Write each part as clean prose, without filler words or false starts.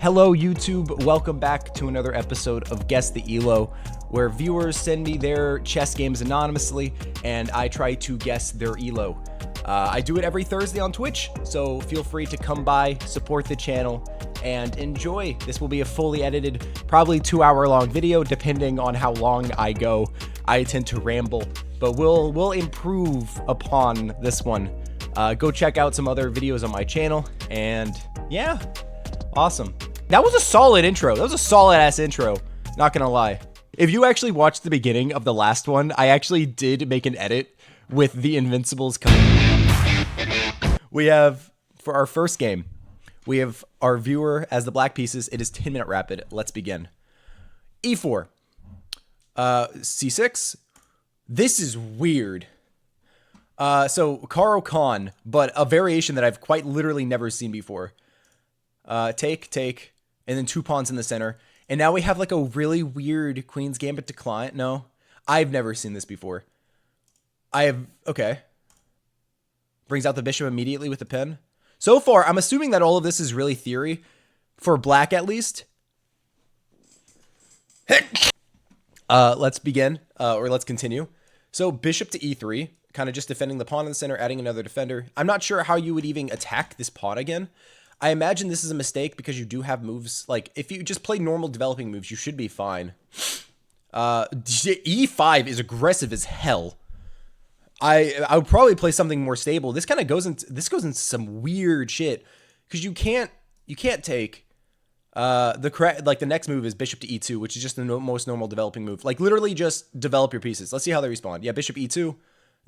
Hello YouTube, welcome back to another episode of Guess the Elo, where viewers send me their chess games anonymously, and I try to guess their Elo. I do it every Thursday on Twitch, so feel free to come by, support the channel, and enjoy. This will be a fully edited, probably 2-hour-long video, depending on how long I go. I tend to ramble, but we'll improve upon this one. Go check out some other videos on my channel, and yeah, awesome. That was a solid intro. That was a solid ass intro. Not gonna lie. If you actually watched the beginning of the last one, I actually did make an edit with the Invincibles coming. We have, for our first game, we have our viewer as the black pieces. It is 10-minute rapid. Let's begin. E4. C6. This is weird. So Karo Khan, but a variation that I've quite literally never seen before. Take, and then 2 pawns in the center. And now we have like a really weird Queen's Gambit to client. No, I've never seen this before. Okay. Brings out the bishop immediately with the pin. So far, I'm assuming that all of this is really theory. For black, at least. Let's begin, or let's continue. So bishop to e3, kind of just defending the pawn in the center, adding another defender. I'm not sure how you would even attack this pawn again. I imagine this is a mistake because you do have moves. Like, if you just play normal developing moves, you should be fine. E5 is aggressive as hell. I would probably play something more stable. This kind of goes into some weird shit because you can't take the next move is bishop to e2, which is just the most normal developing move. Like, literally just develop your pieces. Let's see how they respond. Yeah, bishop e2, and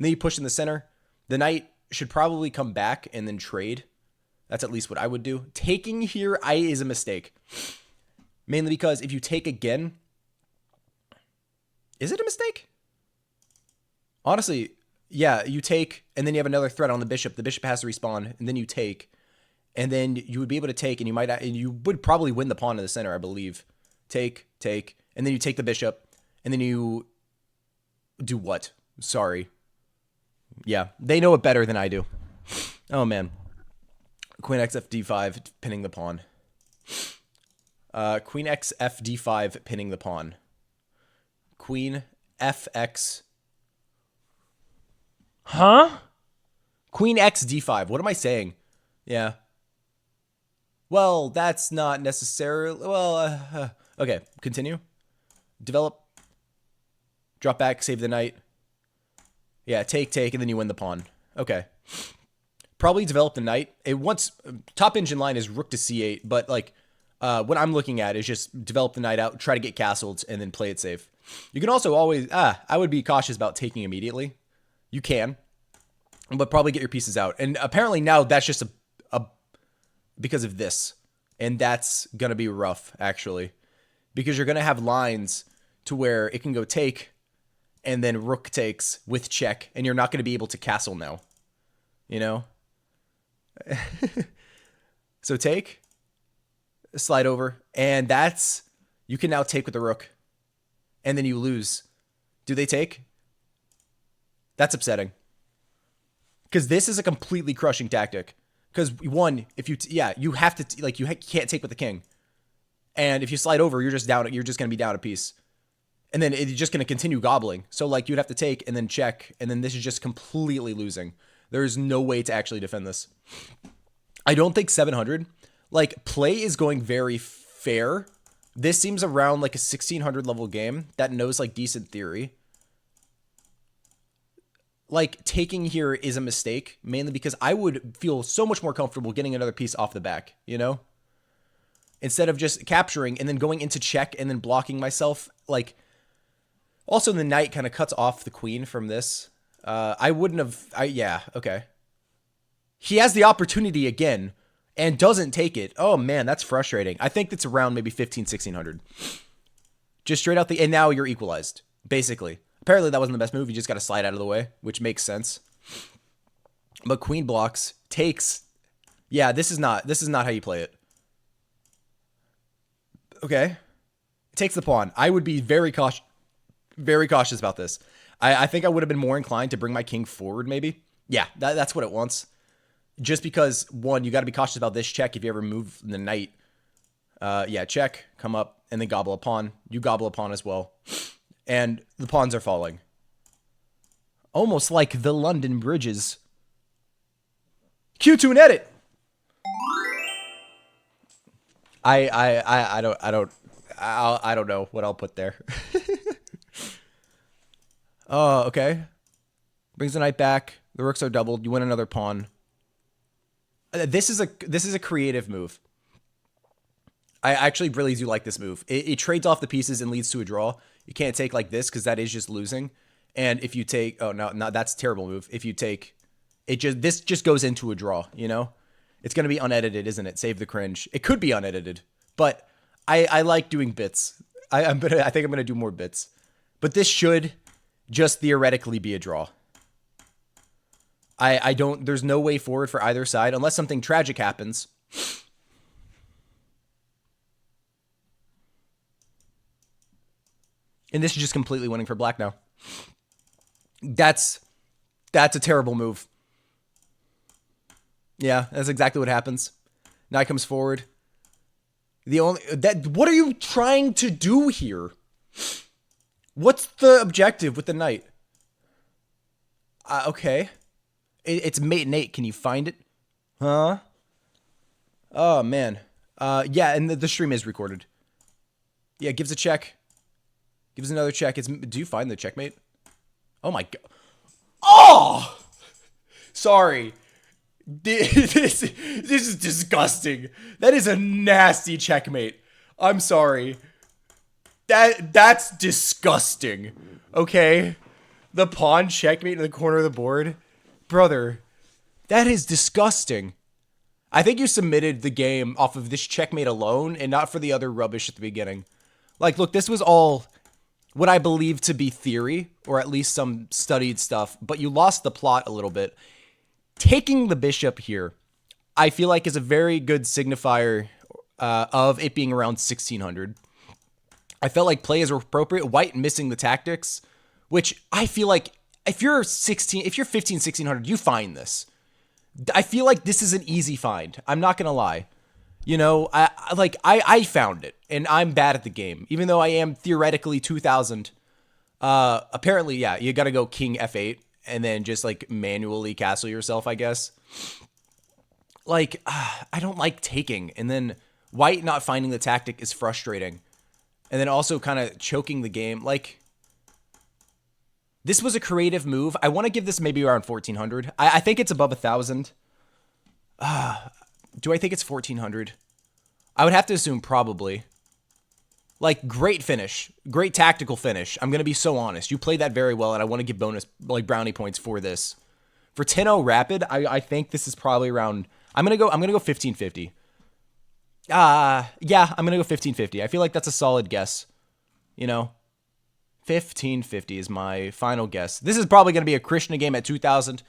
then you push in the center. The knight should probably come back and then trade. That's at least what I would do. Taking here is a mistake. Mainly because if you take again... Is it a mistake? Honestly, yeah, you take, and then you have another threat on the bishop. The bishop has to respawn, and then you take. And then you would be able to take, and you would probably win the pawn in the center, I believe. Take, and then you take the bishop, and then you... Do what? Sorry. Yeah, they know it better than I do. Oh, man. Queen x f d5, pinning the pawn. Queen x f d5, pinning the pawn. Queen fx. Huh? Queen x d5. What am I saying? Yeah. Well, that's not necessarily... Well, okay, continue. Develop. Drop back, save the knight. Yeah, take, and then you win the pawn. Okay. Probably develop the knight. Top engine line is rook to c8, but like what I'm looking at is just develop the knight out, try to get castled, and then play it safe. You can also always I would be cautious about taking immediately. You can, but probably get your pieces out. And apparently now that's just a because of this, and that's gonna be rough actually, because you're gonna have lines to where it can go take, and then rook takes with check, and you're not gonna be able to castle now. You know. So take, slide over, and you can now take with the rook, and then you lose. Do they take? That's upsetting, because this is a completely crushing tactic. Because one, if you have to, like, you can't take with the king, and if you slide over, you're just down. You're just gonna be down a piece, and then it's just gonna continue gobbling. So like you'd have to take and then check, and then this is just completely losing. There's no way to actually defend this. I don't think 700. Like, play is going very fair. This seems around like a 1600 level game that knows like decent theory. Like, taking here is a mistake, mainly because I would feel so much more comfortable getting another piece off the back, you know? Instead of just capturing and then going into check and then blocking myself. Like, also the knight kind of cuts off the queen from this. I wouldn't have... yeah, okay. He has the opportunity again and doesn't take it. Oh, man, that's frustrating. I think it's around maybe 1600. Just straight out the... And now you're equalized, basically. Apparently, that wasn't the best move. You just got to slide out of the way, which makes sense. But queen blocks, takes... Yeah, this is not how you play it. Okay. Takes the pawn. I would be very cautious about this. I think I would have been more inclined to bring my king forward, maybe. Yeah, that's what it wants. Just because, one, you got to be cautious about this check if you ever move the knight. Yeah, check, come up, and then gobble a pawn. You gobble a pawn as well. And the pawns are falling. Almost like the London bridges. Q2 and edit. I don't know what I'll put there. Oh, okay. Brings the knight back. The rooks are doubled. You win another pawn. This is a creative move. I actually really do like this move. It trades off the pieces and leads to a draw. You can't take like this because that is just losing. And if you take, oh no, that's a terrible move. If you take, this just goes into a draw. You know, it's gonna be unedited, isn't it? Save the cringe. It could be unedited, but I like doing bits. I think I'm gonna do more bits, but this should just theoretically be a draw. I don't. There's no way forward for either side unless something tragic happens. And this is just completely winning for black now. That's a terrible move. Yeah, that's exactly what happens. Knight comes forward. What are you trying to do here? What's the objective with the knight? Okay. It's mate and 8. Can you find it? Huh? Oh, man. Yeah, and the stream is recorded. Yeah, gives a check. Gives another check. Do you find the checkmate? Oh, my God. Oh! Sorry. This is disgusting. That is a nasty checkmate. I'm sorry. That's disgusting. Okay? The pawn checkmate in the corner of the board. Brother, that is disgusting. I think you submitted the game off of this checkmate alone and not for the other rubbish at the beginning. Like, look, this was all what I believe to be theory, or at least some studied stuff, but you lost the plot a little bit. Taking the bishop here, I feel like is a very good signifier of it being around 1600. I felt like plays were appropriate. White missing the tactics, which I feel like if you're 1600, you find this. I feel like this is an easy find. I'm not gonna lie. You know, I found it, and I'm bad at the game, even though I am theoretically 2000. Apparently, yeah, you gotta go king f8 and then just like manually castle yourself, I guess. Like, I don't like taking, and then white not finding the tactic is frustrating, and then also kind of choking the game. Like, this was a creative move. I want to give this maybe around 1400. I think it's above 1000. Do I think it's 1400? I would have to assume probably. Like, great finish. Great tactical finish. I'm going to be so honest. You played that very well, and I want to give bonus, like, brownie points for this. For 10-0 rapid, I think this is probably around... I'm going to go 1550. Yeah, I'm going to go 1550. I feel like that's a solid guess. You know? 1550 is my final guess. This is probably going to be a Krishna game at 2000.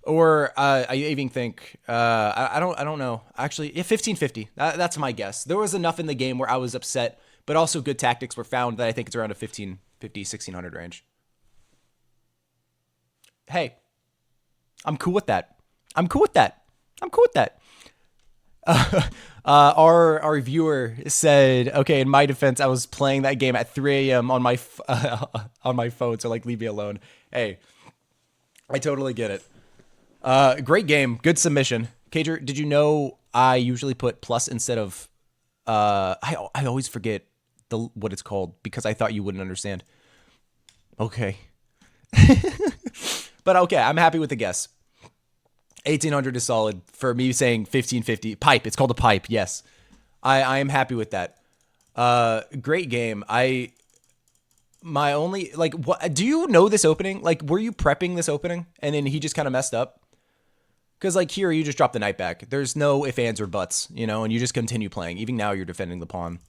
Or I even think I don't know. Actually, yeah, 1550. That's my guess. There was enough in the game where I was upset, but also good tactics were found that I think it's around a 1550, 1600 range. Hey, I'm cool with that. I'm cool with that. I'm cool with that. Our viewer said, okay, in my defense, I was playing that game at 3 a.m. on my on my phone, so like leave me alone. Hey, I totally get it. Great game, good submission. Cager, did you know I usually put plus instead of I always forget what it's called because I thought you wouldn't understand. Okay. But okay, I'm happy with the guess. 1800 is solid for me saying 1550. Pipe. It's called a pipe. Yes. I am happy with that. Great game. My only, like, what, do you know this opening? Like, were you prepping this opening and then he just kind of messed up? Because, like, here you just drop the knight back. There's no ifs, ands, or buts, you know, and you just continue playing. Even now you're defending the pawn.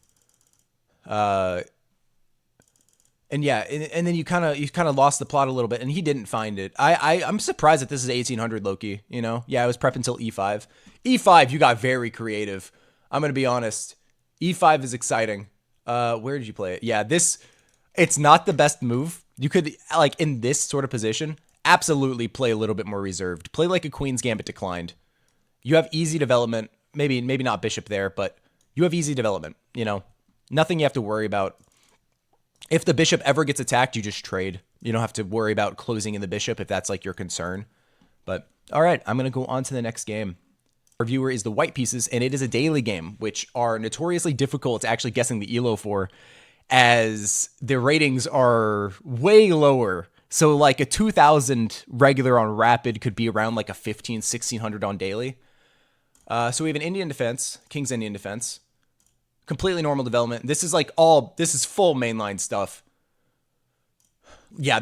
And yeah, and then you kind of lost the plot a little bit, and he didn't find it. I'm surprised that this is 1800 Loki. You know, yeah, I was prepping until e5. E5, you got very creative. I'm gonna be honest. E5 is exciting. Where did you play it? Yeah, it's not the best move. You could, like, in this sort of position, absolutely play a little bit more reserved. Play like a Queen's Gambit declined. You have easy development. Maybe not bishop there, but you have easy development, you know, nothing you have to worry about. If the bishop ever gets attacked, you just trade. You don't have to worry about closing in the bishop if that's like your concern. But all right, I'm going to go on to the next game. Our viewer is the white pieces, and it is a daily game, which are notoriously difficult to actually guessing the elo for, as the ratings are way lower. So like a 2,000 regular on rapid could be around like a 1,600 on daily. So we have an Indian defense, King's Indian defense. Completely normal development. This is full mainline stuff. Yeah,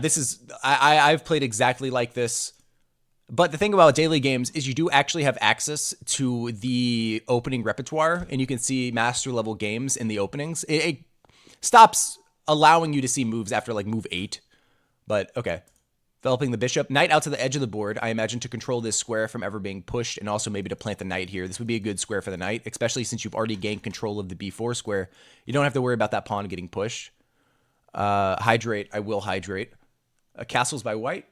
I've played exactly like this. But the thing about daily games is you do actually have access to the opening repertoire, and you can see master level games in the openings. It stops allowing you to see moves after like move 8. But okay. Developing the bishop. Knight out to the edge of the board, I imagine, to control this square from ever being pushed, and also maybe to plant the knight here. This would be a good square for the knight, especially since you've already gained control of the b4 square. You don't have to worry about that pawn getting pushed. Hydrate. I will hydrate. Castles by white.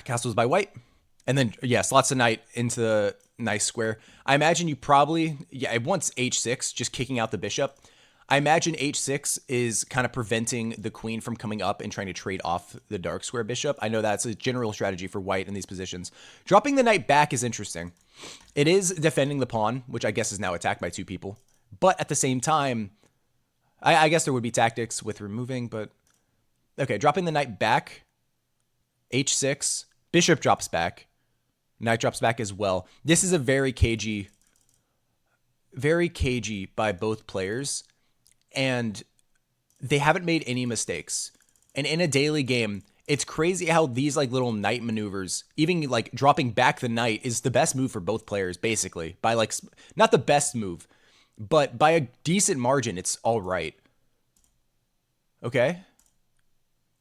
Castles by white. And then, yeah, slots the knight into the nice square. I imagine you probably, it wants h6, just kicking out the bishop. I imagine h6 is kind of preventing the queen from coming up and trying to trade off the dark square bishop. I know that's a general strategy for white in these positions. Dropping the knight back is interesting. It is defending the pawn, which I guess is now attacked by 2 people. But at the same time, I guess there would be tactics with removing, but... Okay, dropping the knight back. h6. Bishop drops back. Knight drops back as well. This is a very cagey by both players. And they haven't made any mistakes. And in a daily game, it's crazy how these like little knight maneuvers, even like dropping back the knight, is the best move for both players, basically. By like, not the best move, but by a decent margin, it's all right. Okay.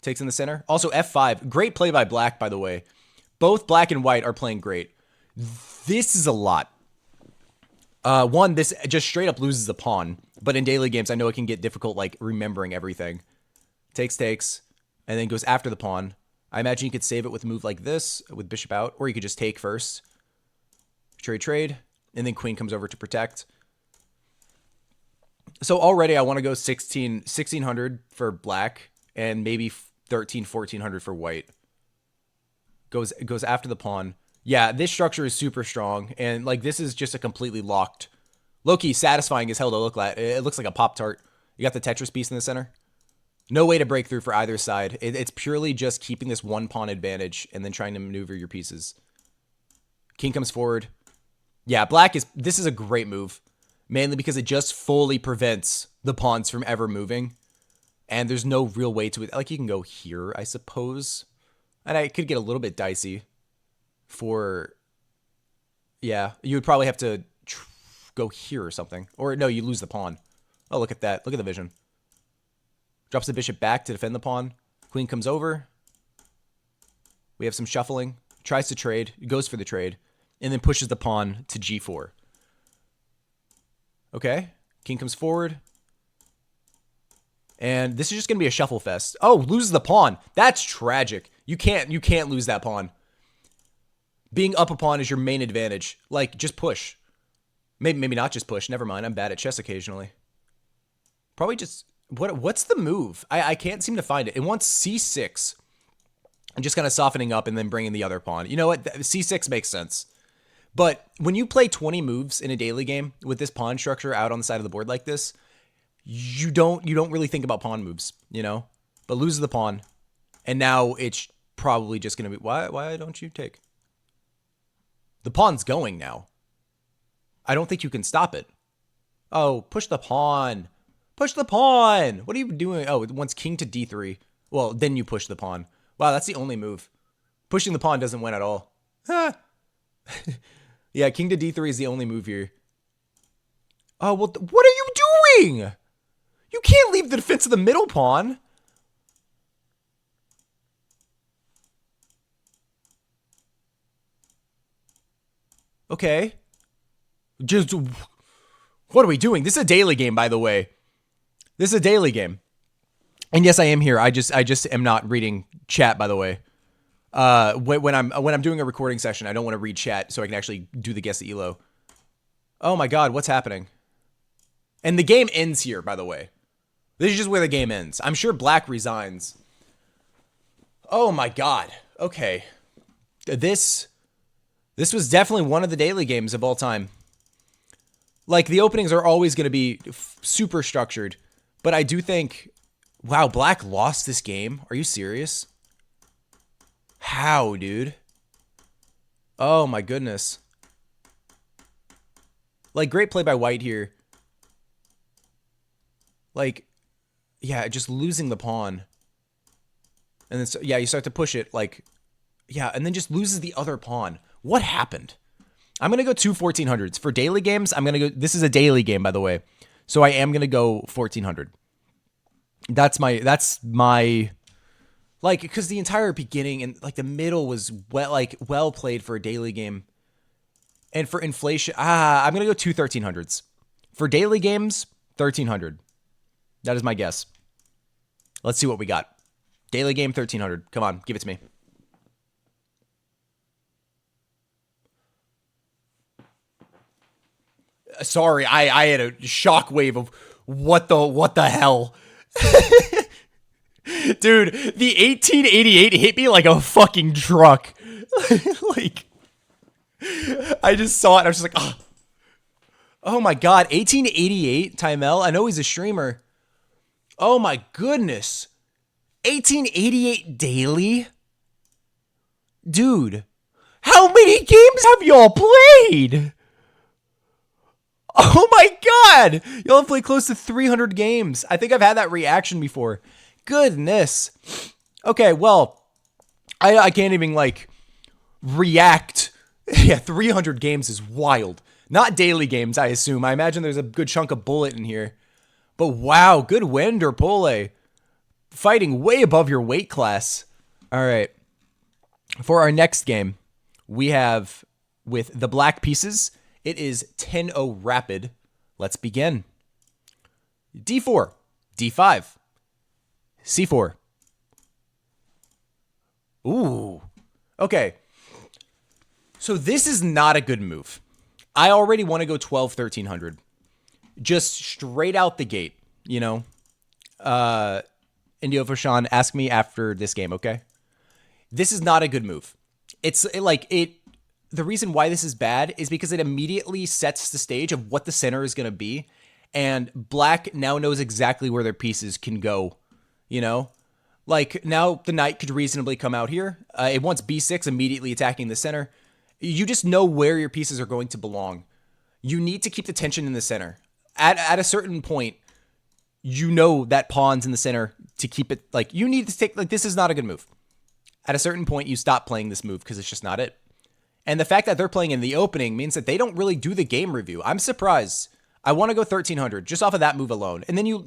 Takes in the center. Also f5. Great play by black, by the way. Both black and white are playing great. This is a lot. One, this just straight up loses the pawn. But in daily games, I know it can get difficult, like, remembering everything. Takes, and then goes after the pawn. I imagine you could save it with a move like this, with bishop out, or you could just take first. Trade, and then queen comes over to protect. So already I want to go 1,600 for black, and maybe 1,400 for white. Goes after the pawn. Yeah, this structure is super strong, and like this is just a completely locked, low-key satisfying as hell to look at. It looks like a Pop-Tart. You got the Tetris piece in the center. No way to break through for either side. It's purely just keeping this one pawn advantage and then trying to maneuver your pieces. King comes forward. Yeah, this is a great move, mainly because it just fully prevents the pawns from ever moving, and there's no real way to it. Like you can go here, I suppose, and I could get a little bit dicey. Yeah, you would probably have to go here or something. Or no, you lose the pawn. Oh, look at that. Look at the vision. Drops the bishop back to defend the pawn. Queen comes over. We have some shuffling. Tries to trade. Goes for the trade. And then pushes the pawn to g4. Okay. King comes forward. And this is just going to be a shuffle fest. Oh, loses the pawn. That's tragic. You can't lose that pawn. Being up a pawn is your main advantage. Like, just push. Maybe not just push. Never mind. I'm bad at chess occasionally. Probably just... What's the move? I can't seem to find it. It wants c6. And just kind of softening up and then bringing the other pawn. You know what? c6 makes sense. But when you play 20 moves in a daily game with this pawn structure out on the side of the board like this, you don't really think about pawn moves, you know? But loses the pawn. And now it's probably just going to be... Why don't you take... The pawn's going now. I don't think you can stop it. Oh, push the pawn. Push the pawn. What are you doing? Oh, it wants king to d3. Well, then you push the pawn. Wow, that's the only move. Pushing the pawn doesn't win at all. Yeah, king to d3 is the only move here. Oh, well, what are you doing? You can't leave the defense of the middle pawn. Okay. Just, what are we doing? This is a daily game, by the way. This is a daily game. And yes, I am here. I just am not reading chat, by the way. When I'm doing a recording session, I don't want to read chat so I can actually do the guess the elo. Oh my god, what's happening? And the game ends here, by the way. This is just where the game ends. I'm sure black resigns. Oh my god. Okay. This was definitely one of the daily games of all time. Like, the openings are always going to be super structured. But I do think, wow, black lost this game? Are you serious? How, dude? Oh my goodness. Like, great play by white here. Like, yeah, just losing the pawn. And then, yeah, you start to push it, like, yeah, and then just loses the other pawn. What happened? I'm going to go two 1400s. For daily games, I'm going to go, this is a daily game, by the way. So I am going to go 1400. That's my, like, because the entire beginning and, like, the middle was, well played for a daily game. And for inflation, I'm going to go two 1300s. For daily games, 1300. That is my guess. Let's see what we got. Daily game, 1300. Come on, give it to me. Sorry, I had a shockwave of what the hell. Dude, the 1888 hit me like a fucking truck. Like, I just saw it and I was just like, oh my god, 1888 Timel. I know he's a streamer. Oh my goodness. 1888 daily? Dude, how many games have y'all played? Oh my god! Y'all have played close to 300 games. I think I've had that reaction before. Goodness. Okay, well, I can't even, like, react. Yeah, 300 games is wild. Not daily games, I assume. I imagine there's a good chunk of bullet in here. But wow, good win, Derpole. Fighting way above your weight class. All right. For our next game, we have, with the black pieces, it is 10-0 rapid. Let's begin. D4, D5, C4. Ooh. Okay. So this is not a good move. I already want to go 12, 1300. Just straight out the gate, you know? Indio Fashan, ask me after this game, okay? This is not a good move. The reason why this is bad is because it immediately sets the stage of what the center is going to be. And black now knows exactly where their pieces can go, you know? Like, now the knight could reasonably come out here. It wants b6, immediately attacking the center. You just know where your pieces are going to belong. You need to keep the tension in the center. At a certain point, you know that pawn's in the center to keep it, like, you need to take, like, this is not a good move. At a certain point, you stop playing this move because it's just not it. And the fact that they're playing in the opening means that they don't really do the game review. I'm surprised. I want to go 1300 just off of that move alone. And then you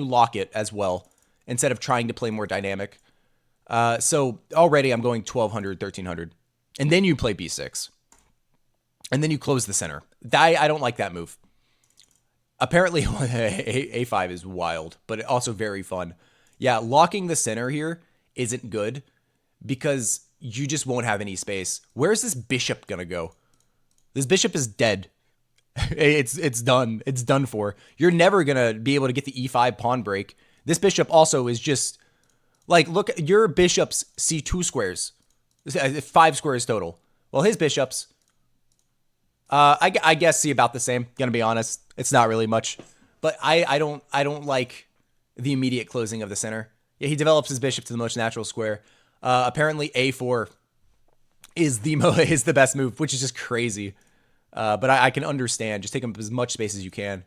lock it as well instead of trying to play more dynamic. So already I'm going 1200, 1300. And then you play b6. And then you close the center. I don't like that move. Apparently, a5 is wild, but also very fun. Yeah, locking the center here isn't good because you just won't have any space. Where's this bishop gonna go? This bishop is dead. It's done. It's done for. You're never gonna be able to get the e5 pawn break. This bishop also is just, like, look, your bishops see 2 squares. 5 squares total. Well, his bishops, I guess, see about the same. Gonna be honest, it's not really much. But I don't like the immediate closing of the center. Yeah, he develops his bishop to the most natural square. Apparently a4 is the best move, which is just crazy. But I can understand. Just take up as much space as you can.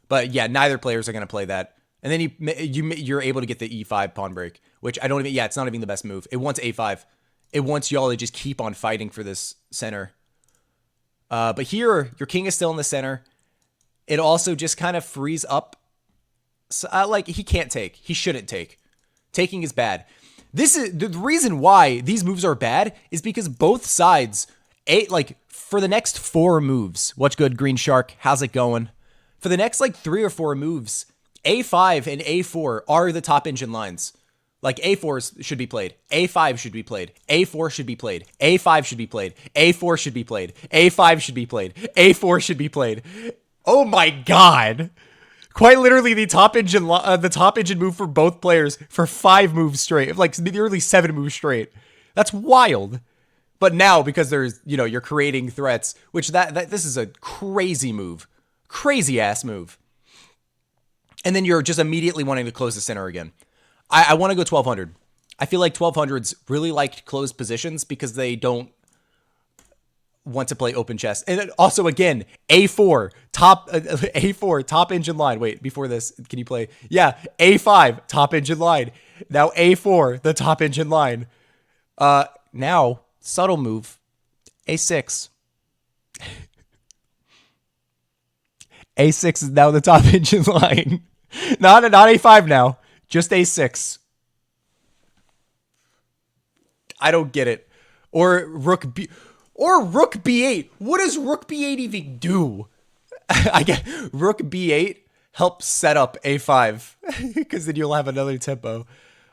But yeah, neither players are gonna play that. And then you're able to get the e5 pawn break, which I don't even. Yeah, it's not even the best move. It wants a5. It wants y'all to just keep on fighting for this center. But here, your king is still in the center. It also just kind of frees up. So, like, he can't take. He shouldn't take. Taking is bad. This is the reason why these moves are bad is because both sides, for the next 4 moves. What's good, Green Shark? How's it going? For the next, 3 or 4 moves, a5 and a4 are the top engine lines. Like A4 should be played. A5 should be played. A4 should be played. A5 should be played. A4 should be played. A5 should be played. A4 should be played. Oh my god. Quite literally the top engine move for both players for 5 moves straight. Like nearly 7 moves straight. That's wild. But now because there's, you know, you're creating threats, which this is a crazy move. Crazy ass move. And then you're just immediately wanting to close the center again. I want to go 1200. I feel like 1200s really like closed positions because they don't want to play open chess. And then also again, A4 top engine line. Wait, before this, can you play? Yeah, A5 top engine line. Now A4 the top engine line. Now subtle move, A6. A6 is now the top engine line. Not A5 now. Just A6. I don't get it. Or rook B8. What does rook B8 even do? I get rook B8 helps set up A5 because then you'll have another tempo.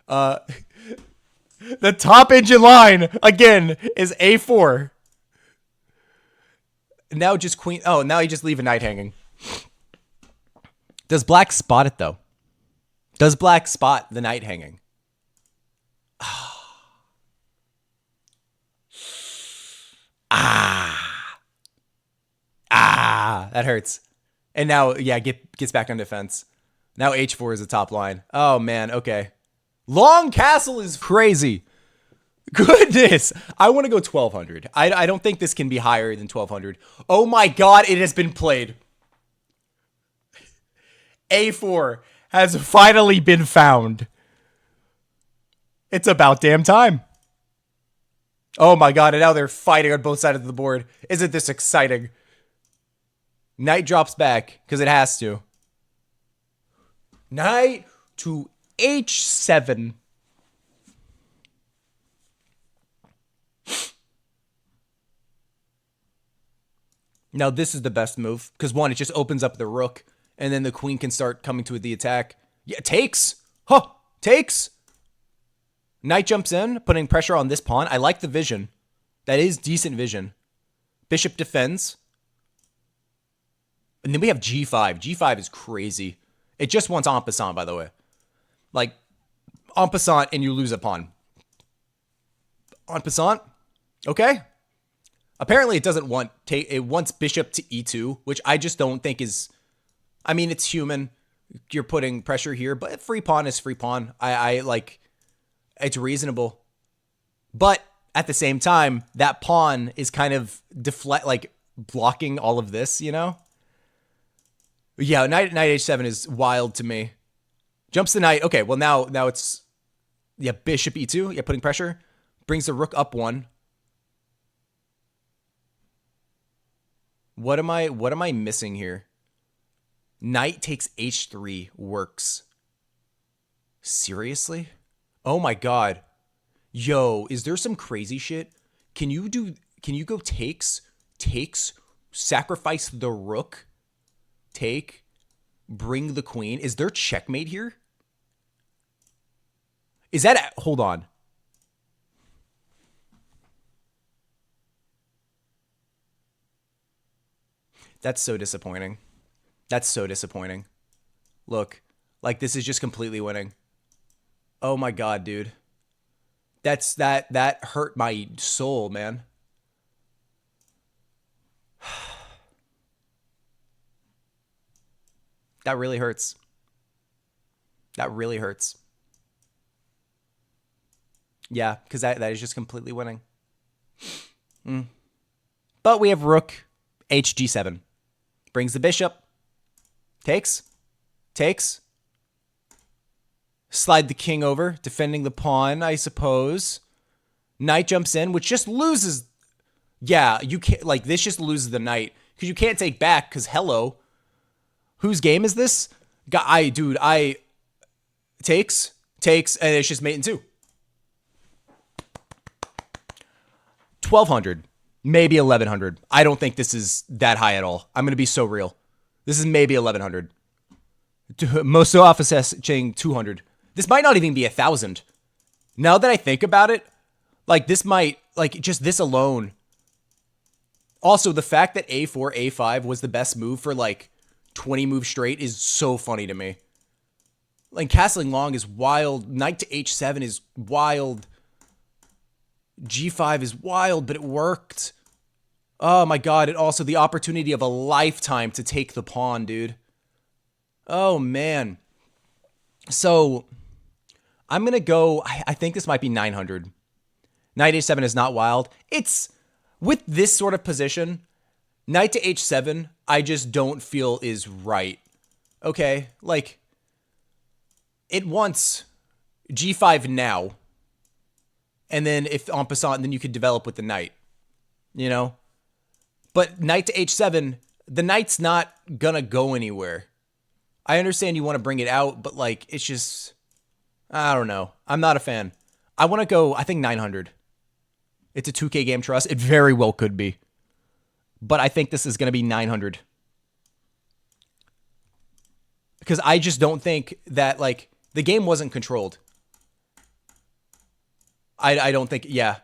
The top engine line again is A4. Now just queen. Oh, now you just leave a knight hanging. Does black spot it though? Does black spot the knight hanging? That hurts. And now, yeah, gets back on defense. Now H4 is the top line. Oh, man, okay. Long castle is crazy. Goodness. I want to go 1200. I don't think this can be higher than 1200. Oh, my God, it has been played. A4 has finally been found. It's about damn time. Oh my god, and now they're fighting on both sides of the board. Isn't this exciting? Knight drops back, because it has to. Knight to H7. Now this is the best move, because one, it just opens up the rook, and then the queen can start coming to the attack. Yeah, takes! Huh! Takes! Knight jumps in, putting pressure on this pawn. I like the vision. That is decent vision. Bishop defends. And then we have G5. G5 is crazy. It just wants en passant, by the way. Like, en passant and you lose a pawn. En passant? Okay. Apparently it doesn't want... It wants bishop to E2, which I just don't think is... I mean, it's human. You're putting pressure here, but free pawn is free pawn. I like... It's reasonable. But at the same time, that pawn is kind of blocking all of this, you know? Yeah, knight H7 is wild to me. Jumps the knight. Okay, well now it's bishop E2. Yeah, putting pressure. Brings the rook up one. What am I missing here? Knight takes H3 works. Seriously? Oh my god. Yo, is there some crazy shit? Can you go takes, sacrifice the rook, take, bring the queen? Is there checkmate here? Is that, hold on. That's so disappointing. That's so disappointing. Look, like this is just completely winning. Oh my god, dude. That hurt my soul, man. That really hurts. That really hurts. Yeah, because that is just completely winning. But we have rook HG7. Brings the bishop. Takes. Slide the king over, defending the pawn, I suppose. Knight jumps in, which just loses. Yeah, you can't, like, this just loses the knight. Because you can't take back, because hello. Whose game is this? Takes, and it's just mate in two. 1200, maybe 1100. I don't think this is that high at all. I'm going to be so real. This is maybe 1100. Most office saying 200. This might not even be 1,000. Now that I think about it, like this might, like just this alone. Also, the fact that A4, A5 was the best move for like 20 moves straight is so funny to me. Like castling long is wild. Knight to H7 is wild. G5 is wild, but it worked. Oh my god, it also the opportunity of a lifetime to take the pawn, dude. Oh man. So I'm gonna go, I think this might be 900. Knight H7 is not wild. It's, with this sort of position, Knight to H7, I just don't feel is right. Okay, like, it wants G5 now. And then if en passant, then you could develop with the knight. You know? But Knight to H7, the knight's not gonna go anywhere. I understand you want to bring it out, but like, it's just, I don't know. I'm not a fan. I want to go, I think 900. It's a 2K game trust. It very well could be. But I think this is going to be 900. Because I just don't think that, like, the game wasn't controlled. I don't think, yeah.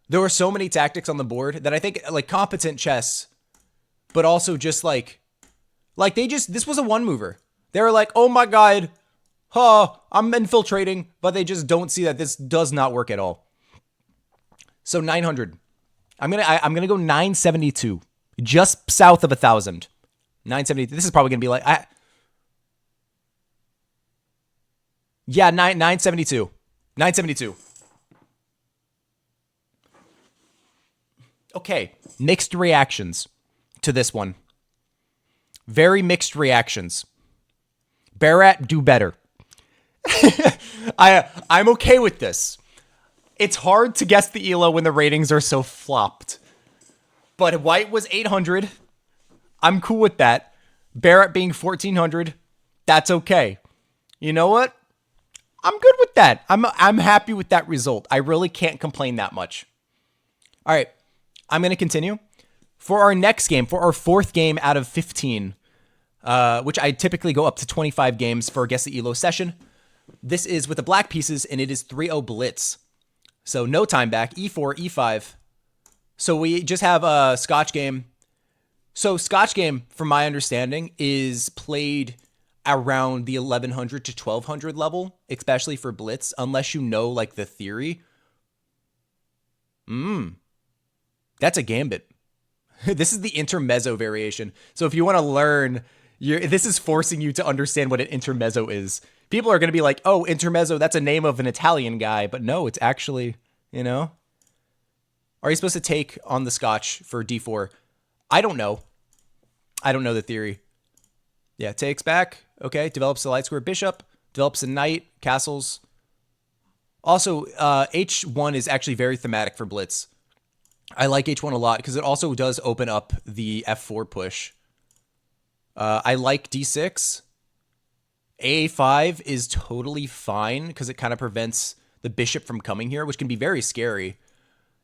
There were so many tactics on the board that I think, like, competent chess, but also just, like they just, this was a one-mover. They were like, oh my god, I'm infiltrating, but they just don't see that this does not work at all. So 900. I'm gonna go 972, just south of 1,000. 972. This is probably gonna be like, 972. 972. Okay, mixed reactions to this one. Very mixed reactions. Barat, do better. I'm okay with this. It's hard to guess the ELO when the ratings are so flopped. But white was 800. I'm cool with that. Barat being 1,400. That's okay. You know what? I'm good with that. I'm happy with that result. I really can't complain that much. All right. I'm going to continue. For our next game, for our fourth game out of 15, which I typically go up to 25 games for a Guess the ELO session. This is with the black pieces, and it is 3-0 blitz. So no time back, E4, E5. So we just have a Scotch game. So Scotch game, from my understanding, is played around the 1,100 to 1,200 level, especially for blitz, unless you know, like, the theory. That's a gambit. This is the intermezzo variation. So if you want to learn, this is forcing you to understand what an intermezzo is. People are going to be like, oh, intermezzo, that's a name of an Italian guy. But no, it's actually, you know. Are you supposed to take on the Scotch for D4? I don't know. I don't know the theory. Yeah, takes back. Okay, develops a light square bishop. Develops a knight, castles. Also, H1 is actually very thematic for blitz. I like H1 a lot because it also does open up the F4 push. I like D6. A5 is totally fine because it kind of prevents the bishop from coming here, which can be very scary.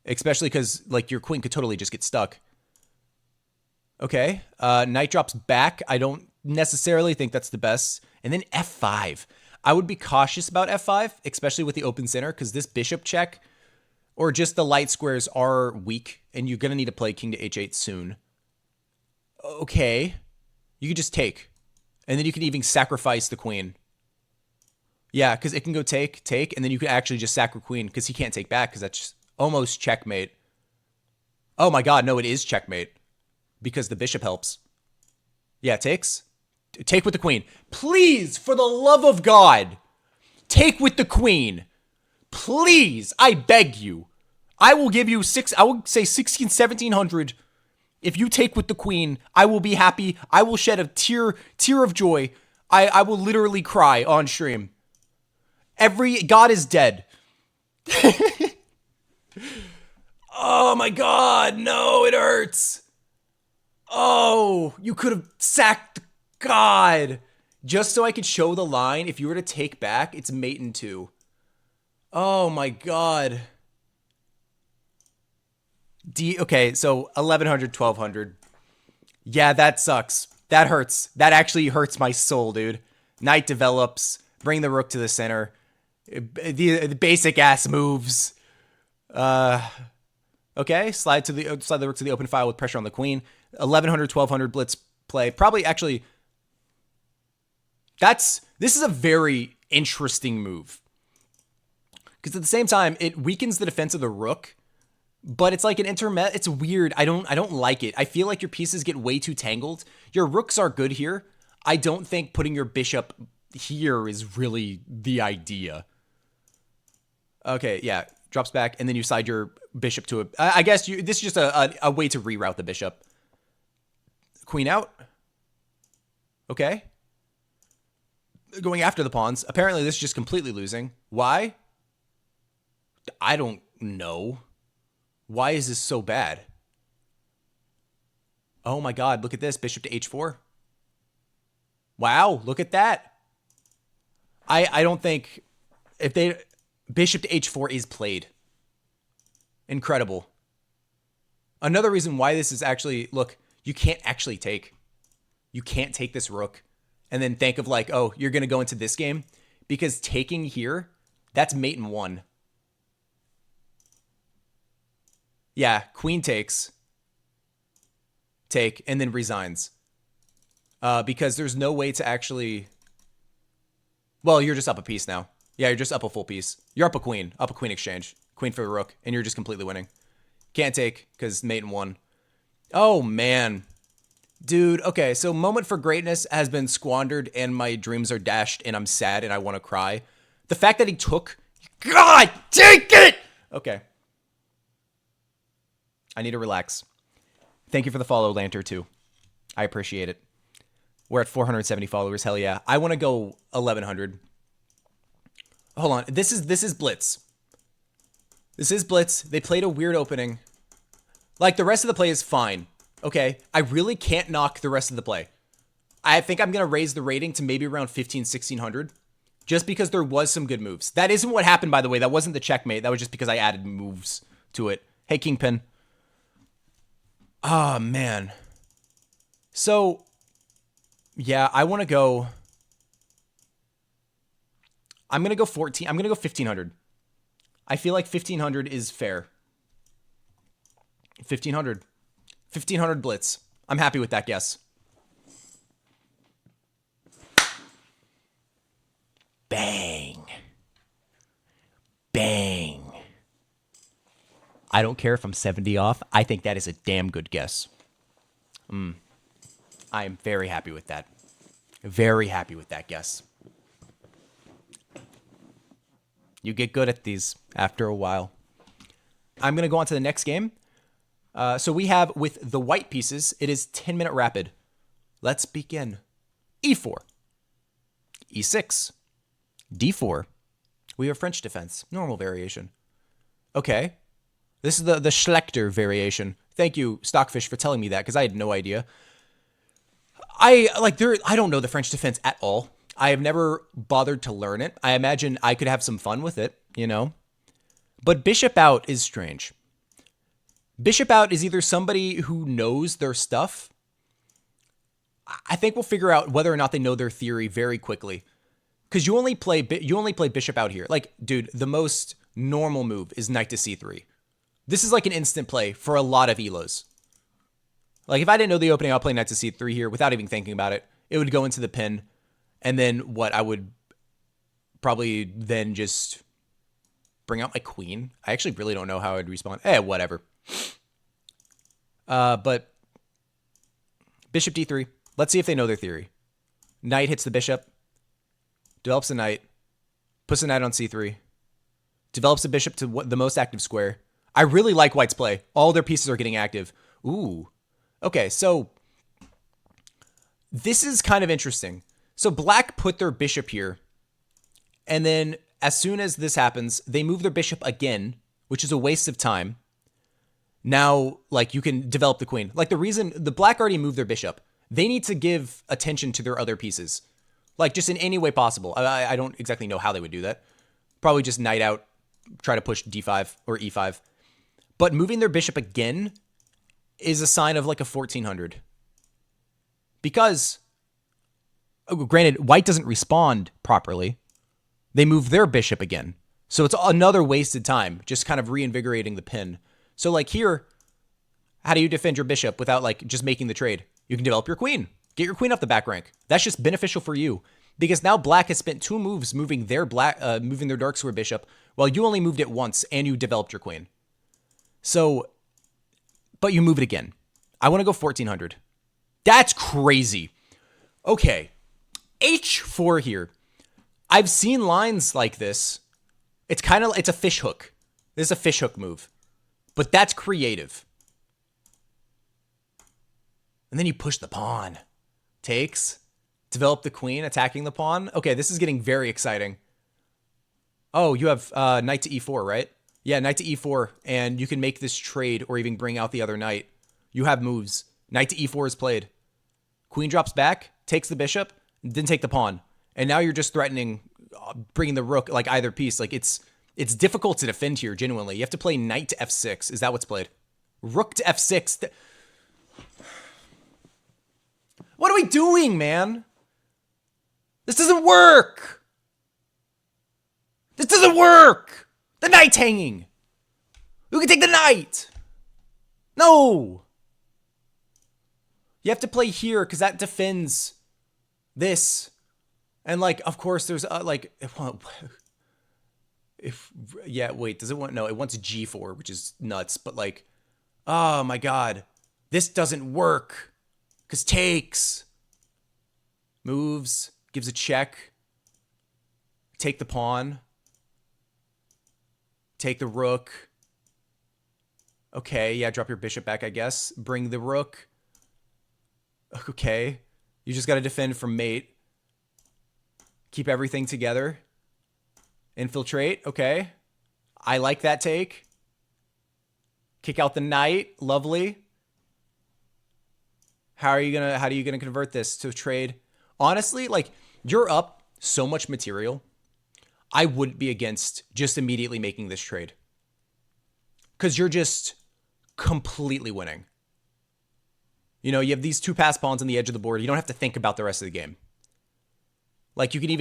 Especially because, like, your queen could totally just get stuck. Okay. Knight drops back. I don't necessarily think that's the best. And then F5. I would be cautious about F5, especially with the open center, because this bishop check or just the light squares are weak, and you're going to need to play king to H8 soon. Okay. You could just take. And then you can even sacrifice the queen. Yeah, because it can go take, and then you can actually just sack queen, because he can't take back, because that's almost checkmate. Oh my god, no, it is checkmate. Because the bishop helps. Yeah, takes. Take with the queen. Please, for the love of God, take with the queen. Please, I beg you. I will give you I will say 16, 1700. If you take with the queen, I will be happy. I will shed a tear of joy. I will literally cry on stream. Every god is dead. Oh my god, no, it hurts. Oh, you could have sacked god. Just so I could show the line, if you were to take back, it's mate in 2. Oh my god. Okay, so 1,100, 1,200. Yeah, that sucks. That hurts. That actually hurts my soul, dude. Knight develops. Bring the rook to the center. The basic ass moves. Okay, slide the rook to the open file with pressure on the queen. 1100, 1200 blitz play. Probably actually. This is a very interesting move. Because at the same time, it weakens the defense of the rook, but it's like an it's weird. I don't like it. I feel like your pieces get way too tangled. Your rooks are good here. I don't think putting your bishop here is really the idea. Okay, yeah. Drops back, and then you side your bishop to a... I guess this is just a way to reroute the bishop. Queen out. Okay. Going after the pawns. Apparently, this is just completely losing. Why? I don't know. Why is this so bad? Oh my god, look at this. Bishop to h4. Wow, look at that. I don't think... If they... Bishop to h4 is played. Incredible. Another reason why this is actually... Look, you can't actually take. You can't take this rook and then think of like, oh, you're going to go into this game. Because taking here, that's mate in one. Yeah, queen takes. Take, and then resigns. Because there's no way to actually... Well, you're just up a piece now. Yeah, you're just up a full piece. You're up a queen exchange. Queen for the rook, and you're just completely winning. Can't take, because mate in one. Oh, man. Dude, okay, so moment for greatness has been squandered, and my dreams are dashed, and I'm sad, and I want to cry. The fact that he took... God, take it! Okay. I need to relax. Thank you for the follow, Lanter, too. I appreciate it. We're at 470 followers. Hell yeah. I want to go 1,100. Hold on. This is Blitz. This is Blitz. They played a weird opening. Like, the rest of the play is fine. Okay? I really can't knock the rest of the play. I think I'm going to raise the rating to maybe around 1,1600. Just because there was some good moves. That isn't what happened, by the way. That wasn't the checkmate. That was just because I added moves to it. Hey, Kingpin. Oh, man. So, yeah, I want to go... I'm going to go 14. I'm going to go 1,500. I feel like 1,500 is fair. 1,500. 1,500 blitz. I'm happy with that guess. Bang. Bang. I don't care if I'm 70 off. I think that is a damn good guess. I am very happy with that. Very happy with that guess. You get good at these after a while. I'm going to go on to the next game. So we have, with the white pieces, it is 10-minute rapid. Let's begin. E4. E6. D4. We have French defense. Normal variation. Okay. This is the Schlechter variation. Thank you, Stockfish, for telling me that, because I had no idea. I don't know the French defense at all. I have never bothered to learn it. I imagine I could have some fun with it, you know? But bishop out is strange. Bishop out is either somebody who knows their stuff. I think we'll figure out whether or not they know their theory very quickly. Because you only play bishop out here. Like, dude, the most normal move is knight to c3. This is like an instant play for a lot of elos. Like, if I didn't know the opening, I'll play knight to c3 here without even thinking about it. It would go into the pin. And then what I would probably then just bring out my queen. I actually really don't know how I'd respond. Whatever. But bishop d3. Let's see if they know their theory. Knight hits the bishop. Develops a knight. Puts a knight on c3. Develops a bishop to the most active square. I really like white's play. All their pieces are getting active. Ooh. Okay, so this is kind of interesting. So black put their bishop here, and then as soon as this happens, they move their bishop again, which is a waste of time. Now, like, you can develop the queen. Like, the reason the black already moved their bishop, they need to give attention to their other pieces. Like, just in any way possible. I don't exactly know how they would do that. Probably just knight out, try to push d5 or e5. But moving their bishop again is a sign of like a 1400. Because... granted, white doesn't respond properly, they move their bishop again. So it's another wasted time, just kind of reinvigorating the pin. So like here, how do you defend your bishop without like just making the trade? You can develop your queen. Get your queen up the back rank. That's just beneficial for you because now black has spent 2 moves moving their dark square bishop while you only moved it once and you developed your queen. So, but you move it again. I want to go 1400. That's crazy. Okay. H4 here. I've seen lines like this. It's a fish hook. This is a fish hook move. But that's creative. And then you push the pawn. Takes. Develop the queen, attacking the pawn. Okay, this is getting very exciting. Oh, you have knight to e4, right? Yeah, knight to e4. And you can make this trade or even bring out the other knight. You have moves. Knight to e4 is played. Queen drops back, takes the bishop, then take the pawn. And now you're just threatening bringing the rook, like either piece. Like it's difficult to defend here, genuinely. You have to play knight to f6. Is that what's played? Rook to f6. What are we doing, man? This doesn't work. This doesn't work. The knight's hanging. Who can take the knight? No. You have to play here because that defends this. And like, of course, there's like, wait, does it want, no, it wants G4, which is nuts. But like, oh my God, this doesn't work because takes, moves, gives a check, take the pawn, take the rook. Okay, yeah, drop your bishop back, I guess. Bring the rook. Okay, you just got to defend from mate. Keep everything together. Infiltrate, okay. I like that take. Kick out the knight, lovely. How are you gonna convert this to a trade? Honestly, like, you're up so much material. I wouldn't be against just immediately making this trade. Because you're just completely winning. You know, you have these 2 pass pawns on the edge of the board. You don't have to think about the rest of the game. Like, you can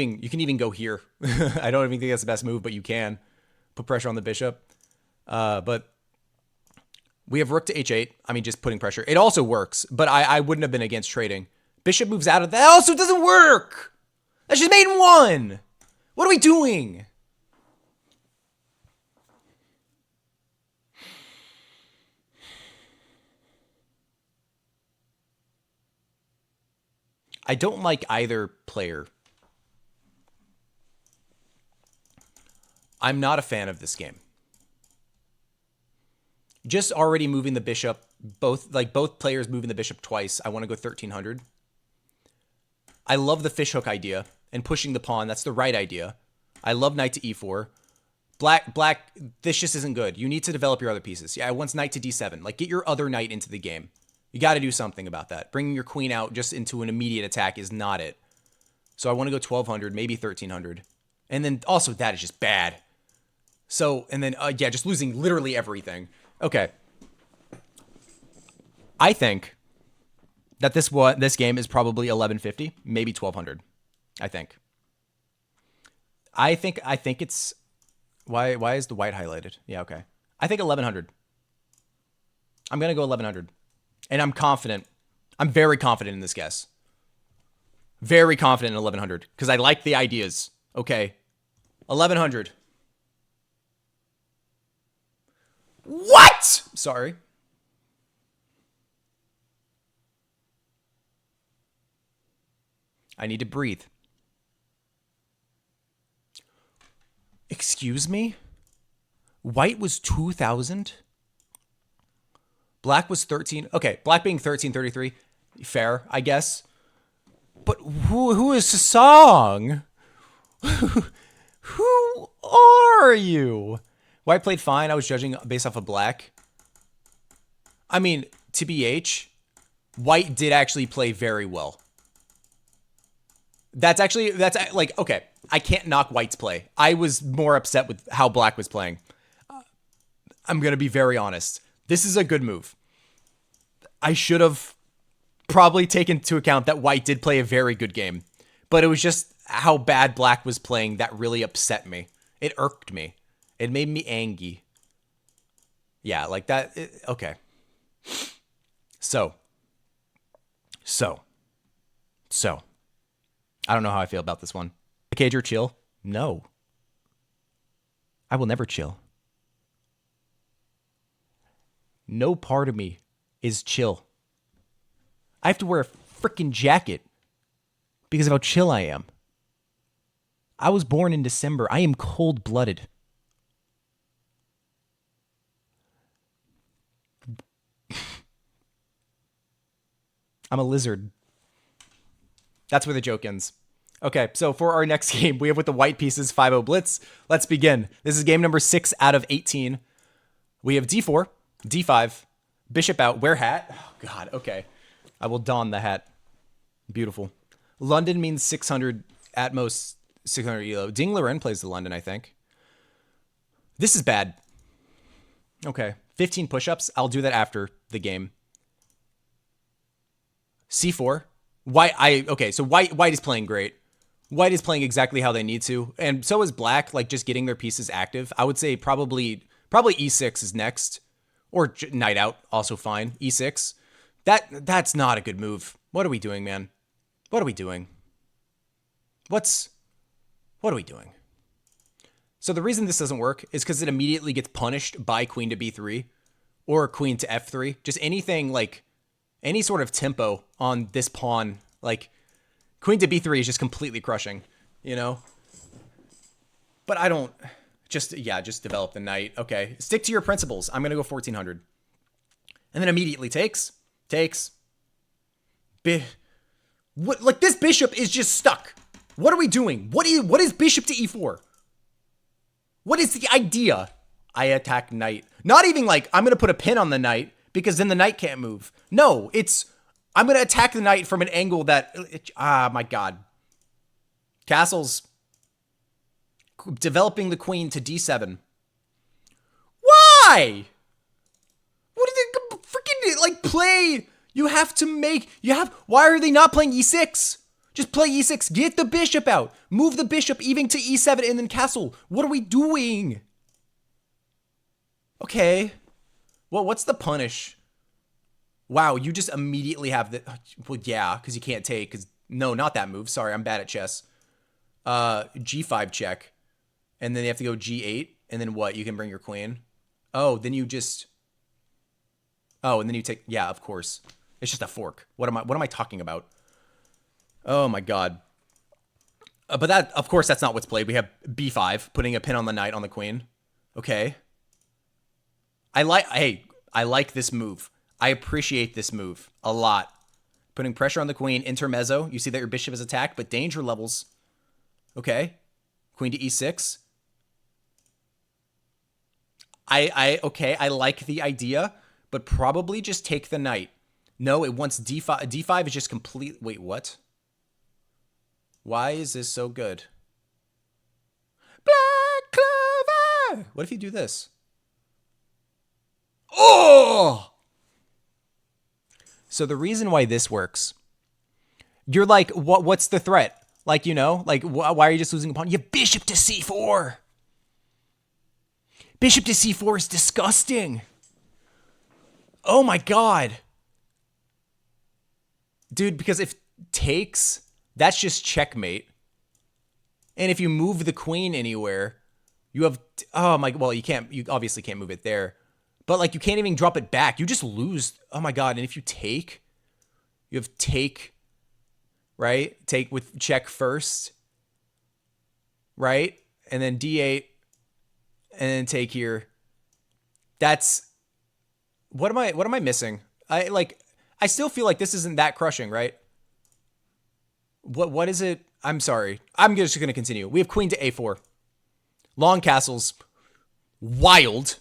even go here. I don't even think that's the best move, but you can put pressure on the bishop. But we have rook to h8. I mean, just putting pressure. It also works, but I wouldn't have been against trading. Bishop moves out of that. Also doesn't work. That's just mate in 1. What are we doing? I don't like either player. I'm not a fan of this game. Just already moving the bishop, both players moving the bishop twice. I want to go 1300. I love the fishhook idea and pushing the pawn. That's the right idea. I love knight to e4. Black, this just isn't good. You need to develop your other pieces. Yeah, I want knight to d7. Like, get your other knight into the game. You got to do something about that. Bringing your queen out just into an immediate attack is not it. So I want to go 1200, maybe 1300. And then also that is just bad. So, and then, yeah, just losing literally everything. Okay. I think that this game is probably 1150, maybe 1200. I think it's, why is the white highlighted? Yeah, okay. I think 1100. I'm going to go 1100. And I'm confident. I'm very confident in this guess. Very confident in 1100 because I like the ideas. Okay. 1100. What? Sorry. I need to breathe. Excuse me? White was 2000? Black was 13. Okay, black being 1333. Fair, I guess. But who is Sasong? Who are you? White played fine. I was judging based off of black. I mean, TBH, white did actually play very well. That's like, okay, I can't knock white's play. I was more upset with how black was playing. I'm going to be very honest. This is a good move. I should have probably taken into account that white did play a very good game. But it was just, how bad black was playing that really upset me. It irked me. It made me angry. Yeah, like that. Okay. So. I don't know how I feel about this one. TheCager chill? No. I will never chill. No part of me is chill. I have to wear a freaking jacket because of how chill I am. I was born in December. I am cold-blooded. I'm a lizard. That's where the joke ends. Okay, so for our next game, we have with the white pieces 5-0 blitz. Let's begin. This is game number 6 out of 18. We have d4, d5, bishop out, wear hat. Oh, God, okay. I will don the hat. Beautiful. London means 600, at most 600 elo. Ding Loren plays the London, I think. This is bad. Okay, 15 push-ups. I'll do that after the game. C4. Okay, so white is playing great. White is playing exactly how they need to, and so is black, like just getting their pieces active. I would say probably e6 is next, or knight out, also fine. E6. That's not a good move. What are we doing, man? What are we doing? What are we doing? So the reason this doesn't work is because it immediately gets punished by queen to b3 or queen to f3. Just anything like any sort of tempo on this pawn, like queen to b3 is just completely crushing, you know? But I don't just develop the knight. Okay, stick to your principles. I'm going to go 1400. And then immediately takes. What, like this bishop is just stuck. What are we doing? What is bishop to e4? What is the idea? I attack knight. Not even like I'm going to put a pin on the knight because then the knight can't move. No, it's I'm going to attack the knight from an angle that my God. Castles developing the queen to d7. Why? What are they freaking like play? Why are they not playing e6? Just play e6. Get the bishop out. Move the bishop even to e7 and then castle. What are we doing? Okay. Well, what's the punish? Wow, you just immediately have the... Well, yeah, because you can't take. Because no, not that move. Sorry, I'm bad at chess. G5 check. And then you have to go G8. And then what? You can bring your queen. Oh, then you just... Oh, and then you take... Yeah, of course. It's just a fork. What am I talking about? Oh, my God. But that, of course, that's not what's played. We have B5, putting a pin on the knight on the queen. Okay. I like this move. I appreciate this move a lot. Putting pressure on the queen, intermezzo. You see that your bishop is attacked, but danger levels. Okay. Queen to e6. Okay, I like the idea, but probably just take the knight. No, it wants d5. D5 is just complete. Wait, what? Why is this so good? Black clover! What if you do this? Oh! So the reason why this works, you're like, what's the threat? Like, you know, like, why are you just losing a pawn? You have bishop to c4. Bishop to c4 is disgusting. Oh my God. Dude, because if takes, that's just checkmate. And if you move the queen anywhere, you have, oh my, well, you obviously can't move it there. But like you can't even drop it back. You just lose. Oh my God. And if you take, you have take, right? Take with check first, right? And then d8 and then take here. That's, what am I missing? I still feel like this isn't that crushing, right? What is it? I'm sorry. I'm just going to continue. We have queen to a4. Long castles. Wild.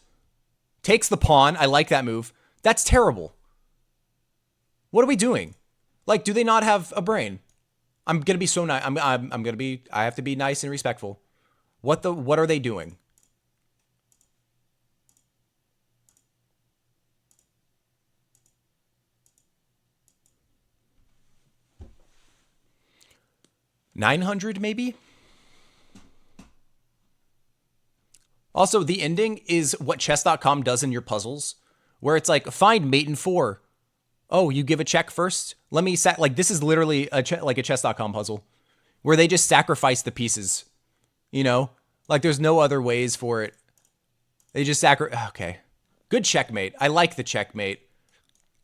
Takes the pawn. I like that move. That's terrible. What are we doing? Like, do they not have a brain? I'm going to be so nice. I have to be nice and respectful. What are they doing? 900 maybe? Also, the ending is what chess.com does in your puzzles, where it's like, find mate in 4. Oh, you give a check first? Let me like, this is literally like a chess.com puzzle where they just sacrifice the pieces, you know? Like, there's no other ways for it. They just okay. Good checkmate. I like the checkmate.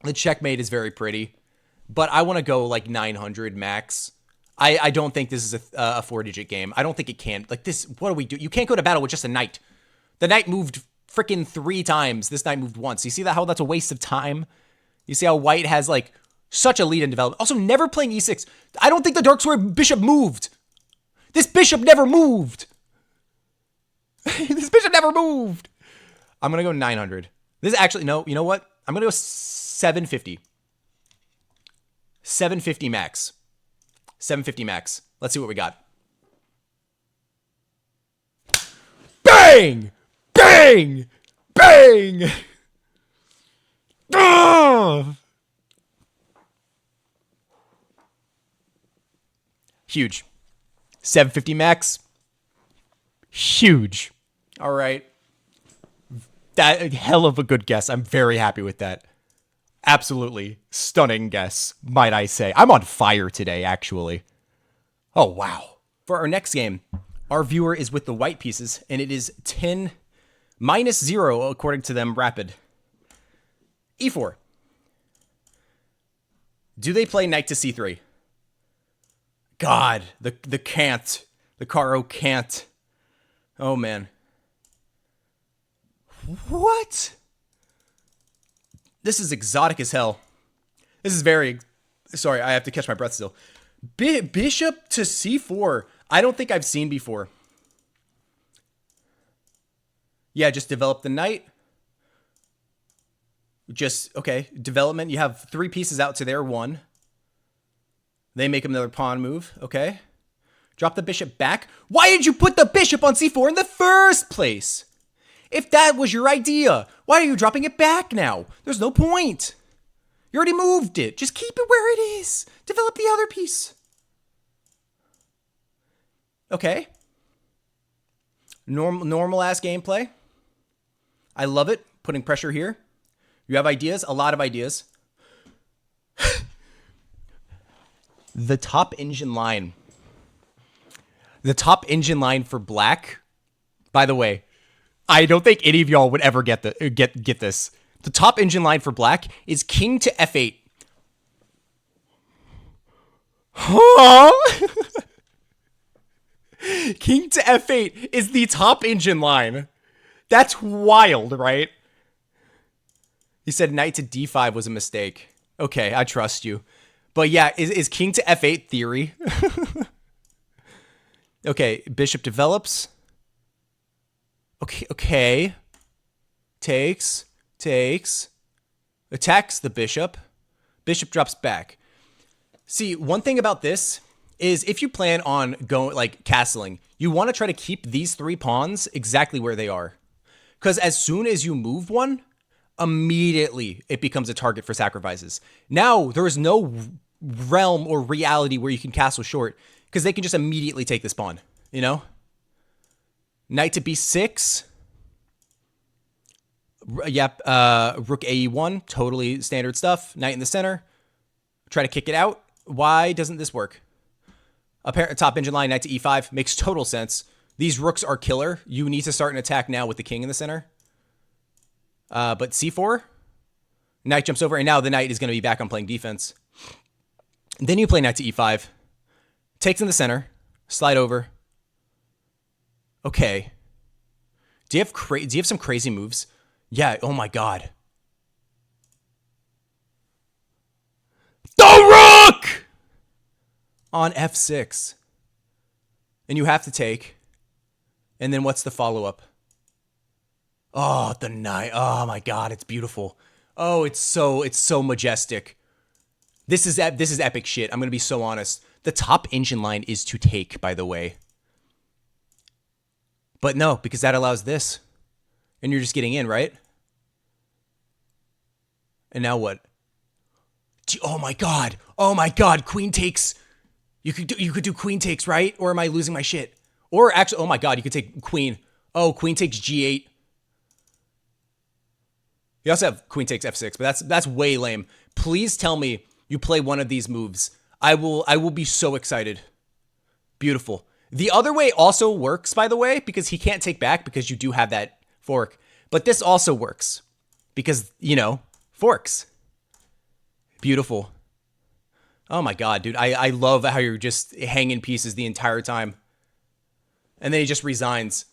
The checkmate is very pretty, but I want to go like 900 max. I don't think this is a 4-digit game. I don't think it can. Like this, what do we do? You can't go to battle with just a knight. The knight moved freaking 3 times. This knight moved once. You see that? How that's a waste of time? You see how white has like such a lead in development. Also, never playing e6. I don't think the dark square bishop moved. This bishop never moved. This bishop never moved. I'm going to go 900. This is actually, no, you know what? I'm going to go 750. 750 max. 750 max. Let's see what we got. Bang! Bang! Bang! Oh! Huge. 750 max. Huge. All right. That hell of a good guess. I'm very happy with that. Absolutely stunning guess, might I say. I'm on fire today, actually. Oh, wow. For our next game, our viewer is with the white pieces, and it is 10 minus 0, according to them, rapid. E4. Do they play knight to C3? God, the can't. The Caro can't. Oh, man. What? This is exotic as hell. This is very... Sorry, I have to catch my breath still. Bishop to C4. I don't think I've seen before. Yeah, just develop the knight. Just, okay, development. You have 3 pieces out to their 1. They make another pawn move. Okay. Drop the bishop back. Why did you put the bishop on C4 in the first place? If that was your idea, why are you dropping it back now? There's no point. You already moved it. Just keep it where it is. Develop the other piece. Okay. Normal ass gameplay. I love it. Putting pressure here. You have ideas? A lot of ideas. The top engine line. The top engine line for black. By the way, I don't think any of y'all would ever get this. The top engine line for black is king to f8. Huh? King to f8 is the top engine line. That's wild, right? He said knight to d5 was a mistake. Okay, I trust you. But yeah, is king to f8 theory? Okay, bishop develops. Okay. Takes. Attacks the bishop. Bishop drops back. See, one thing about this is if you plan on going like castling, you want to try to keep these 3 pawns exactly where they are. Because as soon as you move one, immediately it becomes a target for sacrifices. Now, there is no realm or reality where you can castle short because they can just immediately take this pawn, you know? Knight to b6. Yep, rook ae1, totally standard stuff. Knight in the center. Try to kick it out. Why doesn't this work? Top engine line, knight to e5. Makes total sense. These rooks are killer. You need to start an attack now with the king in the center. But c4. Knight jumps over, and now the knight is going to be back on playing defense. Then you play knight to e5. Takes in the center. Slide over. Okay. Do you have some crazy moves? Yeah, oh my god. The rook! On f6. And you have to take. And then what's the follow-up? Oh, the knight. Oh my god, it's beautiful. Oh, it's so majestic. This is epic shit. I'm going to be so honest. The top engine line is to take, by the way. But no, because that allows this. And you're just getting in, right? And now what? Oh my god. Queen takes. You could do queen takes, right? Or am I losing my shit? Or actually, oh my god, you could take queen. Oh, queen takes g8. You also have queen takes f6, but that's way lame. Please tell me you play one of these moves. I will be so excited. Beautiful. The other way also works, by the way, because he can't take back because you do have that fork. But this also works because, you know, forks. Beautiful. Oh my god, dude. I love how you're just hanging pieces the entire time. And then he just resigns.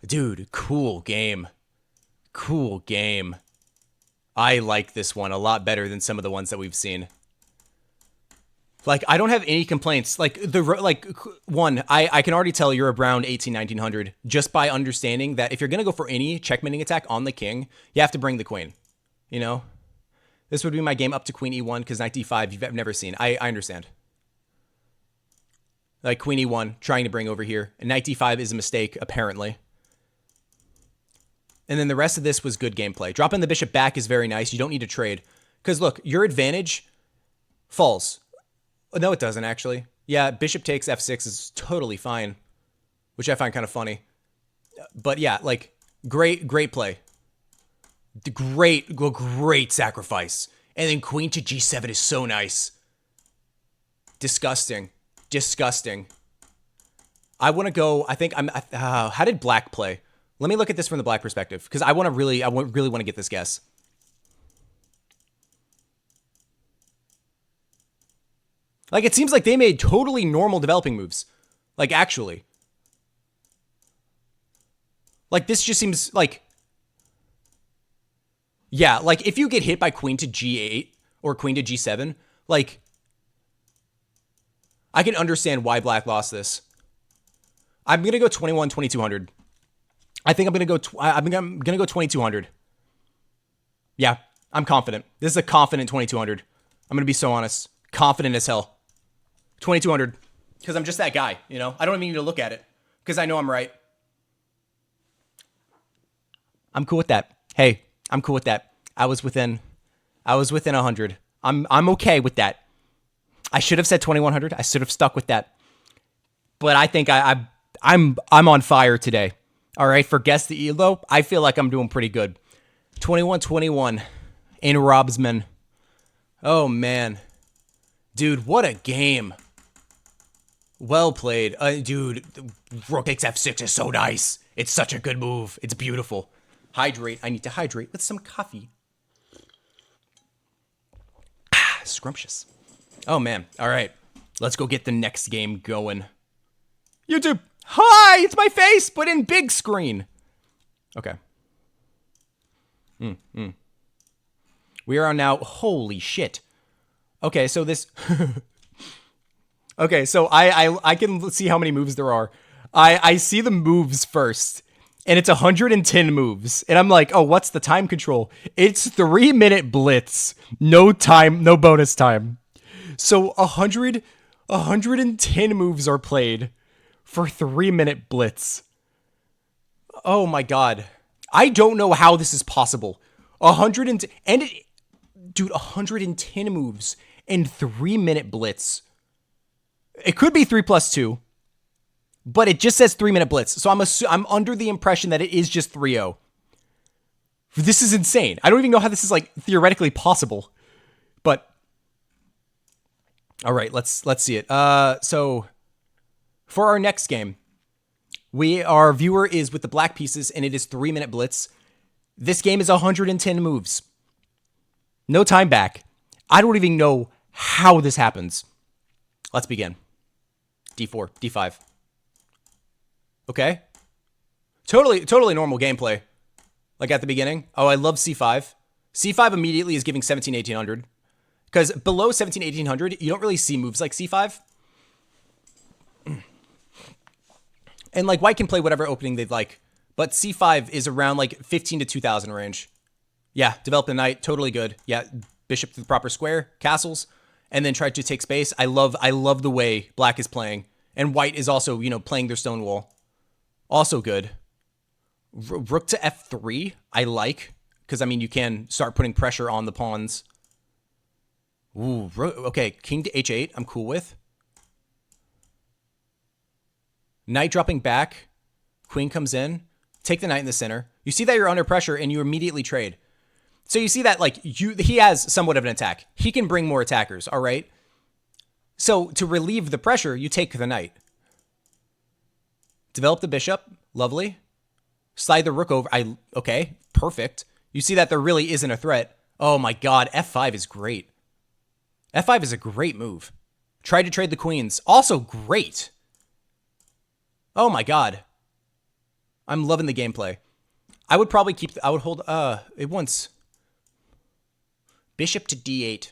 Dude, cool game. Cool game. I like this one a lot better than some of the ones that we've seen. Like, I don't have any complaints. Like, I can already tell you're around 1900 just by understanding that if you're going to go for any checkmating attack on the king, you have to bring the queen. You know? This would be my game up to queen e1 because knight d5 you've never seen. I understand. Like, queen e1 trying to bring over here. And knight d5 is a mistake, apparently. And then the rest of this was good gameplay. Dropping the bishop back is very nice. You don't need to trade. Because, look, your advantage falls. No, it doesn't, actually. Yeah, bishop takes f6 is totally fine, which I find kind of funny. But, yeah, like, great play. Great sacrifice. And then queen to g7 is so nice. Disgusting. I want to go, I think I'm, how did black play? Let me look at this from the black perspective, because I really want to get this guess. Like, it seems like they made totally normal developing moves. Like, actually. Like, this just seems like... Yeah, like, if you get hit by queen to g8 or queen to g7, like... I can understand why black lost this. I'm going to go 2200. I think I'm going to go... I'm going to go 2200. Yeah, I'm confident. This is a confident 2200. I'm going to be so honest. Confident as hell. 2200. Because I'm just that guy, you know? I don't even need to look at it. Because I know I'm right. I'm cool with that. Hey, I'm cool with that. I was within 100. I'm okay with that. I should have said 2100. I should have stuck with that. But I think I'm on fire today. All right, for Guess the Elo, I feel like I'm doing pretty good. 21-21 in Robsman. Oh, man. Dude, what a game. Well played. Dude, rook takes f6 is so nice. It's such a good move. It's beautiful. Hydrate. I need to hydrate with some coffee. Scrumptious. Oh, man. All right. Let's go get the next game going. YouTube. Hi, it's my face, but in big screen. Okay. We are on now. Holy shit. Okay, so this... Okay, so I can see how many moves there are. I see the moves first, and it's 110 moves. And I'm like, oh, what's the time control? It's 3-minute blitz. No time, no bonus time. So 110 moves are played for 3-minute blitz. Oh my god. I don't know how this is possible. 110 moves and 3-minute blitz. It could be 3+2, but it just says 3-minute blitz. So I'm under the impression that it is just 3-0. This is insane. I don't even know how this is like theoretically possible. But all right, let's see it. So for our next game, our viewer is with the black pieces and it is 3-minute blitz. This game is 110 moves. No time back. I don't even know how this happens. Let's begin. D4, D5. Okay. Totally normal gameplay. Like at the beginning. Oh, I love C5. C5 immediately is giving 17, 1800. Because below 17, 1800, you don't really see moves like C5. And like white can play whatever opening they'd like. But C5 is around like 15 to 2000 range. Yeah, develop the knight. Totally good. Yeah, bishop to the proper square. Castles. And then try to take space. I love the way black is playing. And white is also, you know, playing their stone wall. Also good. Rook to f3, I like. Because, I mean, you can start putting pressure on the pawns. Ooh, okay. King to h8, I'm cool with. Knight dropping back. Queen comes in. Take the knight in the center. You see that you're under pressure and you immediately trade. So you see that like he has somewhat of an attack. He can bring more attackers, all right? So to relieve the pressure, you take the knight. Develop the bishop. Lovely. Slide the rook over. Okay, perfect. You see that there really isn't a threat. Oh my god, f5 is great. f5 is a great move. Try to trade the queens. Also great. Oh my god. I'm loving the gameplay. I would probably keep... I would hold... It wants... Bishop to d8.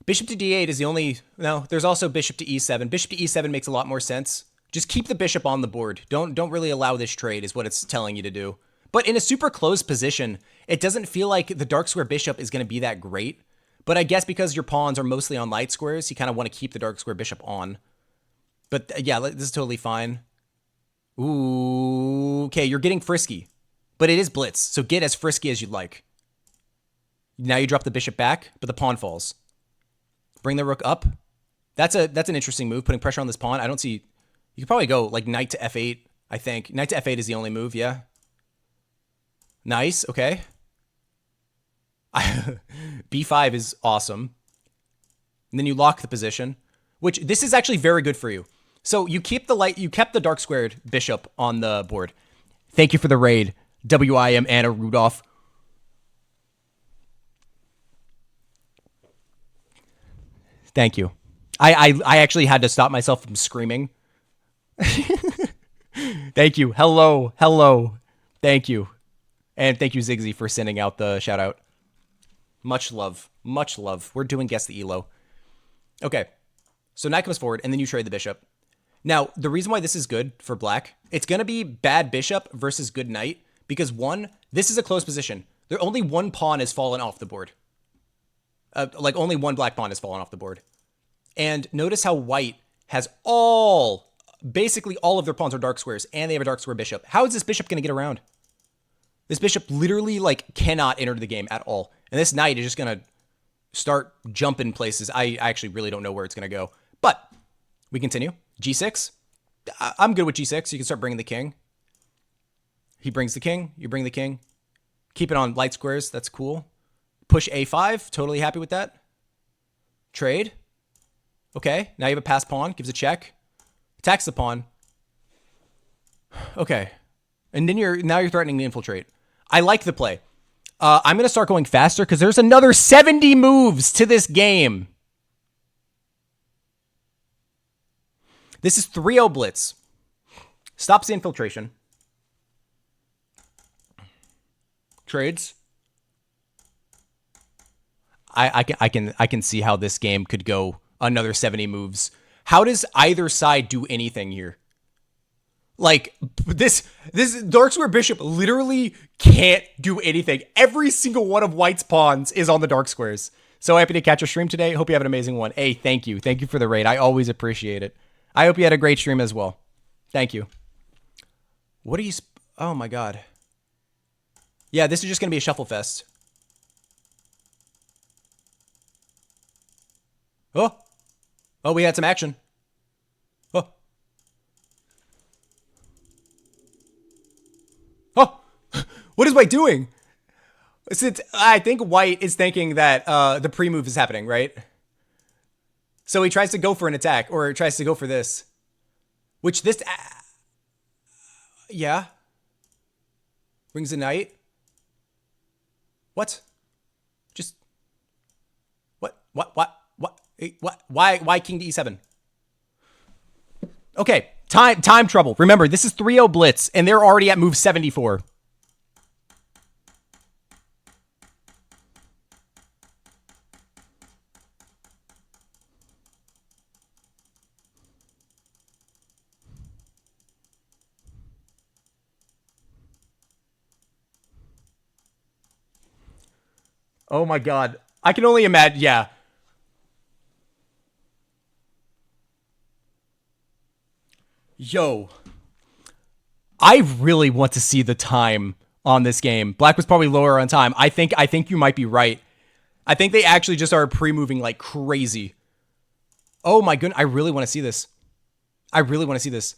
Bishop to d8 is the only... No, there's also bishop to e7. Bishop to e7 makes a lot more sense. Just keep the bishop on the board. Don't really allow this trade is what it's telling you to do. But in a super close position, it doesn't feel like the dark square bishop is going to be that great. But I guess because your pawns are mostly on light squares, you kind of want to keep the dark square bishop on. But yeah, this is totally fine. Ooh, okay, you're getting frisky. But it is blitz, so get as frisky as you'd like. Now you drop the bishop back, but the pawn falls. Bring the rook up. That's an interesting move, putting pressure on this pawn. I don't see... You could probably go like knight to f8, I think. Knight to f8 is the only move, yeah. Nice, okay. b5 is awesome. And then you lock the position, which this is actually very good for you. So you keep you kept the dark squared bishop on the board. Thank you for the raid, WIM Anna Rudolph. Thank you. I actually had to stop myself from screaming. Thank you. Hello. Thank you. And thank you, Zigzy, for sending out the shout out. Much love. Much love. We're doing Guess the Elo. Okay. So knight comes forward, and then you trade the bishop. Now, the reason why this is good for black, it's going to be bad bishop versus good knight, because one, this is a close position. Only one pawn has fallen off the board. Like, only one black pawn has fallen off the board. And notice how white has basically all of their pawns are dark squares, and they have a dark square bishop. How is this bishop going to get around? This bishop literally, like, cannot enter the game at all. And this knight is just going to start jumping places. I actually really don't know where it's going to go. But we continue. G6. I'm good with G6. You can start bringing the king. He brings the king. You bring the king. Keep it on light squares. That's cool. Push A5. Totally happy with that. Trade. Okay. Now you have a passed pawn. Gives a check. Attacks the pawn. Okay. And then now you're threatening to infiltrate. I like the play. I'm going to start going faster because there's another 70 moves to this game. This is 3-0 blitz. Stops the infiltration. Trades. I can see how this game could go another 70 moves. How does either side do anything here? Like, this dark square bishop literally can't do anything. Every single one of white's pawns is on the dark squares. So happy to catch a stream today. Hope you have an amazing one. Hey, thank you. Thank you for the raid. I always appreciate it. I hope you had a great stream as well. Thank you. What are you... Oh, my God. Yeah, this is just going to be a shuffle fest. Oh. Oh, we had some action. Oh. Oh. What is white doing? Since I think white is thinking that the pre-move is happening, right? So he tries to go for an attack, or he tries to go for this. Which this... yeah. Brings a knight. What? Just... What? Why king to e7? Okay, time trouble. Remember, this is 3-0 blitz, and they're already at move 74. Oh my God. I can only imagine, yeah. Yo. I really want to see the time on this game. Black was probably lower on time. I think you might be right. I think they actually just are pre-moving like crazy. Oh my goodness. I really want to see this. I really want to see this.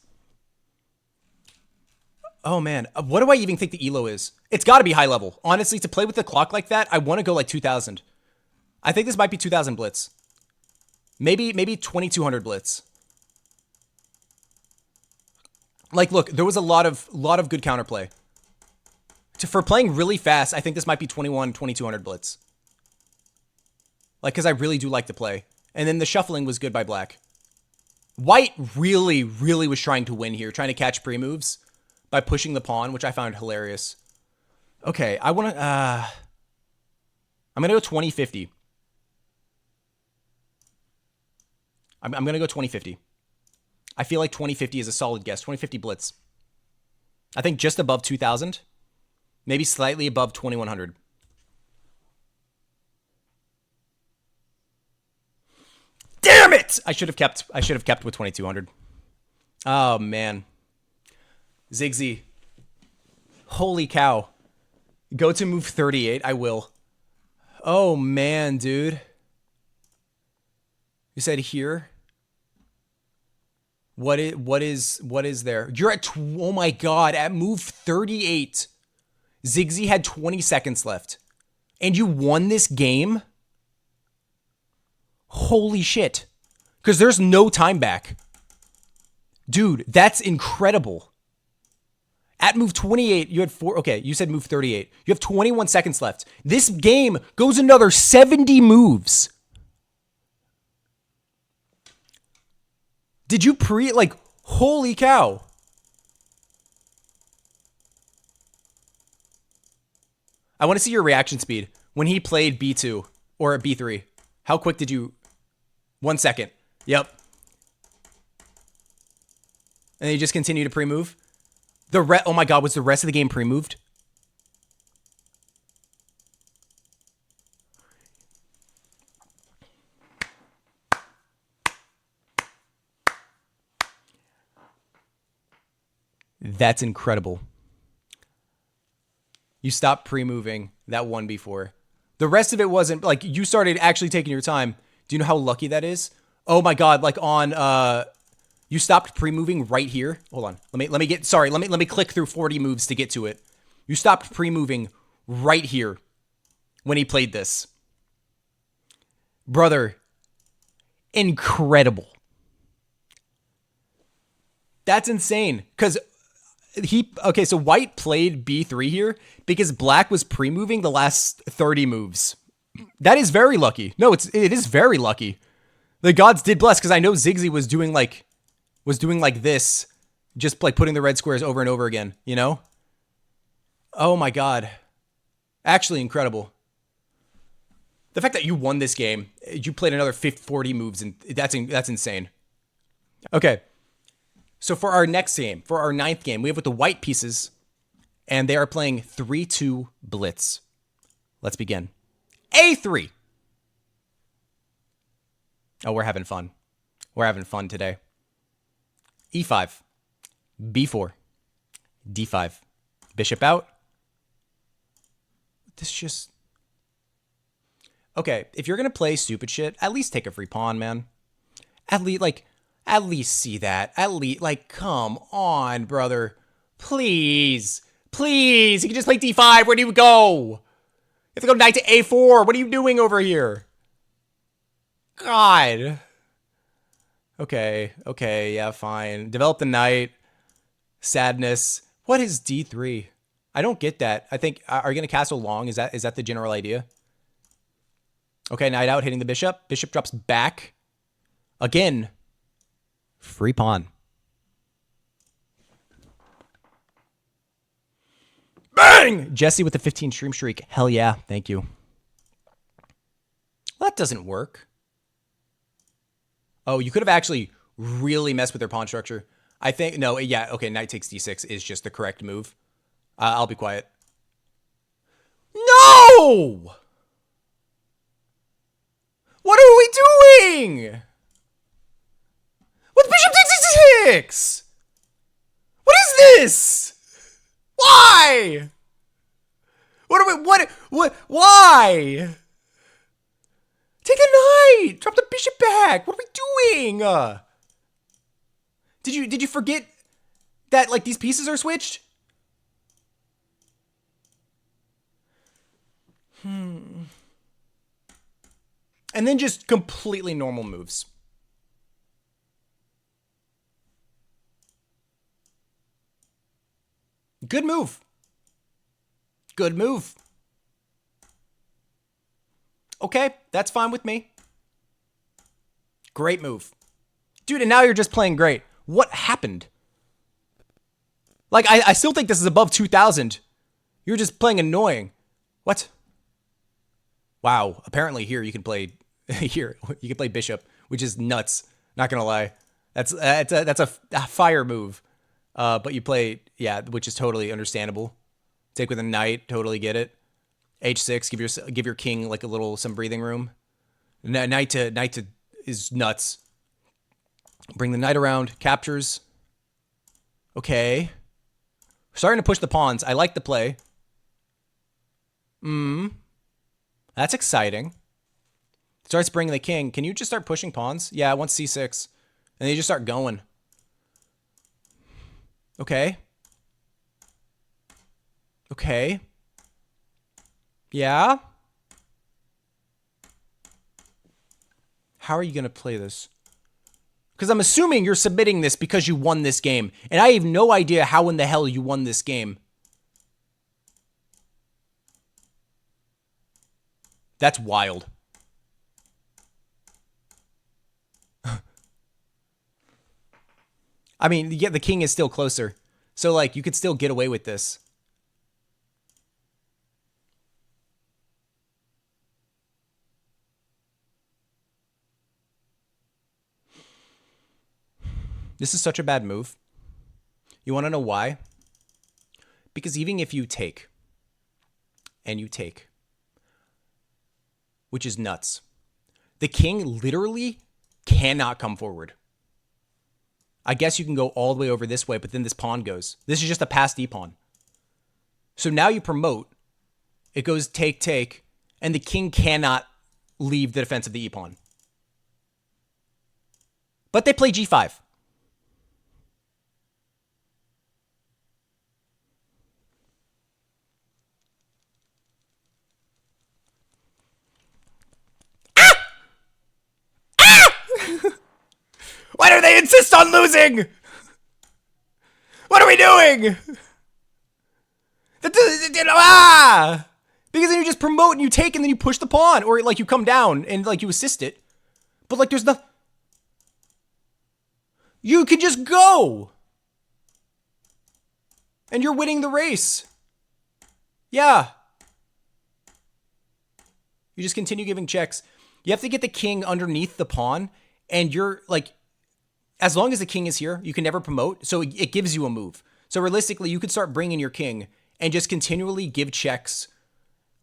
Oh man. What do I even think the elo is? It's got to be high level. Honestly, to play with the clock like that, I want to go like 2000. I think this might be 2000 blitz. Maybe 2200 blitz. Like, look, there was a lot of good counterplay. For playing really fast, I think this might be 2200 blitz. Like, because I really do like to play. And then the shuffling was good by black. White really, really was trying to win here, trying to catch pre-moves by pushing the pawn, which I found hilarious. Okay, I want to... I'm going to go 2050. I'm going to go 2050. I feel like 2050 is a solid guess. 2050 blitz. I think just above 2000. Maybe slightly above 2100. Damn it! I should have kept with 2200. Oh man. Zigzy. Holy cow. Go to move 38. I will. Oh man, dude. You said here. What is there? You're at oh my god, at move 38. Zigzy had 20 seconds left. And you won this game? Holy shit. Because there's no time back. Dude, that's incredible. At move 28, you had 4. Okay, you said move 38. You have 21 seconds left. This game goes another 70 moves. Did you holy cow. I want to see your reaction speed when he played B2 or B3. How quick did you... 1 second. Yep. And then you just continue to pre-move. Oh my god, was the rest of the game pre-moved? That's incredible. You stopped pre-moving that one before. The rest of it wasn't, like, you started actually taking your time. Do you know how lucky that is? Oh my god, like on, you stopped pre-moving right here. Hold on. Let me click through 40 moves to get to it. You stopped pre-moving right here when he played this. Brother, incredible. That's insane. Because so white played B3 here because black was pre-moving the last 30 moves. That is very lucky. No, it is very lucky. The gods did bless, because I know Zigzy was doing like this, just like putting the red squares over and over again, you know? Oh my god. Actually incredible. The fact that you won this game, you played another 40 moves, and that's insane. Okay. So for our next game, for our 9th game, we have with the white pieces, and they are playing 3-2 blitz. Let's begin. A3. Oh, we're having fun. We're having fun today. E5. B4. D5. Bishop out. This just... Okay, if you're going to play stupid shit, at least take a free pawn, man. At least see that. At least, come on, brother. Please. Please. You can just play D5. Where do you go? You have to go knight to A4. What are you doing over here? God. Okay. Yeah, fine. Develop the knight. Sadness. What is D3? I don't get that. I think, are you going to castle long? Is that the general idea? Okay, knight out, hitting the bishop. Bishop drops back. Again. Free pawn. Bang! Jesse with the 15 stream streak. Hell yeah. Thank you. Well, that doesn't work. Oh, you could have actually really messed with their pawn structure. I think, no, yeah, okay, knight takes d6 is just the correct move. I'll be quiet. No! What are we doing? What, bishop takes d6? What is this? Why? Why? Take a knight! Drop the bishop back! What are we doing? Did you forget that, like, these pieces are switched? And then just completely normal moves. Good move. Good move. Okay, that's fine with me. Great move. Dude, and now you're just playing great. What happened? Like, I still think this is above 2,000. You're just playing annoying. What? Wow, apparently here you can play here you can play bishop, which is nuts. Not gonna lie, that's a fire move. But you play, yeah, which is totally understandable. Take with a knight, totally get it. H6, give your king like some breathing room. Knight to is nuts. Bring the knight around, captures. Okay, starting to push the pawns. I like the play. That's exciting. Starts bringing the king. Can you just start pushing pawns? Yeah, I want c6. And then you just start going. Okay. Okay. Yeah. How are you going to play this? Because I'm assuming you're submitting this because you won this game. And I have no idea how in the hell you won this game. That's wild. I mean, yeah, the king is still closer. So, like, you could still get away with this. This is such a bad move. You want to know why? Because even if you take, and you take, which is nuts, the king literally cannot come forward. I guess you can go all the way over this way, but then this pawn goes. This is just a passed e-pawn. So now you promote. It goes take, take, and the king cannot leave the defense of the e-pawn. But they play g5. Why do they insist on losing? What are we doing? Because then you just promote and you take and then you push the pawn. Or like you come down and like you assist it. But like there's nothing. You can just go. And you're winning the race. Yeah. You just continue giving checks. You have to get the king underneath the pawn. And you're like, as long as the king is here, you can never promote. So it gives you a move. So realistically, you could start bringing your king and just continually give checks.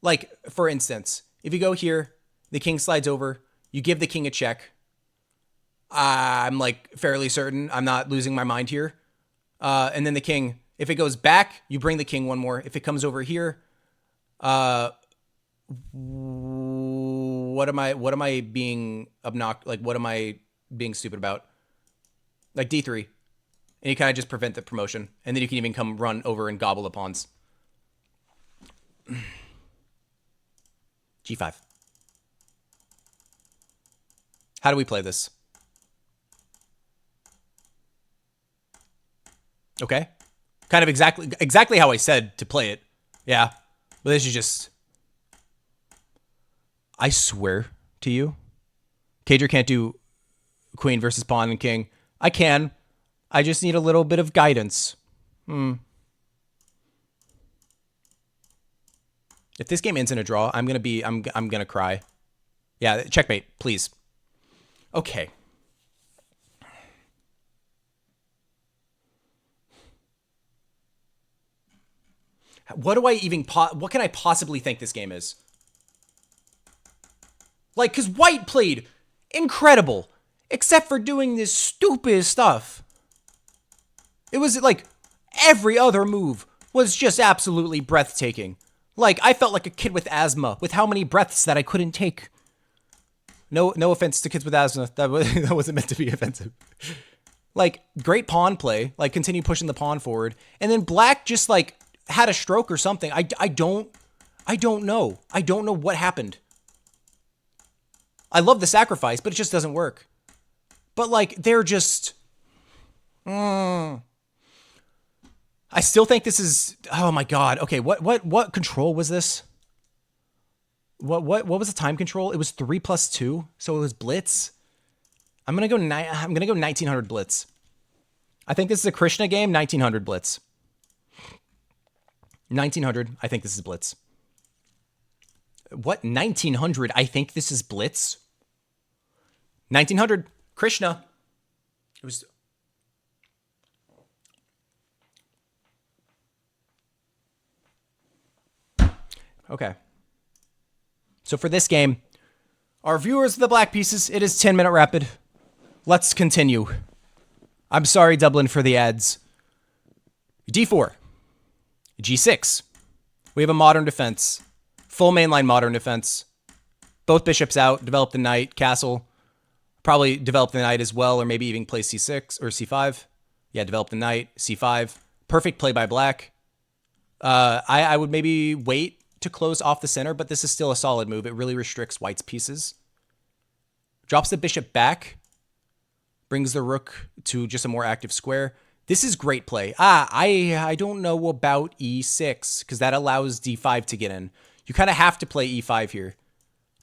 Like, for instance, if you go here, the king slides over, you give the king a check. I'm like fairly certain I'm not losing my mind here. And then the king, if it goes back, you bring the king one more. If it comes over here, what am I being obnoxious? Like, what am I being stupid about? Like d3. And you kind of just prevent the promotion. And then you can even come run over and gobble the pawns. g5. How do we play this? Okay. Kind of exactly how I said to play it. Yeah. But this is just... I swear to you, Cager can't do queen versus pawn and king. I can. I just need a little bit of guidance. If this game ends in a draw, I'm gonna cry. Yeah, checkmate, please. Okay. What can I possibly think this game is? Like, because white played incredible, except for doing this stupid stuff. It was like every other move was just absolutely breathtaking. Like, I felt like a kid with asthma with how many breaths that I couldn't take. No offense to kids with asthma. That wasn't meant to be offensive. Like, great pawn play. Like, continue pushing the pawn forward. And then black just, like, had a stroke or something. I don't know. I don't know what happened. I love the sacrifice, but it just doesn't work. But, like, they're just... I still think this is... Oh, my God. Okay, what control was this? What was the time control? It was 3+2, so it was blitz. I'm gonna go 1900 blitz. I think this is a Krishna game. 1900 blitz. 1900. I think this is blitz. What 1900? I think this is blitz. 1900 Krishna. It was. Okay. So for this game, our viewers of the black pieces, it is 10-minute rapid. Let's continue. I'm sorry, Dublin, for the ads. D4. G6. We have a modern defense. Full mainline modern defense. Both bishops out. Develop the knight. Castle. Probably develop the knight as well, or maybe even play C6 or C5. Yeah, develop the knight. C5. Perfect play by black. I would maybe wait to close off the center, but this is still a solid move. It really restricts white's pieces. Drops the bishop back. Brings the rook to just a more active square. This is great play. I don't know about E6 because that allows D5 to get in. You kind of have to play E5 here.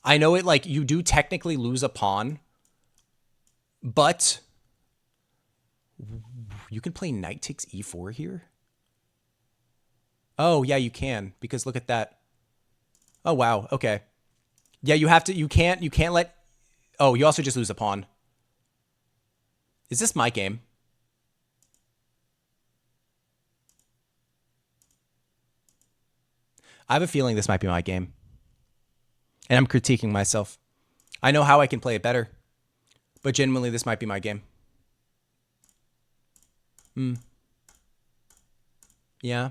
I know it like you do technically lose a pawn, but you can play knight takes E4 here. Oh yeah, you can because look at that. Oh wow, okay. Yeah, you have to. You can't let. Oh, you also just lose a pawn. Is this my game? I have a feeling this might be my game. And I'm critiquing myself. I know how I can play it better. But genuinely, this might be my game. Yeah.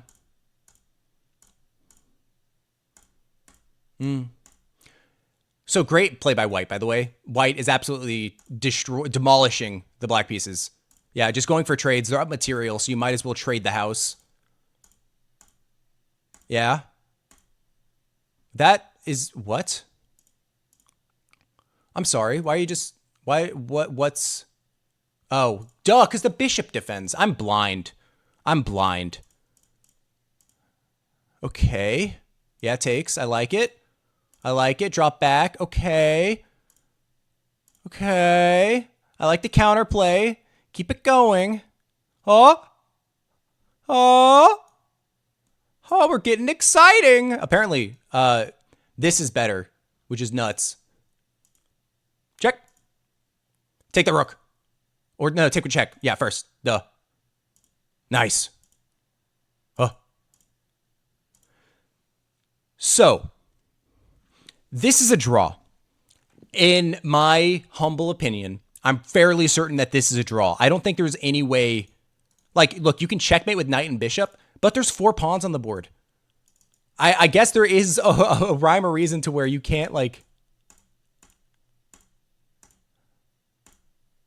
So great play by white, by the way. White is absolutely demolishing the black pieces. Yeah, just going for trades. They're up material, so you might as well trade the house. Yeah. That is what? I'm sorry. Why are you just... What's... Oh, duh, because the bishop defends. I'm blind. Okay. Yeah, takes. I like it. Drop back. Okay. I like the counterplay. Keep it going. Oh, we're getting exciting. Apparently, this is better, which is nuts. Check. Take the rook. Or no, take a check. Yeah, first. Duh. Nice. So, this is a draw. In my humble opinion, I'm fairly certain that this is a draw. I don't think there's any way... Like, look, you can checkmate with knight and bishop, but there's 4 pawns on the board. I guess there is a rhyme or reason to where you can't, like...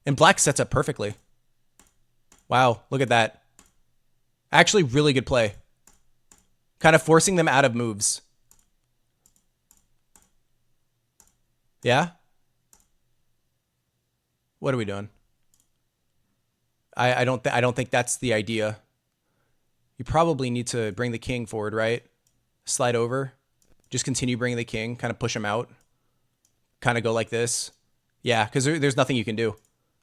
And black sets up perfectly. Wow, look at that. Actually, really good play. Kind of forcing them out of moves. Yeah? What are we doing? I don't think that's the idea. You probably need to bring the king forward, right? Slide over. Just continue bringing the king. Kind of push him out. Kind of go like this. Yeah, because there's nothing you can do.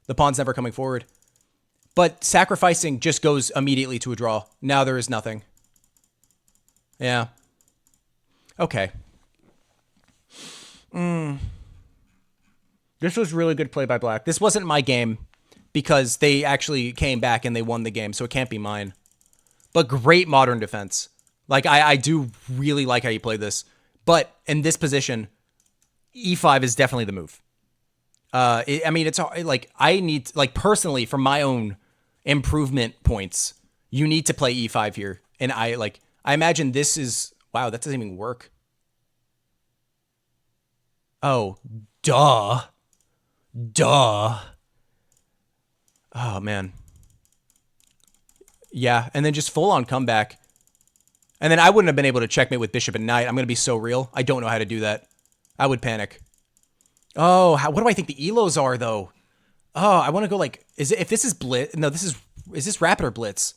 The pawn's never coming forward. But sacrificing just goes immediately to a draw. Now there is nothing. Yeah. Okay. This was really good play by black. This wasn't my game because they actually came back and they won the game, so it can't be mine. But great modern defense. Like, I do really like how you play this. But in this position, E5 is definitely the move. I mean, it's like, I need, like, personally, for my own improvement points, you need to play E5 here. And I imagine this is, wow, that doesn't even work. Oh, duh. Duh. Oh, man. Yeah, and then just full-on comeback. And then I wouldn't have been able to checkmate with bishop and knight. I'm going to be so real. I don't know how to do that. I would panic. Oh, what do I think the elos are, though? Oh, I want to go like... if this is blitz... No, this is... Is this rapid or blitz?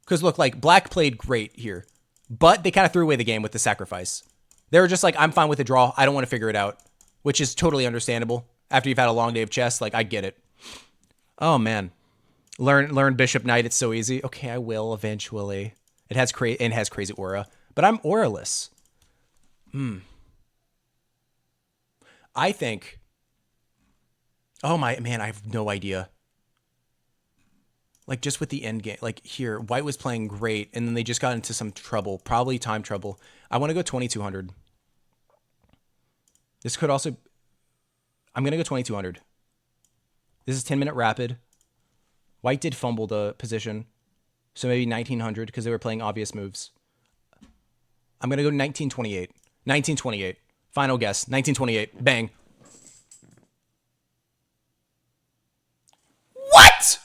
Because look, like, black played great here. But they kind of threw away the game with the sacrifice. They were just like, I'm fine with the draw. I don't want to figure it out. Which is totally understandable. After you've had a long day of chess, like, I get it. Oh, man. Learn bishop knight. It's so easy. Okay, I will eventually. It has crazy aura. But I'm auraless. I think... Oh, man, I have no idea. Like, just with the end game. Like, here, white was playing great, and then they just got into some trouble. Probably time trouble. I want to go 2200. This could also... I'm going to go 2200. This is 10-minute rapid. White did fumble the position. So maybe 1900, because they were playing obvious moves. I'm going to go 1928. 1928. Final guess. 1928. Bang. What?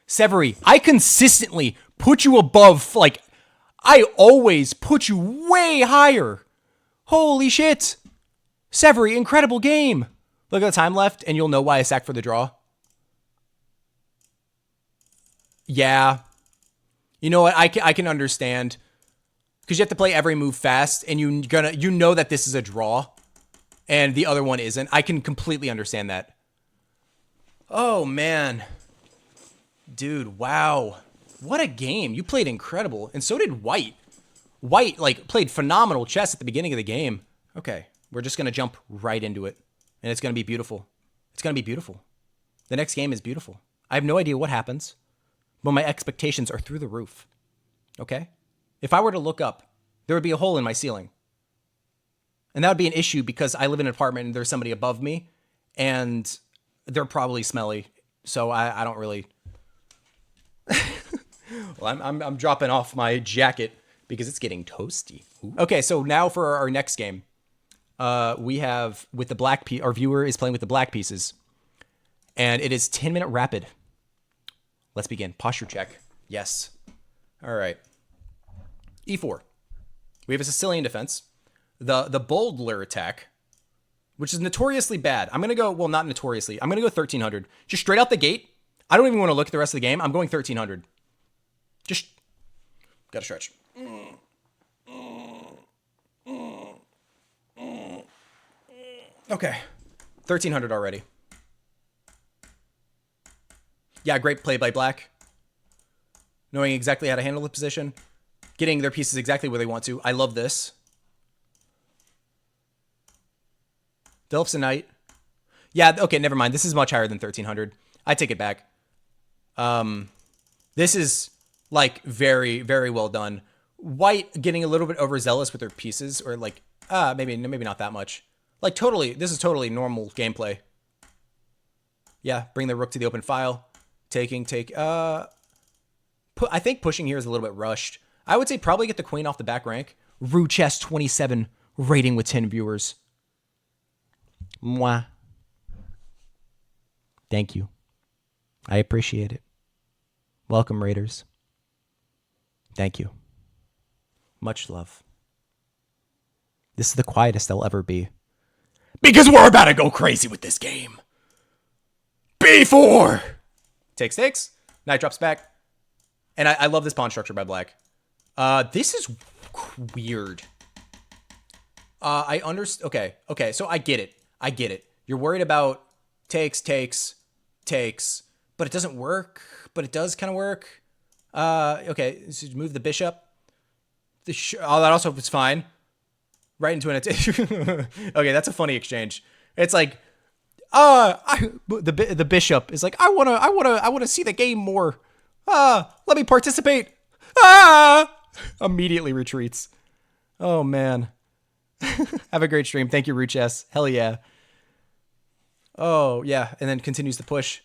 Severy, I consistently put you above, like, I always put you way higher. Holy shit. Severy, incredible game. Look at the time left, and you'll know why I sacked for the draw. Yeah. You know what? I can understand. Because you have to play every move fast, and you know that this is a draw, and the other one isn't. I can completely understand that. Oh, man. Dude, wow. What a game. You played incredible. And so did White. White, like, played phenomenal chess at the beginning of the game. Okay. We're just going to jump right into it. And it's going to be beautiful. It's going to be beautiful. The next game is beautiful. I have no idea what happens, but my expectations are through the roof. Okay? If I were to look up, there would be a hole in my ceiling. And that would be an issue because I live in an apartment and there's somebody above me, and they're probably smelly. So I don't really... Well, I'm dropping off my jacket because it's getting toasty. Ooh. Okay, so now for our next game. We have with the black piece. Our viewer is playing with the black pieces, and it is 10-minute rapid. Let's begin. Posture check. Yes. All right. E4. We have a Sicilian defense. The Boldler attack, which is notoriously bad. I'm gonna go. Well, not notoriously. I'm gonna go 1300. Just straight out the gate. I don't even want to look at the rest of the game. I'm going 1300. Just gotta stretch. Okay. 1300 already. Yeah, great play by black. Knowing exactly how to handle the position. Getting their pieces exactly where they want to. I love this. Phillips and Knight. Yeah, okay, never mind. This is much higher than 1300. I take it back. This is, like, very, very well done. White getting a little bit overzealous with their pieces, or like, maybe not that much. Like, totally, this is totally normal gameplay. Yeah, bring the rook to the open file. I think pushing here is a little bit rushed. I would say probably get the queen off the back rank. Rue Chess 27, rating with 10 viewers. Mwah. Thank you. I appreciate it. Welcome, Raiders. Thank you. Much love. This is the quietest I'll ever be. Because we're about to go crazy with this game. B4! Takes. Knight drops back. And I love this pawn structure by black. This is weird. I understand. Okay, so I get it. You're worried about takes, but it doesn't work, but it does kind of work. Okay, so move the bishop. That also is fine. Right into an attack. Okay, that's a funny exchange. It's like, the bishop is like, I wanna see the game more. Let me participate. Immediately retreats. Oh man. Have a great stream. Thank you, Ruches. Hell yeah. Oh yeah, and then continues to push.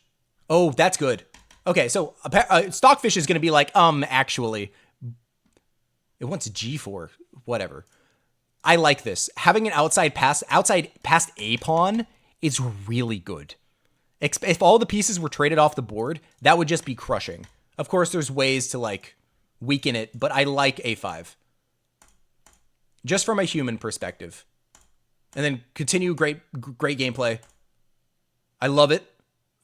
Oh, that's good. Okay, so Stockfish is gonna be like, actually, it wants G4, whatever. I like this. Having an outside past a pawn is really good. If all the pieces were traded off the board, that would just be crushing. Of course, there's ways to like weaken it, but I like a5. Just from a human perspective. And then continue great gameplay. I love it.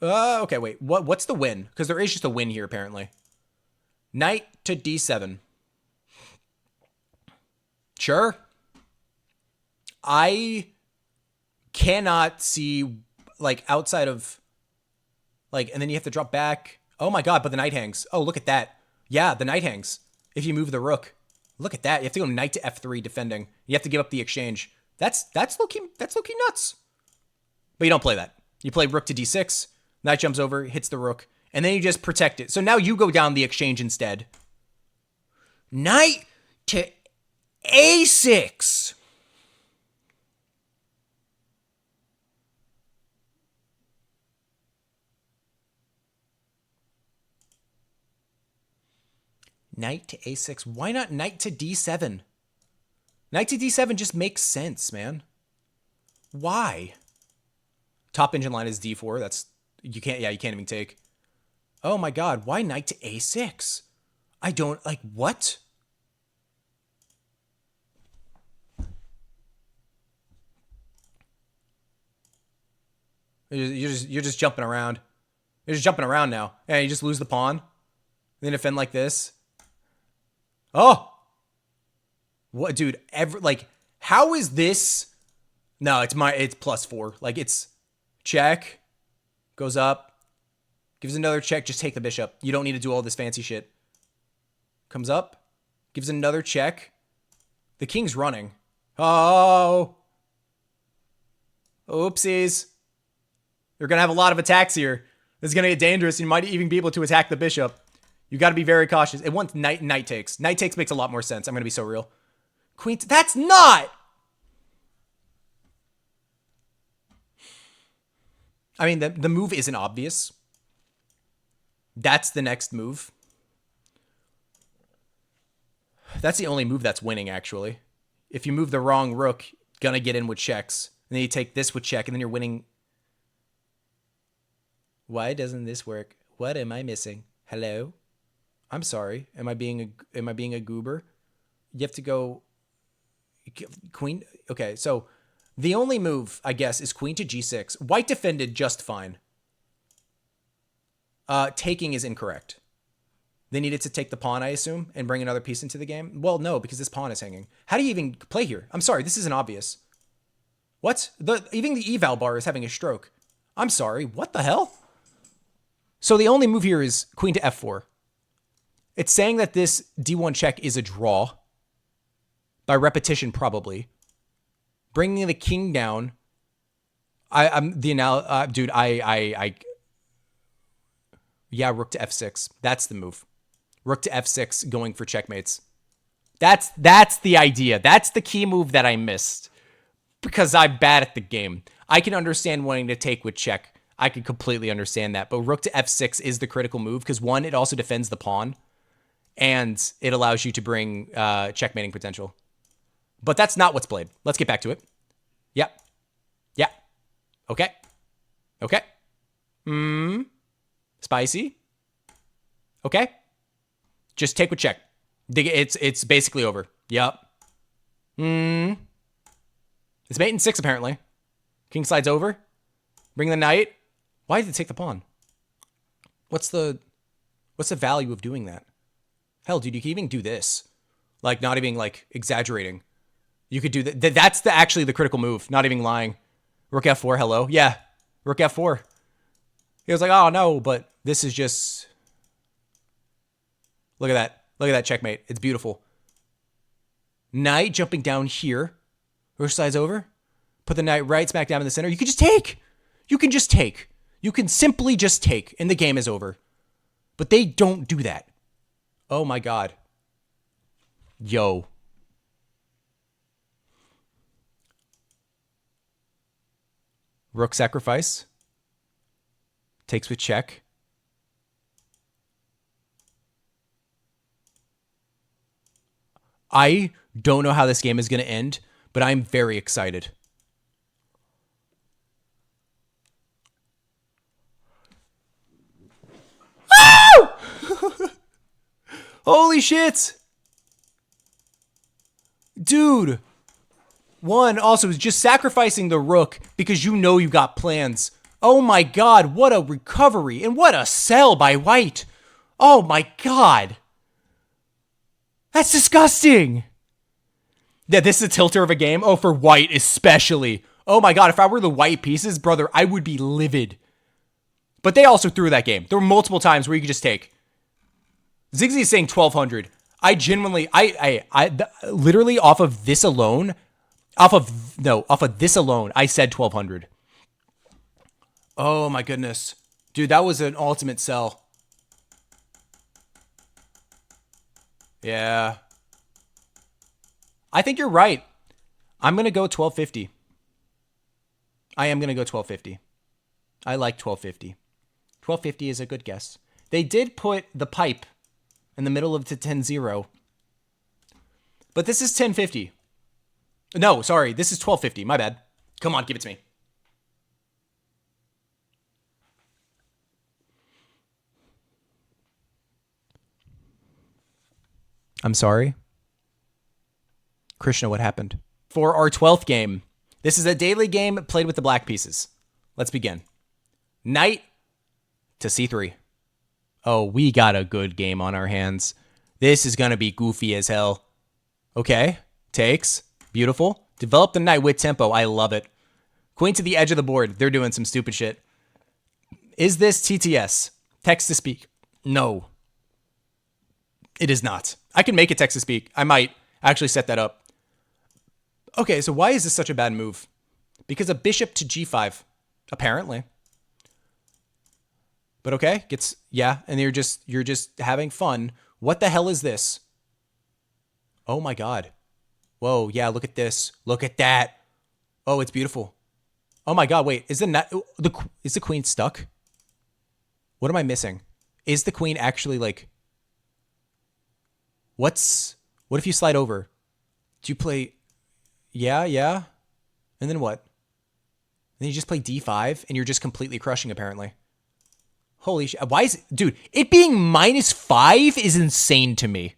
Okay, wait. What's the win? Because there is just a win here, apparently. Knight to d7. Sure. I cannot see, like, outside of, like, and then you have to drop back. Oh my god, but the knight hangs. Oh, look at that. Yeah, the knight hangs. If you move the rook. Look at that. You have to go knight to f3 defending. You have to give up the exchange. That's low-key nuts. But you don't play that. You play rook to d6. Knight jumps over, hits the rook, and then you just protect it. So now you go down the exchange instead. Knight to a6. Knight to a6. Why not knight to d7? Knight to d7 just makes sense, man. Why? Top engine line is d4. That's, you can't even take. Oh my god, why knight to a6? I don't, like, what? You're just jumping around. You're just jumping around now. Yeah, you just lose the pawn. Then defend like this. Oh! What, dude, like, how is this? No, it's +4. Like, it's check, goes up, gives another check, just take the bishop. You don't need to do all this fancy shit. Comes up, gives another check. The king's running. Oh! Oopsies. You're going to have a lot of attacks here. This is going to get dangerous. You might even be able to attack the bishop. You got to be very cautious. It wants knight takes. Knight takes makes a lot more sense. I'm going to be so real. Queen, that's not! I mean, the move isn't obvious. That's the next move. That's the only move that's winning, actually. If you move the wrong rook, gonna get in with checks. And then you take this with check, and then you're winning. Why doesn't this work? What am I missing? Hello? I'm sorry. Am I being a goober? You have to go queen. Okay, so the only move, I guess, is queen to g6. White defended just fine. Taking is incorrect. They needed to take the pawn, I assume, and bring another piece into the game. Well, no, because this pawn is hanging. How do you even play here? I'm sorry, this isn't obvious. What? Even the eval bar is having a stroke. I'm sorry, what the hell? So the only move here is queen to f4. It's saying that this d1 check is a draw. By repetition, probably. Bringing the king down. Yeah, rook to f6. That's the move. Rook to f6, going for checkmates. That's the idea. That's the key move that I missed. Because I'm bad at the game. I can understand wanting to take with check. I can completely understand that. But rook to f6 is the critical move. Because one, it also defends the pawn. And it allows you to bring checkmating potential. But that's not what's played. Let's get back to it. Yep. Yeah. Okay. Okay. Spicy. Okay. Just take with check. It's basically over. Yep. It's mate in 6, apparently. King slides over. Bring the knight. Why did it take the pawn? What's the value of doing that? Hell, dude, you can even do this. Like, not even, like, exaggerating. You could do that. That's actually the critical move. Not even lying. Rook f4, hello. Yeah. Rook f4. He was like, oh, no, but this is just... Look at that. Look at that checkmate. It's beautiful. Knight jumping down here. Rook slides over. Put the knight right smack down in the center. You can just take. You can just take. You can simply just take, and the game is over. But they don't do that. Oh, my God. Yo. Rook sacrifice. Takes with check. I don't know how this game is going to end, but I'm very excited. Holy shit! Dude. One, also, is just sacrificing the rook because you know you got plans. Oh my god, what a recovery, and what a sell by white. Oh my god. That's disgusting. Yeah, this is a tilter of a game. Oh, for white especially. Oh my god, if I were the white pieces, brother, I would be livid. But they also threw that game. There were multiple times where you could just take. Ziggy is saying 1200. I genuinely, literally off of this alone, off of this alone, I said 1200. Oh my goodness. Dude, that was an ultimate sell. Yeah. I think you're right. I'm going to go 1250. I am going to go 1250. I like 1250. 1250 is a good guess. They did put the pipe in the middle of the 10-0. But this is 1050. No, sorry. This is 1250. My bad. Come on, give it to me. I'm sorry. Krishna, what happened? For our 12th game, this is a daily game played with the black pieces. Let's begin. Knight to c3. Oh, we got a good game on our hands. This is going to be goofy as hell. Okay. Takes. Beautiful. Develop the knight with tempo. I love it. Queen to the edge of the board. They're doing some stupid shit. Is this TTS? Text to speak? No. It is not. I can make it text to speak. I might actually set that up. Okay, so why is this such a bad move? Because a bishop to g5, apparently. But okay, yeah, and you're just having fun. What the hell is this? Oh my god. Whoa, yeah, look at this. Look at that. Oh, it's beautiful. Oh my god, wait, is the queen stuck? What am I missing? Is the queen actually like what if you slide over? Do you play yeah? And then what? Then you just play d5 and you're just completely crushing apparently. Holy shit. Why is it? Dude, it being -5 is insane to me.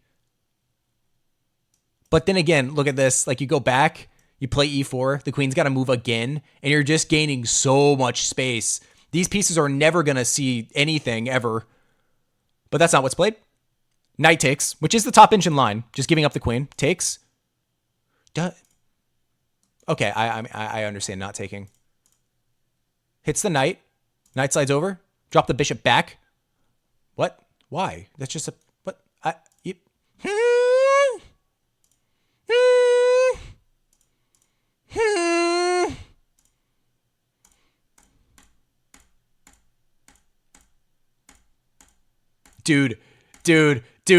But then again, look at this. Like you go back, you play e4, the queen's got to move again, and you're just gaining so much space. These pieces are never going to see anything ever. But that's not what's played. Knight takes, which is the top inch in line. Just giving up the queen. Takes. Okay, I understand not taking. Hits the knight. Knight slides over. Drop the bishop back. What? Why? That's just a... What? Dude,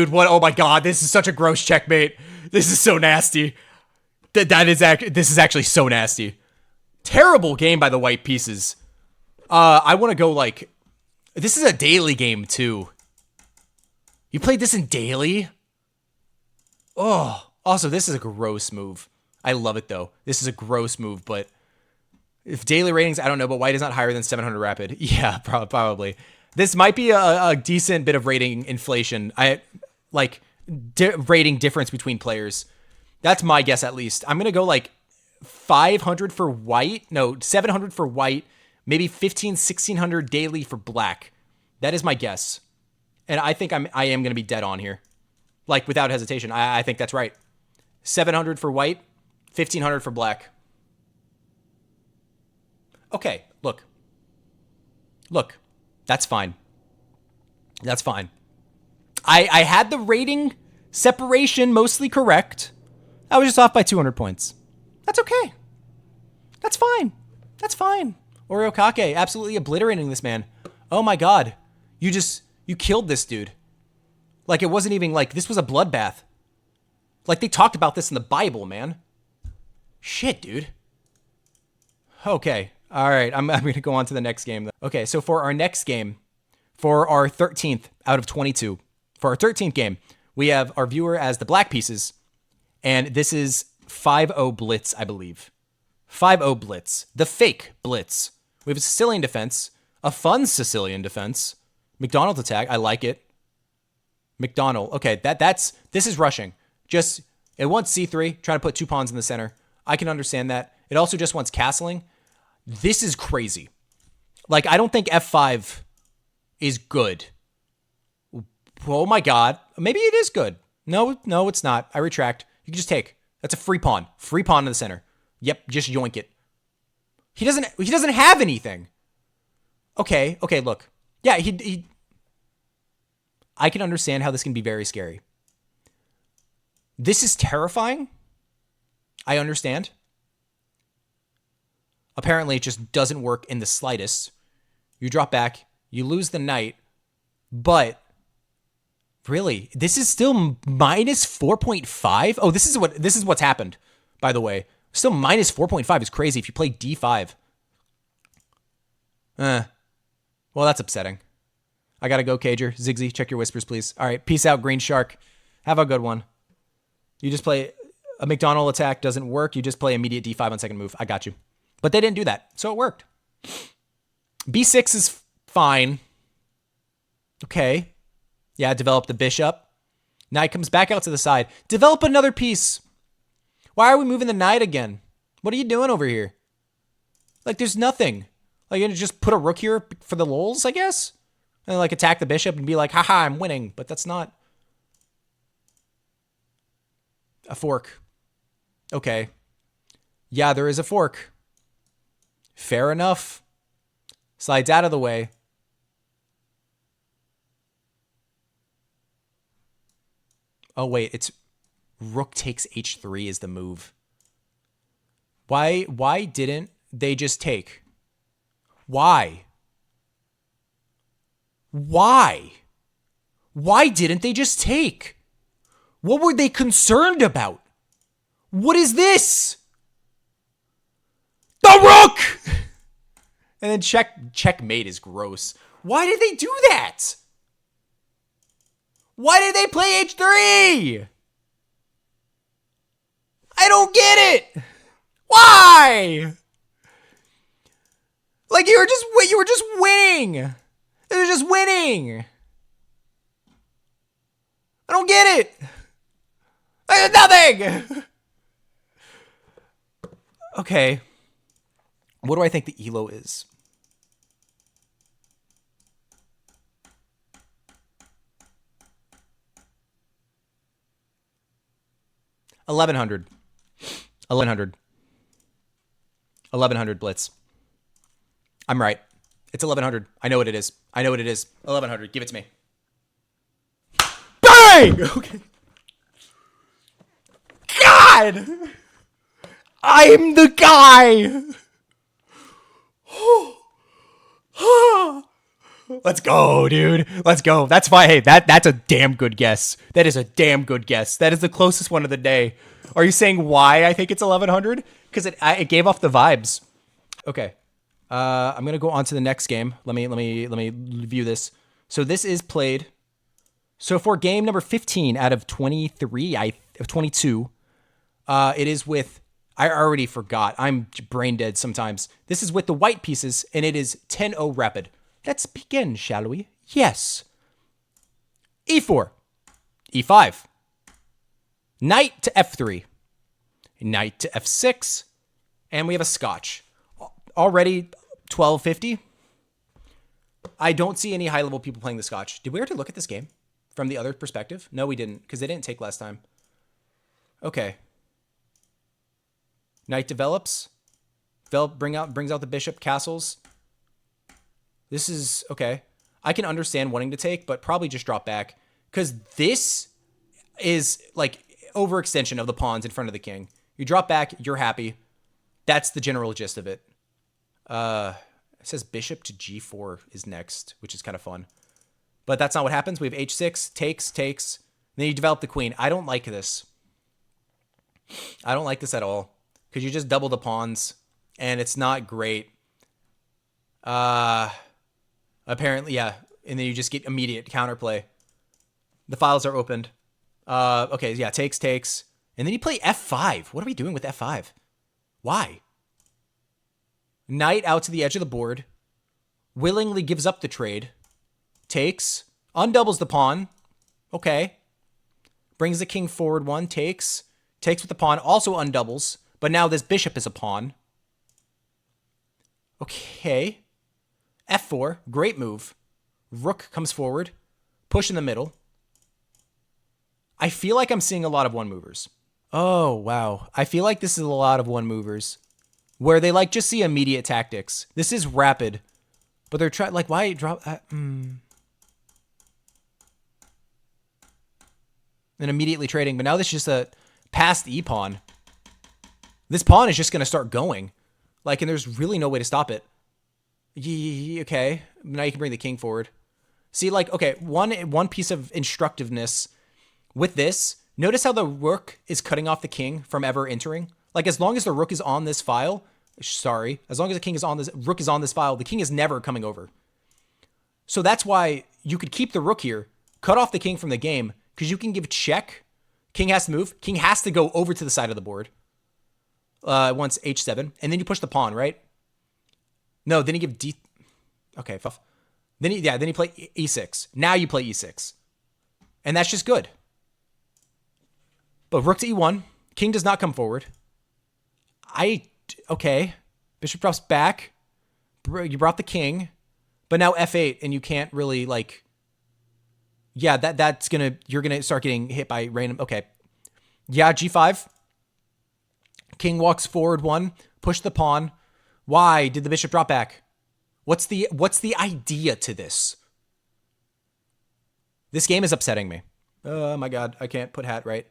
what? Oh my god, this is such a gross checkmate. This is so nasty. This is actually so nasty. Terrible game by the white pieces. I want to go like... This is a daily game too. You played this in daily? Oh, also this is a gross move. I love it though. This is a gross move, but if daily ratings, I don't know, but white is not higher than 700 rapid. Yeah, probably. This might be a decent bit of rating inflation. Rating difference between players. That's my guess at least. I'm going to go like 500 for white. No, 700 for white. Maybe 1600 daily for black. That is my guess. And I think I am going to be dead on here. Like without hesitation. I think that's right. 700 for white, 1500 for black. Okay, look. That's fine. That's fine. I had the rating separation mostly correct. I was just off by 200 points. That's okay. That's fine. That's fine. Oreo Kake absolutely obliterating this man. Oh my god. You killed this dude. Like it wasn't even like, this was a bloodbath. Like they talked about this in the Bible, man. Shit, dude. Okay. All right. I'm going to go on to the next game. Okay. So for our next game, for our 13th out of 22, for our 13th game, we have our viewer as the black pieces. And this is 5-0 blitz, I believe. 5-0 blitz. The fake blitz. We have a Sicilian defense. A fun Sicilian defense. McDonald's attack. I like it. McDonald. Okay, this is rushing. Just, it wants C3, trying to put 2 pawns in the center. I can understand that. It also just wants castling. This is crazy. Like, I don't think F5 is good. Oh my God. Maybe it is good. No, it's not. I retract. You can just take. That's a free pawn. Free pawn in the center. Yep, just yoink it. He doesn't have anything. Okay, look. Yeah, I can understand how this can be very scary. This is terrifying. I understand. Apparently, it just doesn't work in the slightest. You drop back, you lose the knight, but really, this is still minus 4.5? Oh, this is what's happened, by the way. Still minus 4.5 is crazy if you play D5. Well, that's upsetting. I gotta go, Cager. Zigzy, check your whispers, please. All right, peace out, Green Shark. Have a good one. You just play a McDonald attack, doesn't work. You just play immediate D5 on second move. I got you. But they didn't do that, so it worked. B6 is fine. Okay. Yeah, develop the bishop. Knight comes back out to the side. Develop another piece. Why are we moving the knight again? What are you doing over here? Like, there's nothing. Like, you're gonna just put a rook here for the lulz, I guess? And like attack the bishop and be like, haha, I'm winning. But that's not a fork. Okay. Yeah, there is a fork. Fair enough. Slides out of the way. Oh, wait, it's rook takes h3 is the move. Why didn't they just take? Why? Why didn't they just take? What were they concerned about? What is this? The rook! And then checkmate is gross. Why did they do that? Why did they play h3? I don't get it. Why? Like, you were just winning. They were just winning. I don't get it. There's nothing. Okay. What do I think the ELO is? $1,100. 1100 blitz. I'm right. It's 1100. I know what it is. 1100. Give it to me. Bang! Okay. God! I'm the guy! Let's go, dude. Let's go. That's fine. Hey, that's a damn good guess. That is a damn good guess. That is the closest one of the day. Are you saying why I think it's 1100? Because it gave off the vibes. Okay. I'm gonna go on to the next game. Let me view this. So this is played. So for game number 15 out of 23, 22, it is with. I already forgot. I'm brain dead sometimes. This is with the white pieces, and it is 10-0 rapid. Let's begin, shall we? Yes. E4. E5. Knight to F3. Knight to F6. And we have a scotch. Already 1250. I don't see any high-level people playing the scotch. Did we already look at this game from the other perspective? No, we didn't, because they didn't take last time. Okay. Knight develops. Brings out the bishop, castles. This is okay. I can understand wanting to take, but probably just drop back. Because this is like overextension of the pawns in front of the king. You drop back, you're happy. That's the general gist of it. It says bishop to g4 is next, which is kind of fun. But that's not what happens. We have h6, takes. Then you develop the queen. I don't like this. I don't like this at all. Because you just double the pawns, and it's not great. Apparently, yeah. And then you just get immediate counterplay. The files are opened. Okay, yeah, takes. And then you play f5. What are we doing with f5? Why? Knight out to the edge of the board. Willingly gives up the trade. Takes. Undoubles the pawn. Okay. Brings the king forward one. Takes. Takes with the pawn. Also undoubles. But now this bishop is a pawn. Okay. f4. Great move. Rook comes forward. Push in the middle. I feel like I'm seeing a lot of one-movers. Oh, wow. I feel like this is a lot of one-movers. Where they, like, just see immediate tactics. This is rapid. But they're trying, like, why drop... And immediately trading. But now this is just a past e-pawn. This pawn is just going to start going. Like, and there's really no way to stop it. Okay. Now you can bring the king forward. See, like, okay, one piece of instructiveness with this. Notice how the rook is cutting off the king from ever entering. Like, as long as the rook is on this file, as long as the king is on this, rook is on this file, the king is never coming over. So that's why you could keep the rook here, cut off the king from the game, because you can give check. King has to move. King has to go over to the side of the board. Once h7, and then you push the pawn, right? No, then you give d. Okay, then you play e6. Now you play e6, and that's just good. But rook to e1. King does not come forward. Okay. Bishop drops back. You brought the king. But now f8, and you can't really, like... Yeah, you're gonna start getting hit by random... Okay. Yeah, g5. King walks forward one. Push the pawn. Why did the bishop drop back? What's the idea to this? This game is upsetting me. Oh my god, I can't put hat right.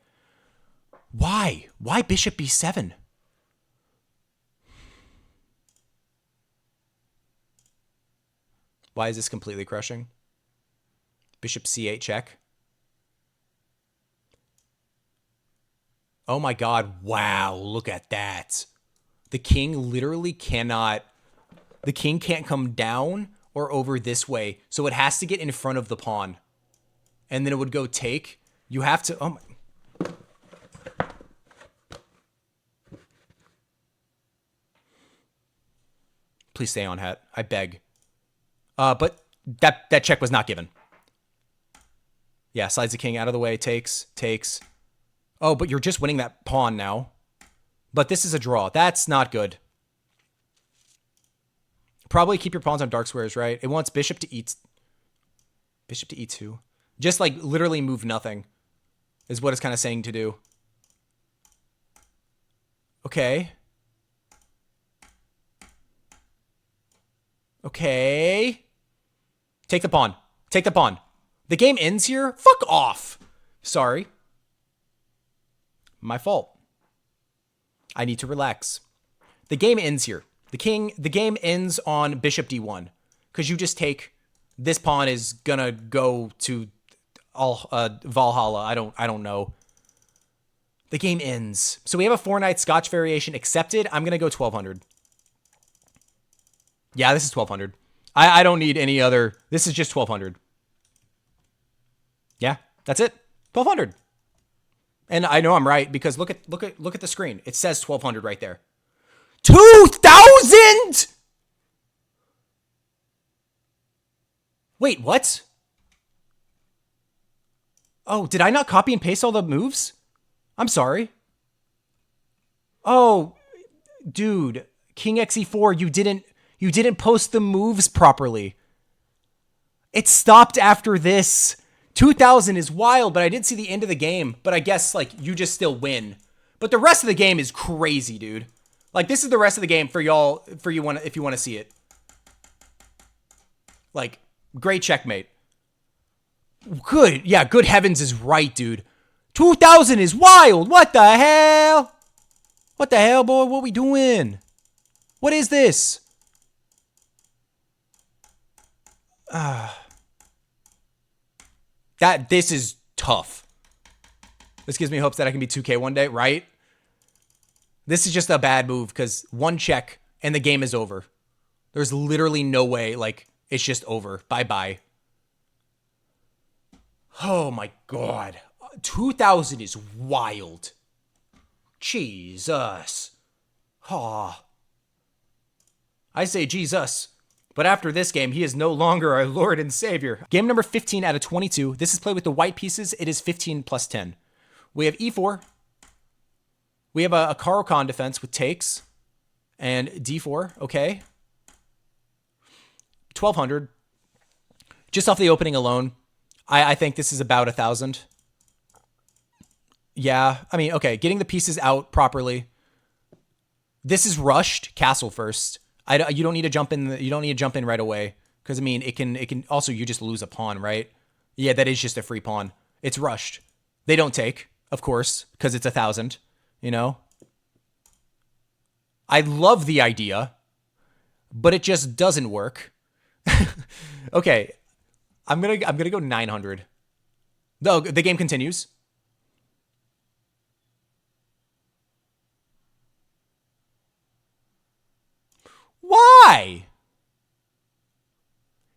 Why? Why bishop b7? Why is this completely crushing? Bishop c8 check. Oh my god, wow, look at that. The king literally cannot... The king can't come down or over this way, so it has to get in front of the pawn. And then it would go take. You have to... Oh my... Please stay on, hat. I beg. But that check was not given. Yeah, slides the king out of the way. Takes. Oh, but you're just winning that pawn now. But this is a draw. That's not good. Probably keep your pawns on dark squares, right? It wants bishop to e2. Just, like, literally move nothing is what it's kind of saying to do. Okay. Okay. Take the pawn. Take the pawn. The game ends here? Fuck off. Sorry. My fault. I need to relax. The game ends here. The game ends on bishop d1. Because you just take... This pawn is gonna go to Valhalla. I don't know. The game ends. So we have a 4-knight Scotch variation accepted. I'm gonna go 1200. Yeah, this is 1200. I don't need any other. This is just 1200. Yeah, that's it. 1200. And I know I'm right because look at the screen. It says 1200 right there. 2000. Wait, what? Oh, did I not copy and paste all the moves? I'm sorry. Oh, dude, King xe4, you didn't post the moves properly. It stopped after this. 2000 is wild, but I didn't see the end of the game. But I guess, like, you just still win. But the rest of the game is crazy, dude. Like, this is the rest of the game for y'all, if you want to see it. Like, great checkmate. Good. Yeah, good heavens is right, dude. 2000 is wild. What the hell? What the hell, boy? What we doing? What is this? This is tough. This gives me hopes that I can be 2K one day, right? This is just a bad move because one check and the game is over. There's literally no way, like, it's just over. Bye-bye. Oh my god. 2000 is wild. Jesus. Aw. I say Jesus. But after this game, he is no longer our Lord and Savior. Game number 15 out of 22. This is played with the white pieces. It is 15 plus 10. We have e4. We have a Caro-Kann defense with takes. And d4. Okay. 1200. Just off the opening alone, I think this is about 1,000. Yeah. I mean, okay. Getting the pieces out properly. This is rushed. Castle first. You don't need to jump in. You don't need to jump in right away because I mean it can also you just lose a pawn, right? Yeah, that is just a free pawn. It's rushed. They don't take, of course, because it's 1,000. You know. I love the idea, but it just doesn't work. Okay, I'm gonna go 900. No, the game continues. Why?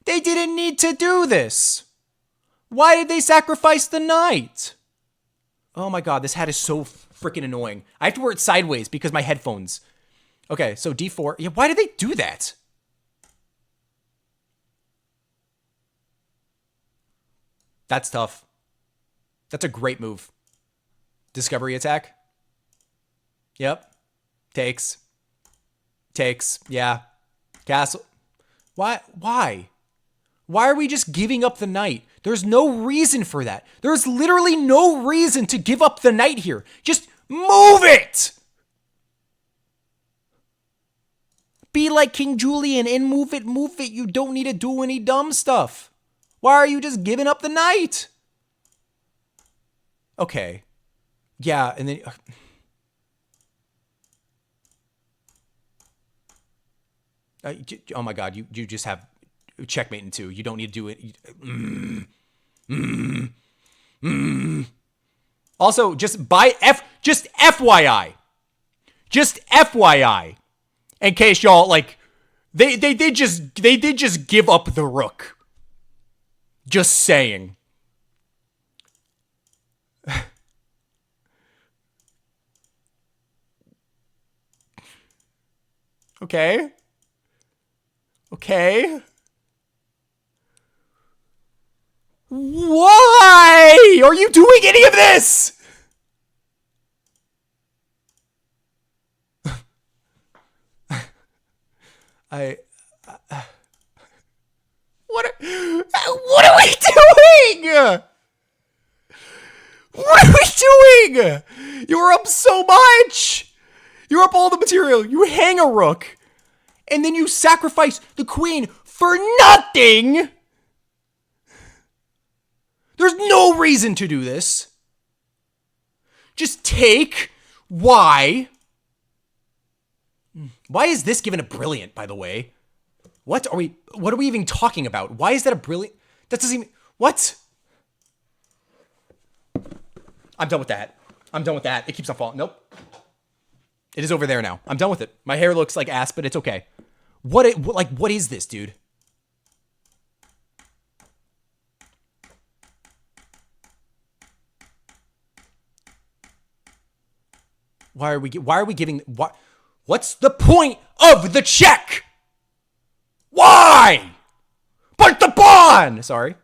They didn't need to do this. Why did they sacrifice the knight? Oh my god, this hat is so freaking annoying. I have to wear it sideways because my headphones. Okay, so d4. Yeah, why did they do that? That's tough. That's a great move. Discovery attack. Yep. Takes. Takes. Yeah. Castle. Why? Why? Why are we just giving up the knight? There's no reason for that. There's literally no reason to give up the knight here. Just move it! Be like King Julian and move it, move it. You don't need to do any dumb stuff. Why are you just giving up the knight? Okay. Yeah, and then... oh my god, you just have checkmate in 2. You don't need to do it. Also, just FYI. Just FYI. In case y'all like they did just give up the rook. Just saying. Okay. Okay. Why are you doing any of this? What are we doing? What are we doing? You're up so much. You're up all the material. You hang a rook. And then you sacrifice the queen for nothing. There's no reason to do this. Just take. Why? Why is this given a brilliant, by the way? What are we even talking about? Why is that a brilliant? That doesn't even, what? I'm done with that. I'm done with that. It keeps on falling. Nope. It is over there now. I'm done with it. My hair looks like ass, but it's okay. What is this, dude? Why are we giving, what's the point of the check? Why? But the pawn! Sorry.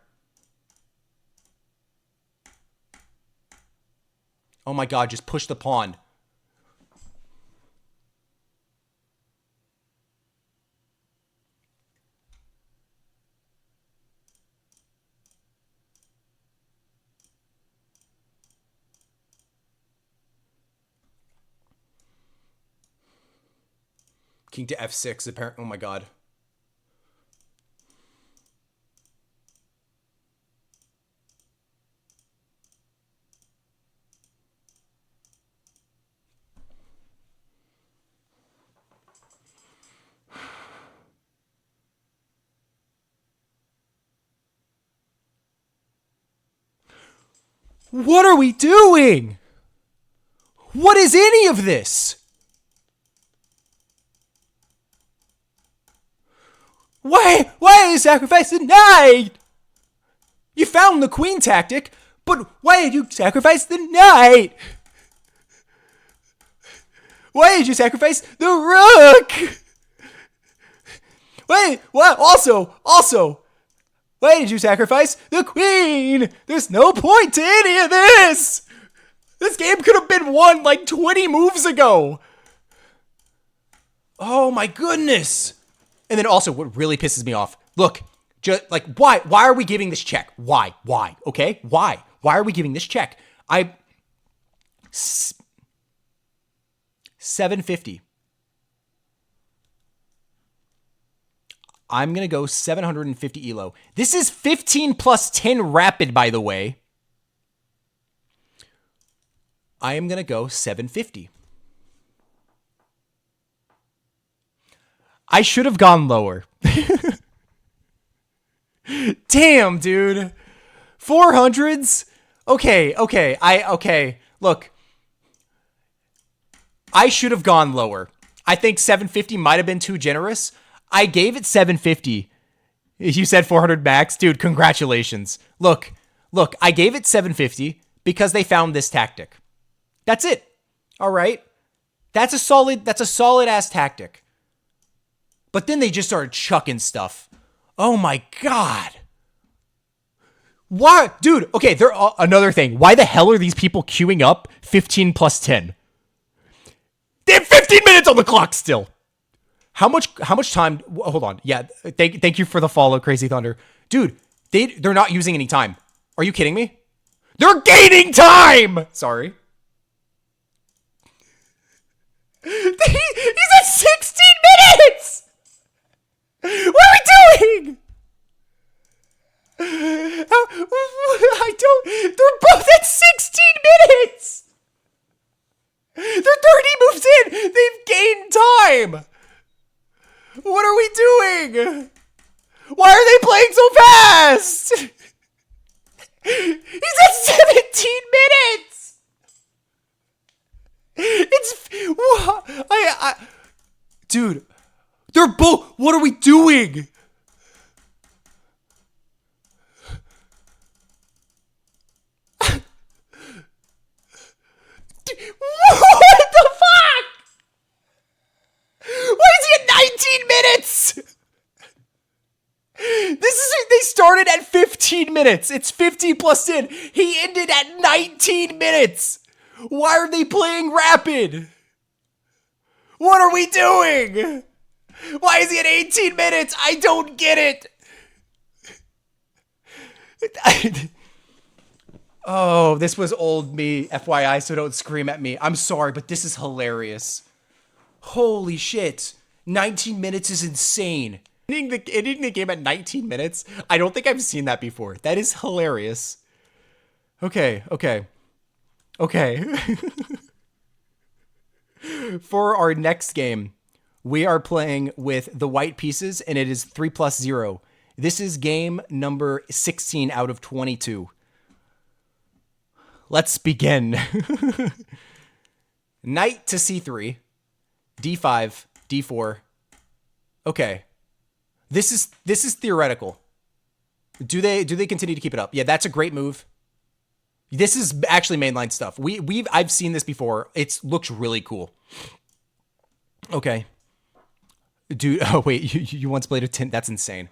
Oh my god, just push the pawn. King to f6, apparently. Oh my god. What are we doing? What is any of this? Why are you sacrificing the knight? You found the queen tactic, but why did you sacrifice the knight? Why did you sacrifice the rook? Wait, what? Also, why did you sacrifice the queen? There's no point to any of this. This game could have been won like 20 moves ago. Oh my goodness. And then also what really pisses me off. Look, just like why are we giving this check? Why? Okay? Why are we giving this check? 750. I'm going to go 750 elo. This is 15 plus 10 rapid, by the way. I am going to go 750. I should have gone lower. Damn, dude. 400s? Okay. Look. I should have gone lower. I think 750 might have been too generous. I gave it 750. You said 400 max? Dude, congratulations. Look, I gave it 750 because they found this tactic. That's it. All right. That's a solid ass tactic. But then they just started chucking stuff. Oh my God. Why? Dude, okay, another thing. Why the hell are these people queuing up 15 plus 10? They have 15 minutes on the clock still. How much time? Hold on. Yeah, thank you for the follow, Crazy Thunder. Dude, they're not using any time. Are you kidding me? They're gaining time! Sorry. He's at 16 minutes! What are we doing? They're both at 16 minutes! They're 30 moves in! They've gained time! What are we doing? Why are they playing so fast? He's at 17 minutes! Dude, they're both, what are we doing? What the fuck? Why is he at 19 minutes? They started at 15 minutes. It's 15 plus 10. He ended at 19 minutes. Why are they playing rapid? What are we doing? Why is he at 18 minutes? I don't get it. Oh, this was old me, FYI, so don't scream at me. I'm sorry, but this is hilarious. Holy shit. 19 minutes is insane. Ending the game at 19 minutes? I don't think I've seen that before. That is hilarious. Okay. For our next game, we are playing with the white pieces, and it is 3+0. This is game number 16 out of 22. Let's begin. Knight to c3, d5, d4. Okay. This is theoretical. Do they continue to keep it up? Yeah, that's a great move. This is actually mainline stuff. I've seen this before. It looks really cool. Okay. Dude, oh wait, you once played a 10. That's insane.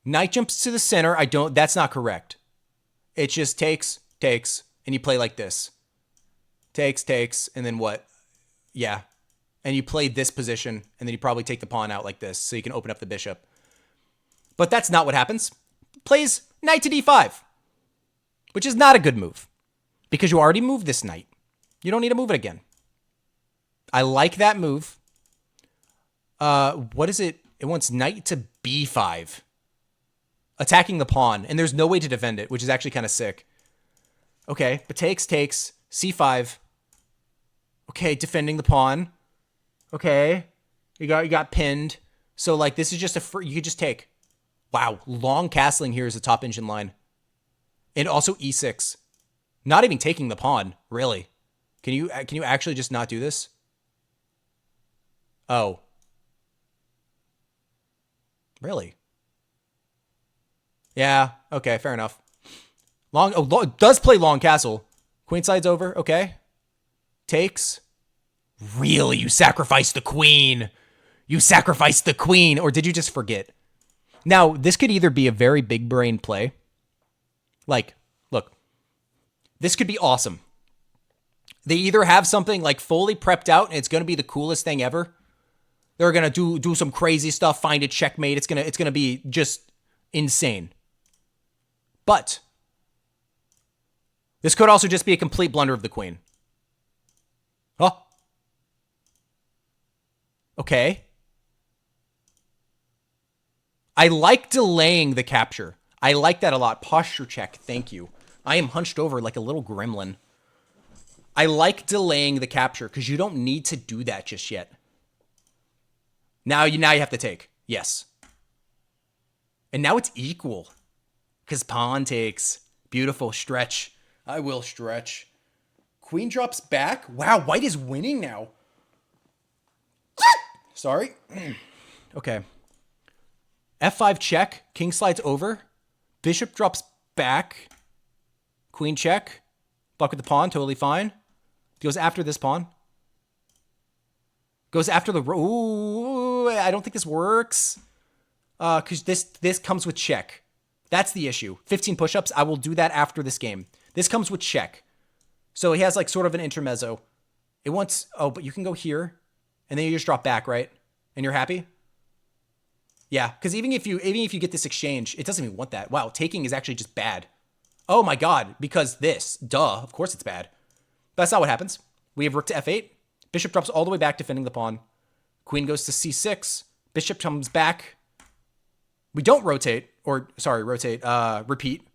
Knight jumps to the center. That's not correct. It just takes, and you play like this. Takes, and then what? Yeah. And you play this position, and then you probably take the pawn out like this, so you can open up the bishop. But that's not what happens. Plays knight to d5, which is not a good move, because you already moved this knight. You don't need to move it again. I like that move. What is it? It wants knight to b5. Attacking the pawn, and there's no way to defend it, which is actually kind of sick. Okay, but takes, c5. Okay, defending the pawn. Okay, you got pinned. So like this is just you could just take. Wow, long castling here is the top engine line, and also e6. Not even taking the pawn, really. Can you actually just not do this? Oh, really? Yeah. Okay, fair enough. Does play long castle. Queenside's over. Okay. Takes. Really? You sacrificed the queen. You sacrificed the queen. Or did you just forget? Now, this could either be a very big brain play. Like, look, this could be awesome. They either have something like fully prepped out and it's going to be the coolest thing ever. They're going to do some crazy stuff, find a checkmate. It's going to be just insane. But this could also just be a complete blunder of the queen. Huh? Okay. I like delaying the capture. I like that a lot. Posture check. Thank you. I am hunched over like a little gremlin. I like delaying the capture because you don't need to do that just yet. Now you have to take. Yes. And now it's equal. Because pawn takes. Beautiful. Stretch. I will stretch. Queen drops back. Wow, white is winning now. Sorry. Okay. F5 check. King slides over. Bishop drops back. Queen check. Block with the pawn. Totally fine. Goes after this pawn. Goes after the... Ooh, I don't think this works. Because this comes with check. That's the issue. 15 push-ups. I will do that after this game. This comes with check. So he has like sort of an intermezzo. It wants... Oh, but you can go here. And then you just drop back, right? And you're happy? Yeah, because even if you get this exchange, it doesn't even want that. Wow, taking is actually just bad. Oh my god, because this. Duh, of course it's bad. But that's not what happens. We have rook to f8. Bishop drops all the way back, defending the pawn. Queen goes to c6. Bishop comes back. We don't rotate. Or, sorry, rotate. Repeat.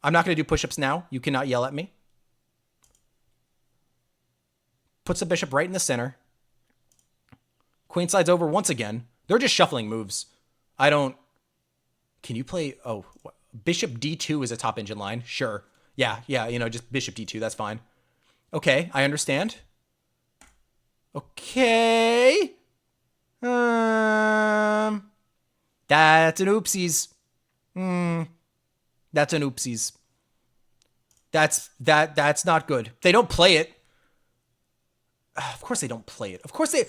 I'm not going to do push-ups now. You cannot yell at me. Puts the bishop right in the center. Queen slides over once again. They're just shuffling moves. I don't... Can you play... Oh, bishop d2 is a top engine line. Sure. Yeah, just bishop d2. That's fine. Okay, I understand. Okay. That's an oopsies. That's an oopsies. That's not good. They don't play it. Of course they don't play it. Of course they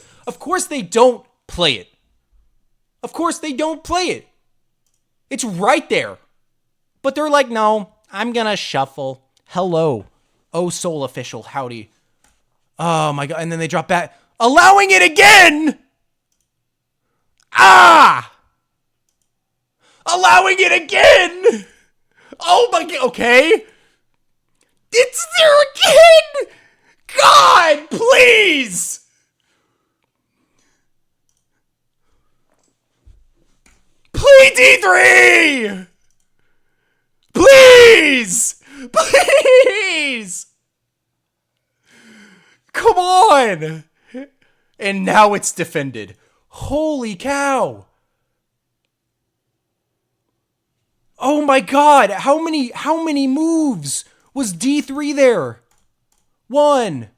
don't play it. Of course they don't play it. It's right there. But they're like, no, I'm gonna shuffle. Hello. Oh, Soul Official, howdy. Oh my god, and then they drop back. Allowing it again! Ah! Allowing it again! Oh my god, okay. It's there again! God, please! Please, D3! Please! Please! Come on! And now it's defended. Holy cow! Oh my god, how many moves was D3 there? 1,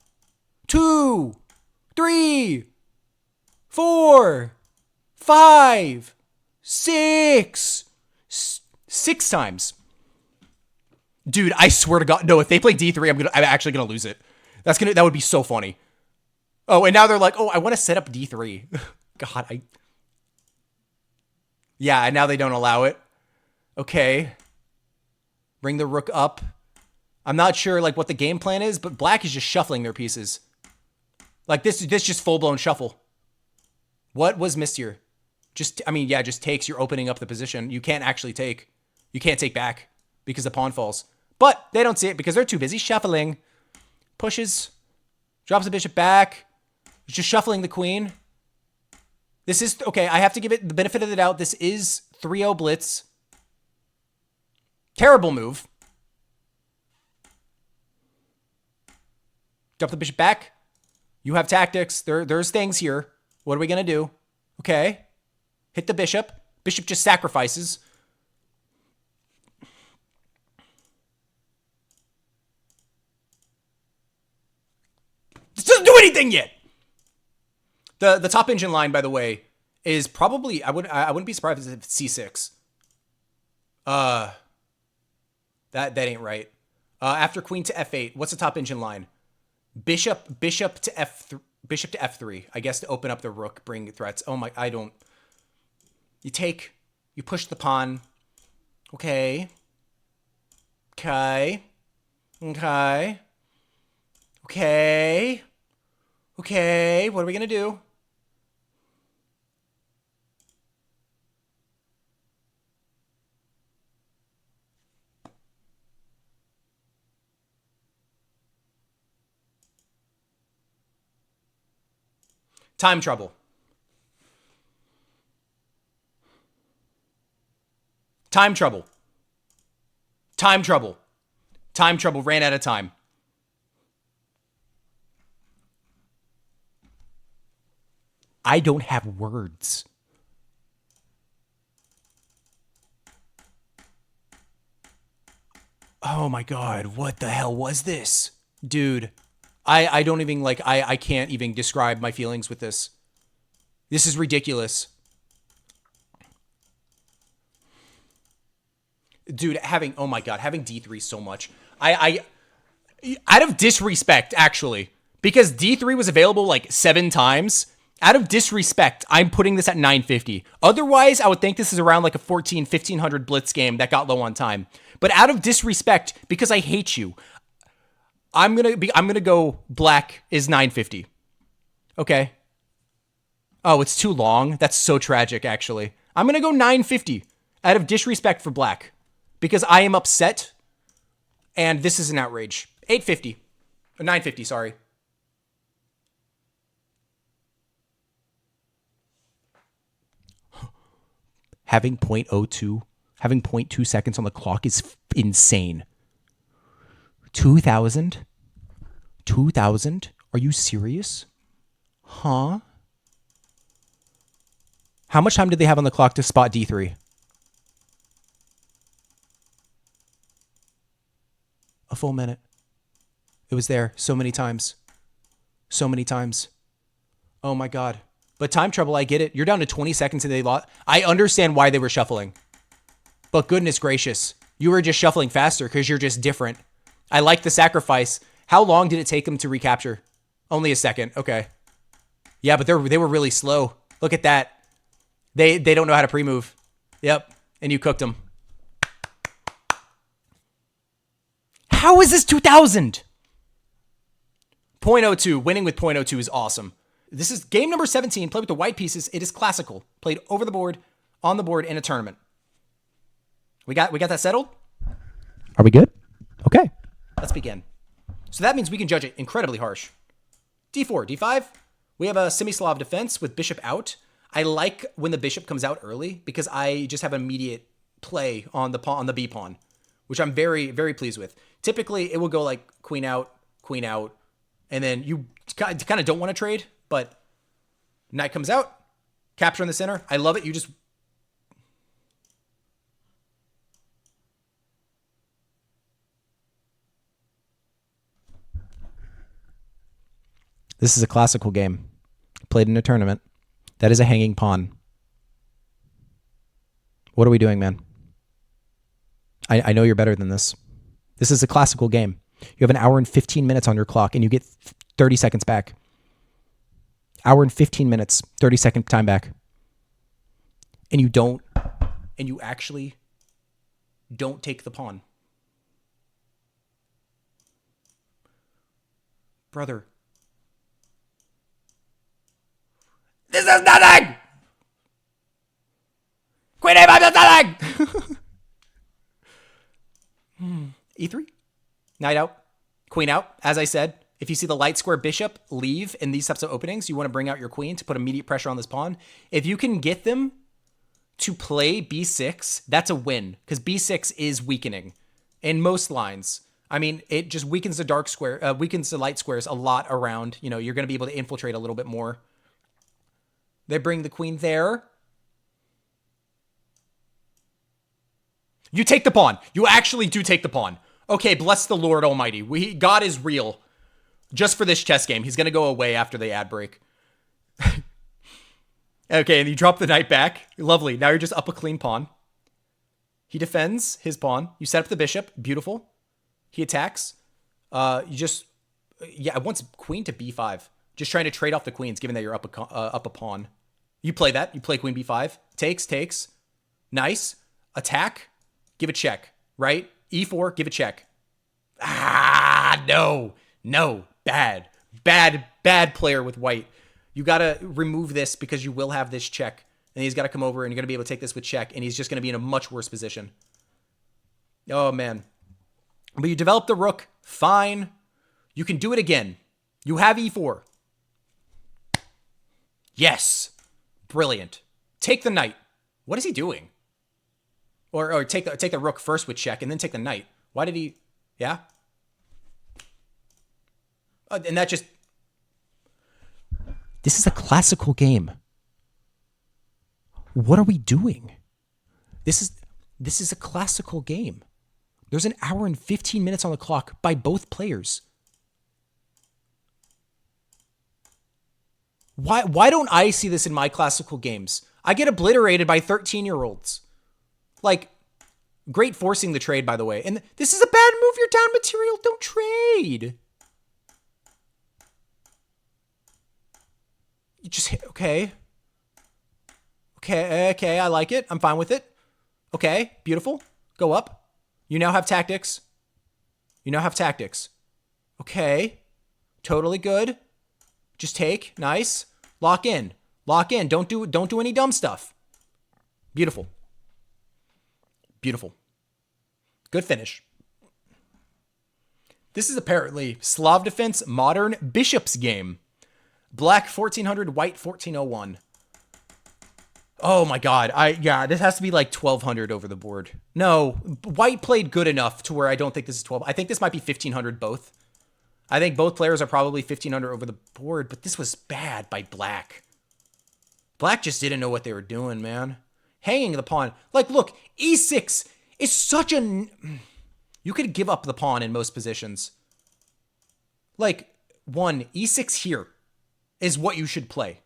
2, 3, 4, 5, 6. 6 times. Dude, I swear to God, no, if they play D3, I'm actually gonna lose it. That would be so funny. Oh, and now they're like, oh, I want to set up D3. God, yeah, and now they don't allow it. Okay. Bring the rook up. I'm not sure like what the game plan is, but black is just shuffling their pieces. Like this just full-blown shuffle. What was missed here? Just takes. You're opening up the position. You can't actually take. You can't take back because the pawn falls. But they don't see it because they're too busy shuffling. Pushes. Drops the bishop back. Just shuffling the queen. This is... Okay, I have to give it the benefit of the doubt. This is 3-0 blitz. Terrible move. Drop the bishop back. You have tactics. There's things here. What are we going to do? Okay. Hit the bishop. Bishop just sacrifices. This doesn't do anything yet. The top engine line, by the way, is probably... I wouldn't be surprised if it's C6. That ain't right. After queen to F8, what's the top engine line? Bishop to bishop to f3. I guess to open up the rook, bring threats. Oh my, I don't. You take, you push the pawn. Okay. Okay. Okay. Okay. Okay. What are we gonna do? Time trouble. Time trouble. Time trouble. Time trouble. Ran out of time. I don't have words. Oh my God. What the hell was this? Dude, I don't even like, I can't even describe my feelings with this. This is ridiculous. Dude, oh my God, having D3 so much. Out of disrespect, actually, because D3 was available like 7 times. Out of disrespect, I'm putting this at 950. Otherwise, I would think this is around like a 1500 blitz game that got low on time. But out of disrespect, because I hate you, I'm gonna go black is 950. Okay. Oh, it's too long. That's so tragic, actually. I'm gonna go 950 out of disrespect for black. Because I am upset, and this is an outrage. 850. Or 950, sorry. Having 0.02, having 0.2 seconds on the clock is insane. 2,000? 2,000? Are you serious? Huh? How much time did they have on the clock to spot D3? A full minute. It was there so many times. So many times. Oh my God. But time trouble, I get it. You're down to 20 seconds and they lost. I understand why they were shuffling. But goodness gracious, you were just shuffling faster because you're just different. I like the sacrifice. How long did it take them to recapture? Only a second. Okay. Yeah, but they were really slow. Look at that. They don't know how to pre-move. Yep. And you cooked them. How is this 2,000? 0.02. Winning with 0.02 is awesome. This is game number 17. Played with the white pieces. It is classical. Played over the board, on the board, in a tournament. We got that settled? Are we good? Okay. Let's begin. So that means we can judge it incredibly harsh. D4, D5. We have a semi-Slav defense with bishop out. I like when the bishop comes out early because I just have immediate play on the B pawn, which I'm very, very pleased with. Typically, it will go like queen out, and then you kind of don't want to trade, but knight comes out, capture in the center. I love it. You just... This is a classical game. Played in a tournament. That is a hanging pawn. What are we doing, man? I know you're better than this. This is a classical game. You have an hour and 15 minutes on your clock, and you get 30 seconds back. Hour and 15 minutes, 30-second time back. And you actually don't take the pawn. Brother. This is nothing! Queen A5 is nothing! E3? Knight out. Queen out. As I said, if you see the light square bishop leave in these types of openings, you want to bring out your queen to put immediate pressure on this pawn. If you can get them to play B6, that's a win, because B6 is weakening in most lines. I mean, it just weakens the dark square, weakens the light squares a lot around. You know, you're going to be able to infiltrate a little bit more. They bring the queen there. You take the pawn. You actually do take the pawn. Okay, bless the Lord Almighty. God is real. Just for this chess game. He's going to go away after the ad break. Okay, and you drop the knight back. Lovely. Now you're just up a clean pawn. He defends his pawn. You set up the bishop. Beautiful. He attacks. You just Yeah, I want queen to b5. Just trying to trade off the queens, given that you're up a pawn. You play that. You play queen b5. Takes. Nice. Attack. Give a check. Right? e4. Give a check. No. Bad player with white. You got to remove this because you will have this check. And he's got to come over and you're going to be able to take this with check. And he's just going to be in a much worse position. Oh, man. But you develop the rook. Fine. You can do it again. You have e4. Yes. Brilliant. Take the knight. What is he doing? Or take the rook first with check and then take the knight. Why did he... Yeah? And that just... This is a classical game. What are we doing? This is a classical game. There's an hour and 15 minutes on the clock by both players. Why don't I see this in my classical games? I get obliterated by 13-year-olds. Like, great forcing the trade, by the way. And this is a bad move. You're down material. Don't trade. You just hit. Okay, I like it. I'm fine with it. Okay, beautiful. Go up. You now have tactics. Okay. Totally good. Just take. Nice. Lock in. Don't do any dumb stuff. Beautiful. Good finish. This is apparently Slav Defense Modern Bishops game. Black 1400, white 1401. Oh my god. This has to be like 1200 over the board. No, white played good enough to where I don't think this is 12. I think this might be 1500 both. I think both players are probably 1500 over the board, but this was bad by black. Black just didn't know what they were doing, man. Hanging the pawn. Like, look, e6 is such a... You could give up the pawn in most positions. Like, e6 here is what you should play.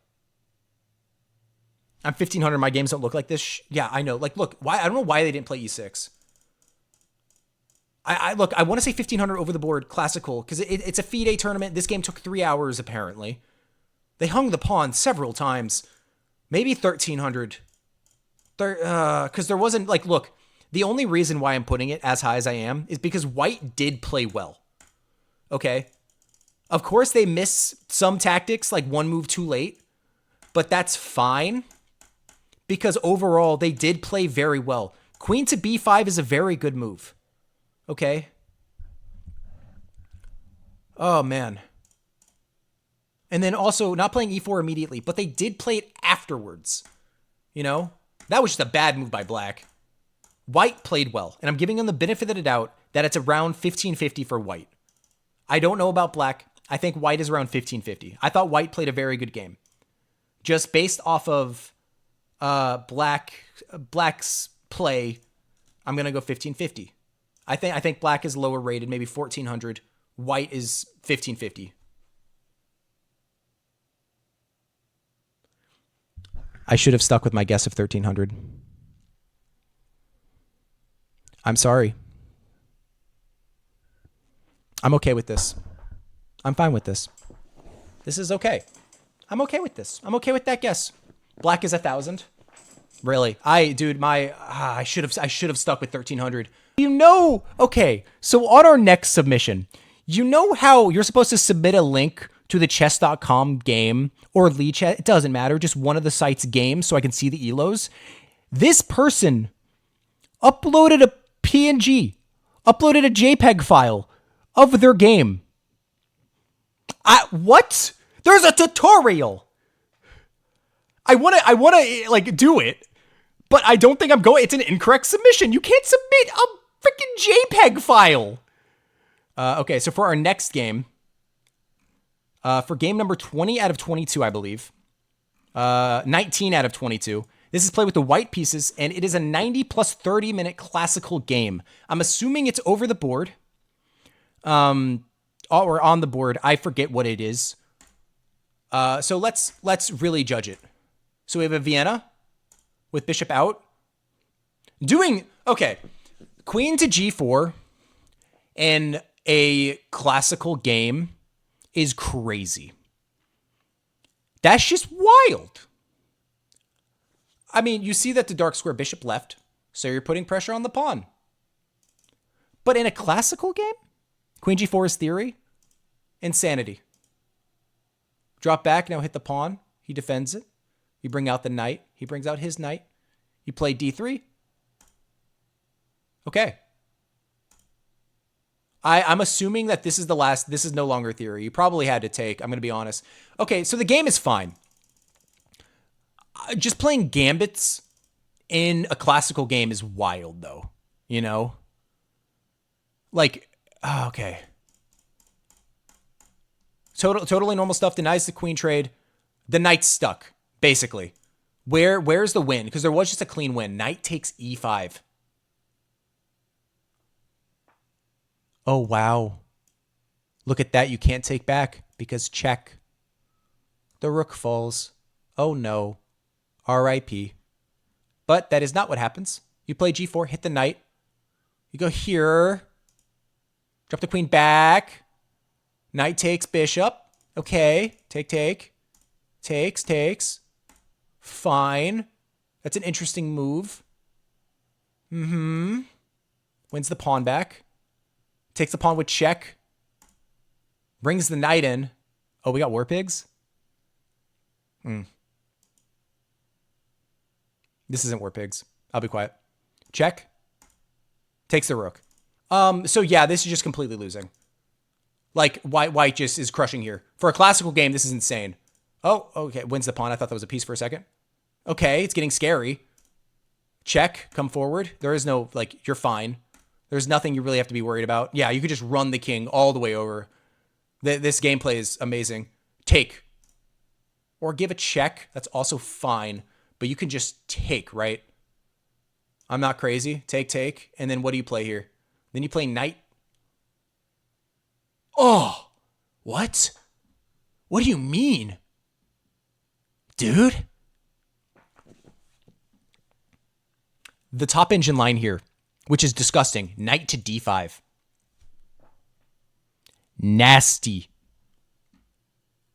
I'm 1500. My games don't look like this. Yeah, I know. Like, look, why? I don't know why they didn't play e6. Look, I want to say 1500 over the board, classical, because it's a FIDE tournament. This game took 3 hours, apparently. They hung the pawn several times. Maybe 1300. Because there wasn't, like, look, the only reason why I'm putting it as high as I am is because white did play well. Okay? Of course, they miss some tactics, like one move too late, but that's fine because overall, they did play very well. Queen to b5 is a very good move. Okay? Oh, man. And then also, not playing e4 immediately, but they did play it afterwards. You know? That was just a bad move by black. White played well, and I'm giving them the benefit of the doubt that it's around 1550 for white. I don't know about black. I think white is around 1550. I thought white played a very good game. Just based off of black's play, I'm going to go 1550. I think black is lower rated, maybe 1400. White is 1550. I should have stuck with my guess of 1300. I'm sorry. I'm okay with this. I'm fine with this. This is okay. I'm okay with this. I'm okay with that guess. Black is 1000. Really? I should have stuck with 1300. You know, okay. So on our next submission, you know how you're supposed to submit a link to the chess.com game or Lead Chat? It doesn't matter. Just one of the site's games so I can see the elos. This person uploaded a PNG, uploaded a JPEG file of their game. What? There's a tutorial. I want to like do it, but I don't think I'm going. It's an incorrect submission. You can't submit a freaking JPEG file. Okay, so for our next game, for game number 20 out of 22, I believe, 19 out of 22. This is played with the white pieces, and it is a 90 plus 30-minute classical game. I'm assuming it's over the board. Or on the board. I forget what it is. So let's really judge it. So we have a Vienna with bishop out. Okay. Queen to g4 in a classical game is crazy. That's just wild. I mean, you see that the dark square bishop left, so you're putting pressure on the pawn. But in a classical game, queen g4 is theory. Insanity. Drop back, now hit the pawn. He defends it. You bring out the knight. He brings out his knight. You play d3. Okay. I'm assuming that this is the last. This is no longer theory. You probably had to take. I'm going to be honest. Okay, so the game is fine. Just playing gambits in a classical game is wild, though. You know? Like, okay. Totally normal stuff. Denies the queen trade. The knight's stuck, basically. Where's the win? Because there was just a clean win. Knight takes e5. Oh, wow. Look at that. You can't take back because check. The rook falls. Oh, no. R.I.P. But that is not what happens. You play g4, hit the knight. You go here. Drop the queen back. Knight takes bishop. Okay. Take. Takes. Fine. That's an interesting move. Wins the pawn back. Takes the pawn with check. Brings the knight in. Oh, we got war pigs? This isn't war pigs. I'll be quiet. Check. Takes the rook. So yeah, this is just completely losing. Like, white just is crushing here. For a classical game, this is insane. Oh, okay. Wins the pawn. I thought that was a piece for a second. Okay, it's getting scary. Check. Come forward. There is no, like, you're fine. There's nothing you really have to be worried about. Yeah, you could just run the king all the way over. This gameplay is amazing. Take. Or give a check. That's also fine. But you can just take, right? I'm not crazy. Take. And then what do you play here? Then you play knight. Oh, what? What do you mean? Dude? The top engine line here, which is disgusting. Knight to d5. Nasty.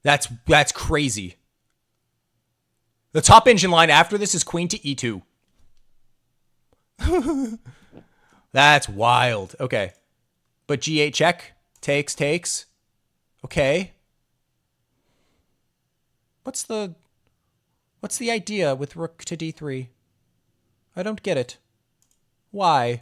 That's crazy. The top engine line after this is queen to e2. That's wild. Okay. But g8 check. Takes. Okay. What's the idea with rook to d3? I don't get it. Why?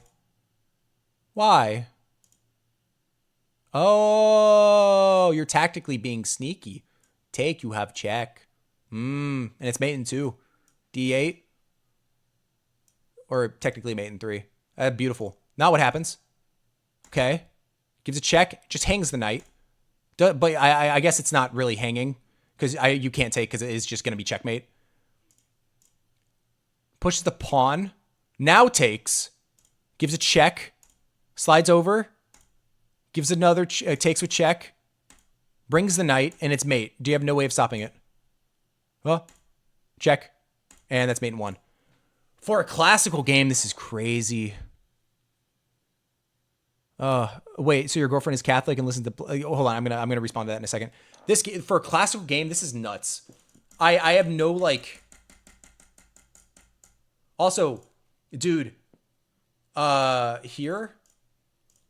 Oh, you're tactically being sneaky. Take, you have check. And it's mate in 2. d8. Or technically mate in 3. Beautiful. Not what happens. Okay. Gives a check. Just hangs the knight. But I guess it's not really hanging. Because you can't take because it is just going to be checkmate. Pushes the pawn. Now takes. Gives a check. Slides over. Gives another. Takes with check. Brings the knight. And it's mate. Do you have no way of stopping it? Well, check. And that's mate in 1. For a classical game, this is crazy. Wait, so your girlfriend is Catholic and listens to... hold on, I'm gonna respond to that in a second. For a classical game, this is nuts. I have no, like... Also, dude, here,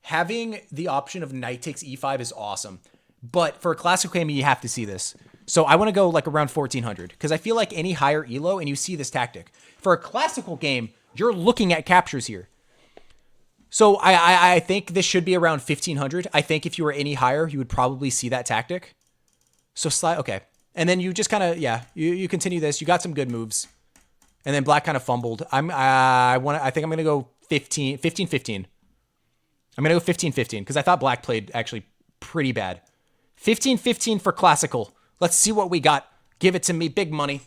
having the option of knight takes e5 is awesome. But for a classical game, you have to see this. So I want to go like around 1400 because I feel like any higher elo and you see this tactic. For a classical game, you're looking at captures here. So I think this should be around 1500. I think if you were any higher, you would probably see that tactic. So slide, okay. And then you just kind of, yeah, you continue this. You got some good moves. And then black kind of fumbled. I think I'm going to go 15. I'm going to go 15-15 because I thought black played actually pretty bad. 15-15 for classical. Let's see what we got. Give it to me. Big money.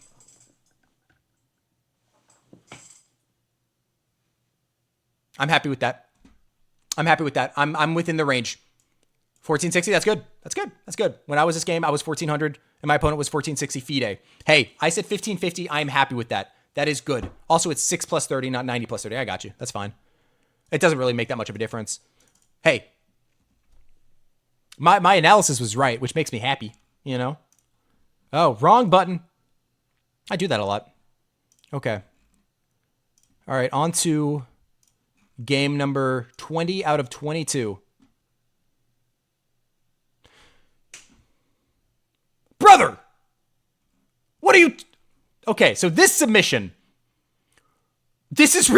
I'm happy with that. I'm within the range. 1460, that's good. That's good. When I was this game, I was 1400 and my opponent was 1460 FIDE. Hey, I said 1550. I'm happy with that. That is good. Also, it's 6 plus 30, not 90 plus 30. I got you. That's fine. It doesn't really make that much of a difference. Hey, My analysis was right, which makes me happy, you know? Oh, wrong button. I do that a lot. Okay. All right, on to game number 20 out of 22. Brother! What are you... Okay, so this submission. This is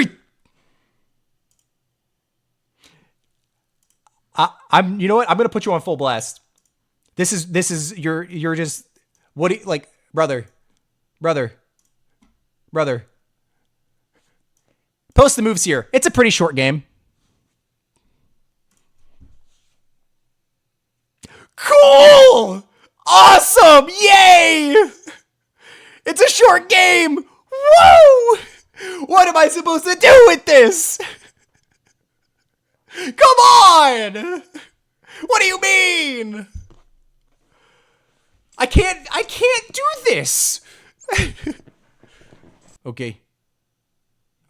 I'm you know what? I'm going to put you on full blast. This is you're just what do you like, brother. Post the moves here. It's a pretty short game. Cool! Awesome! Yay! It's a short game! Woo! What am I supposed to do with this? Come on! What do you mean? I can't do this! Okay.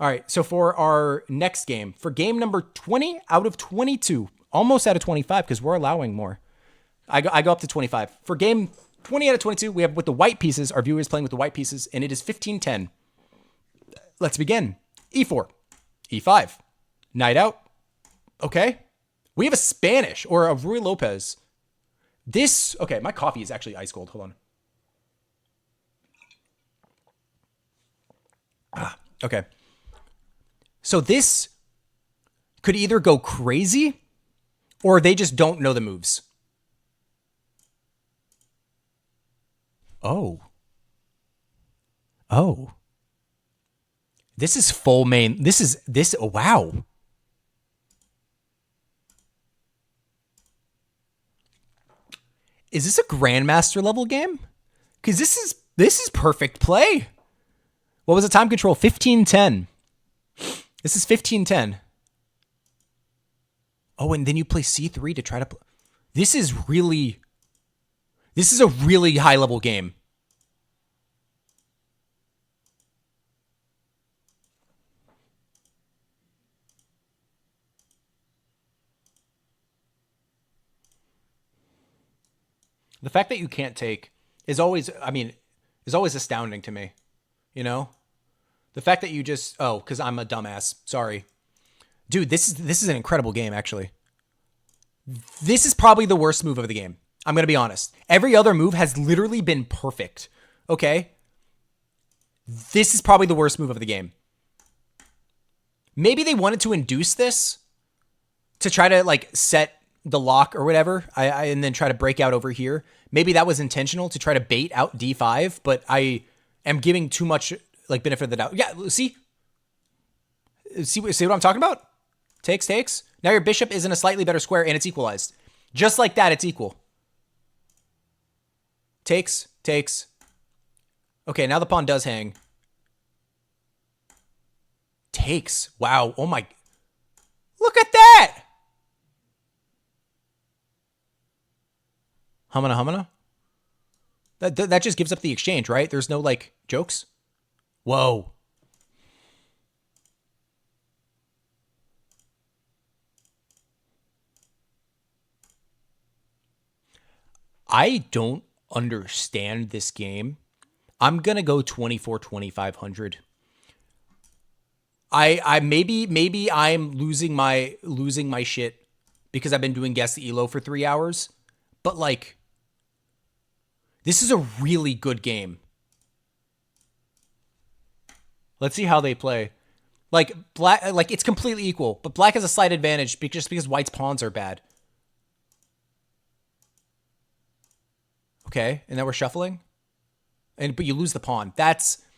All right, so for our next game, for game number 20 out of 22, almost out of 25 because we're allowing more. I go up to 25. For game 20 out of 22, we have with the white pieces, our viewers playing with the white pieces, and it is 15-10. Let's begin. E4, E5, knight out. Okay. We have a Spanish or a Ruy Lopez. This, okay, my coffee is actually ice cold. Hold on. Okay. So this could either go crazy or they just don't know the moves. Oh. This is full main. Oh, wow. Is this a grandmaster level game? Because this is perfect play. What was the time control? 15-10. This is 15-10. Oh, and then you play C3 to try to... This is a really high level game. The fact that you can't take is always astounding to me. You know? The fact that you just, because I'm a dumbass. Sorry. Dude, this is an incredible game, actually. This is probably the worst move of the game. I'm going to be honest. Every other move has literally been perfect. Okay? This is probably the worst move of the game. Maybe they wanted to induce this to try to, like, set the lock or whatever, and then try to break out over here. Maybe that was intentional to try to bait out D5, but I am giving too much, like, benefit of the doubt. Yeah, see what I'm talking about? Takes. Now your bishop is in a slightly better square and it's equalized. Just like that, it's equal. Takes. Okay, now the pawn does hang. Takes. Wow. Oh my. Look at that. Humana. That just gives up the exchange, right? There's no, like, jokes. Whoa. I don't understand this game. I'm going to go 24,500. I maybe I'm losing my shit because I've been doing Guess the Elo for 3 hours, but, like, this is a really good game. Let's see how they play. Like, black, like, it's completely equal, but black has a slight advantage just because white's pawns are bad. Okay, and now we're shuffling. But you lose the pawn.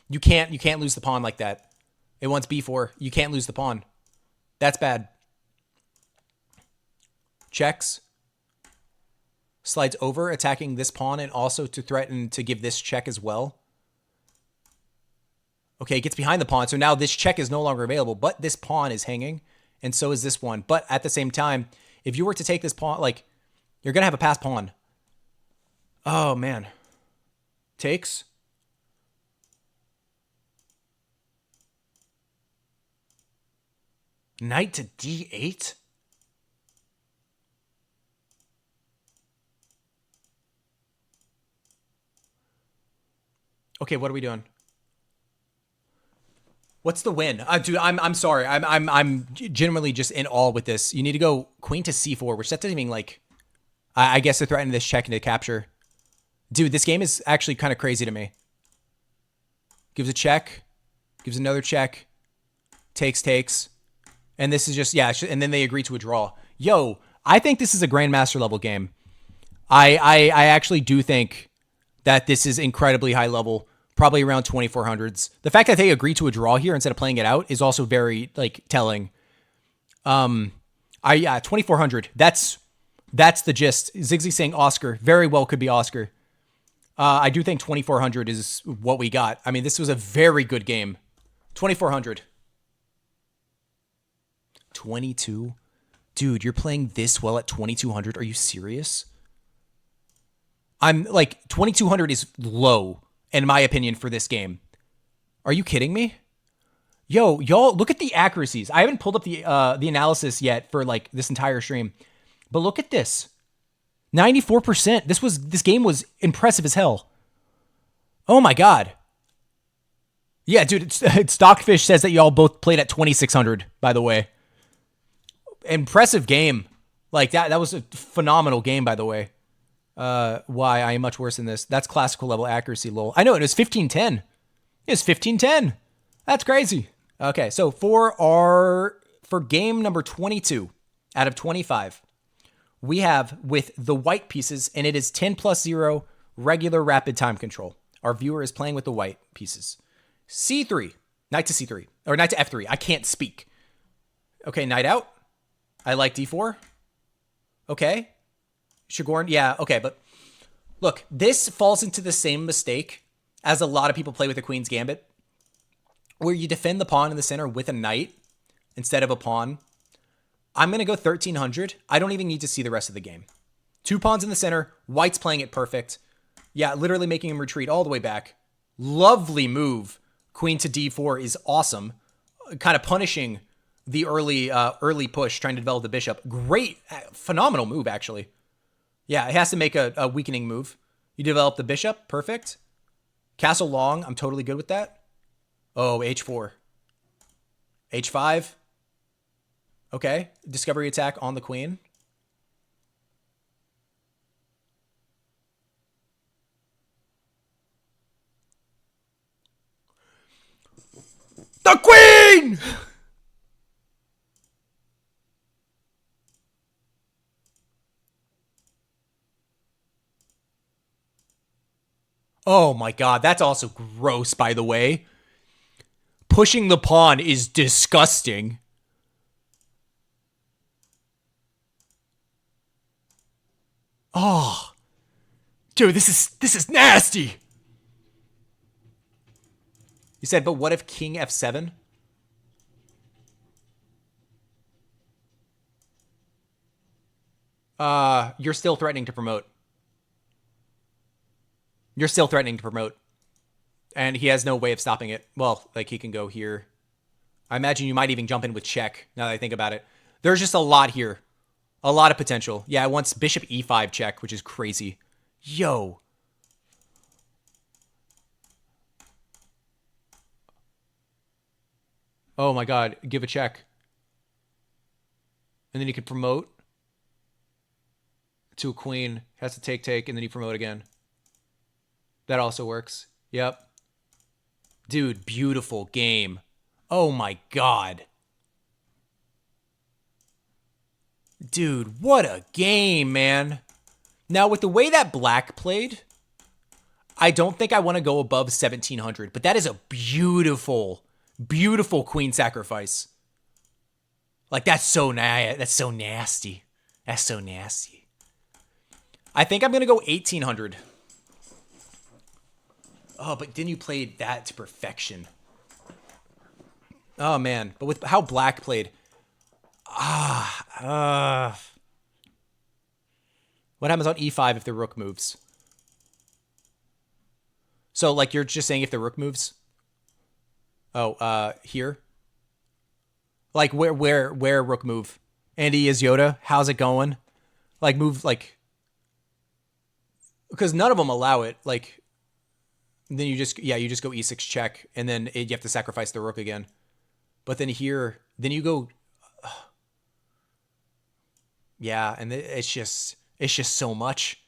You can't lose the pawn like that. It wants b4. You can't lose the pawn. That's bad. Checks. Slides over, attacking this pawn, and also to threaten to give this check as well. Okay, it gets behind the pawn, so now this check is no longer available, but this pawn is hanging, and so is this one. But at the same time, if you were to take this pawn, like, you're going to have a passed pawn. Oh, man. Takes. Knight to d8? Okay, what are we doing? What's the win? Dude, I'm sorry. I'm genuinely just in awe with this. You need to go queen to c4, which that doesn't even like. I guess they're threatening this check into capture. Dude, this game is actually kind of crazy to me. Gives a check, gives another check, takes, and this is just and then they agree to a draw. Yo, I think this is a grandmaster level game. I actually do think that this is incredibly high level, probably around 2400s. The fact that they agree to a draw here instead of playing it out is also very like telling. 2400. That's the gist. Zigzy saying Oscar very well could be Oscar. I do think 2400 is what we got. I mean, this was a very good game. 2400. 22. Dude, you're playing this well at 2200. Are you serious? I'm like 2200 is low in my opinion for this game. Are you kidding me? Yo, y'all, look at the accuracies. I haven't pulled up the analysis yet for like this entire stream, but look at this. 94%. This game was impressive as hell. Oh my god. Yeah, dude, Stockfish says that y'all both played at 2600, by the way. Impressive game. Like that was a phenomenal game, by the way. Why I am much worse than this. That's classical level accuracy, lol. I know, it was 1510. It was 1510. That's crazy. Okay, so for game number 22 out of 25, we have with the white pieces, and it is 10+0 regular rapid time control. Our viewer is playing with the white pieces. C3, knight to C3, or knight to F3. I can't speak. Okay, knight out. I like D4. Okay. Shigorn, yeah, okay, but look, this falls into the same mistake as a lot of people play with the Queen's Gambit, where you defend the pawn in the center with a knight instead of a pawn. I'm going to go 1300. I don't even need to see the rest of the game. 2 pawns in the center. White's playing it perfect. Yeah, literally making him retreat all the way back. Lovely move. Queen to D4 is awesome. Kind of punishing the early push, trying to develop the bishop. Great, phenomenal move, actually. Yeah, it has to make a weakening move. You develop the bishop. Perfect. Castle long. I'm totally good with that. Oh, H4. H5. Okay. Discovery attack on the queen. The queen! Oh my god, that's also gross, by the way. Pushing the pawn is disgusting. Oh. Dude, this is nasty. You said, but what if king F7? You're still threatening to promote. You're still threatening to promote. And he has no way of stopping it. Well, like he can go here. I imagine you might even jump in with check, now that I think about it. There's just a lot here. A lot of potential. Yeah, it wants bishop e5 check, which is crazy. Yo. Oh my god, give a check. And then you can promote to a queen. Has to take, and then you promote again. That also works. Yep. Dude, beautiful game. Oh my god. Dude, what a game, man. Now, with the way that black played, I don't think I want to go above 1700, but that is a beautiful, beautiful queen sacrifice. Like, that's so nasty. That's so nasty. I think I'm going to go 1800. Oh, but then you played that to perfection. Oh, man. But with how black played. What happens on e5 if the rook moves? So, like, you're just saying if the rook moves? Oh, here? Like, where rook move? Andy is Yoda. How's it going? Like, move, like... Because none of them allow it. Like... And then you just go e6 check, and then you have to sacrifice the rook again. But then here, then you go, yeah, and it's just so much.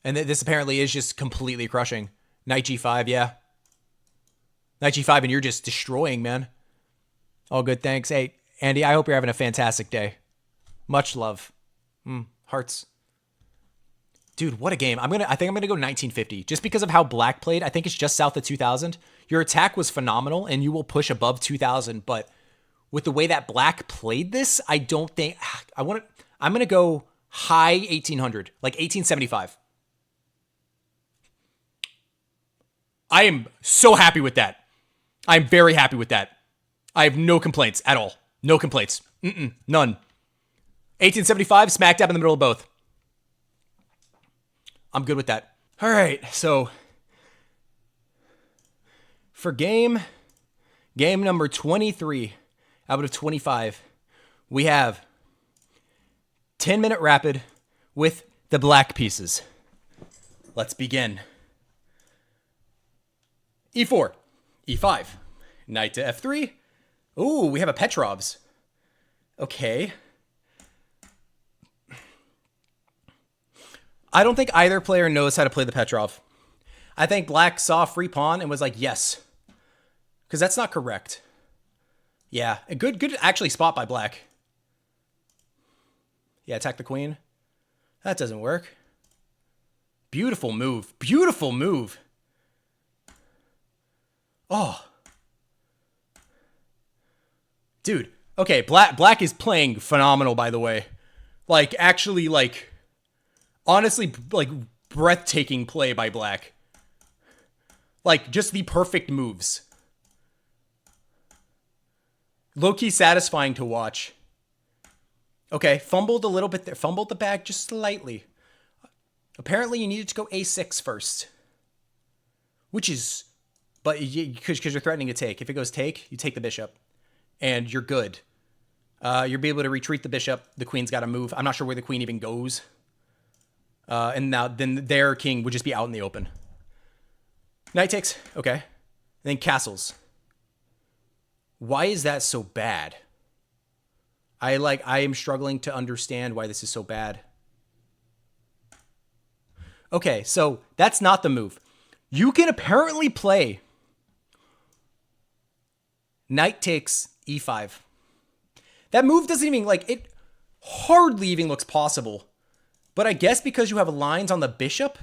And this apparently is just completely crushing. Knight g5, yeah. Knight g5, and you're just destroying, man. All good, thanks. Hey, Andy, I hope you're having a fantastic day. Much love. Hearts. Dude, what a game. I think I'm gonna go 1950. Just because of how black played, I think it's just south of 2000. Your attack was phenomenal, and you will push above 2000, but with the way that black played this, I don't think... I'm gonna go high 1800, like 1875. I am so happy with that. I'm very happy with that. I have no complaints at all. No complaints. None. 1875, smack dab in the middle of both. I'm good with that. All right, so for game number 23 out of 25, we have 10-minute rapid with the black pieces. Let's begin. E4, E5, knight to F3. Ooh, we have a Petrov's. Okay. I don't think either player knows how to play the Petrov. I think black saw free pawn and was like, yes. Because that's not correct. Yeah, a good actually spot by black. Yeah, attack the queen. That doesn't work. Beautiful move. Beautiful move. Oh. Dude. Okay, black is playing phenomenal, by the way. Like, actually, like, honestly, like, breathtaking play by black. Like, just the perfect moves. Low-key satisfying to watch. Okay, fumbled a little bit there. Fumbled the bag just slightly. Apparently, you needed to go a6 first. Which is... But because you're threatening to take. If it goes take, you take the bishop. And you're good. You'll be able to retreat the bishop. The queen's got to move. I'm not sure where the queen even goes. And now then their king would just be out in the open. Knight takes. Okay. And then castles. Why is that so bad? I am struggling to understand why this is so bad. Okay, so that's not the move. You can apparently play knight takes e5. That move doesn't even, like, it hardly even looks possible. But I guess because you have lines on the bishop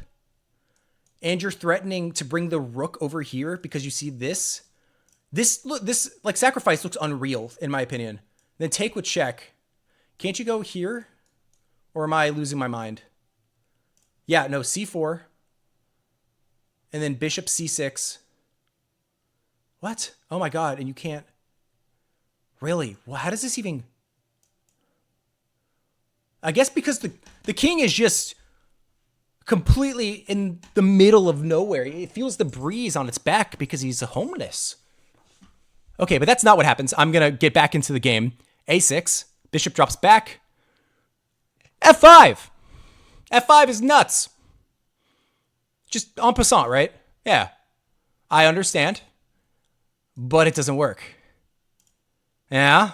and you're threatening to bring the rook over here because you see this like sacrifice looks unreal in my opinion. Then take with check. Can't you go here? Or am I losing my mind? Yeah, no, c4. And then bishop c6. What? Oh my god, and you can't... Really? Well, how does this even... I guess because the king is just completely in the middle of nowhere. It feels the breeze on its back because he's homeless. Okay, but that's not what happens. I'm going to get back into the game. a6. Bishop drops back. f5. f5 is nuts. Just en passant, right? Yeah. I understand. But it doesn't work. Yeah?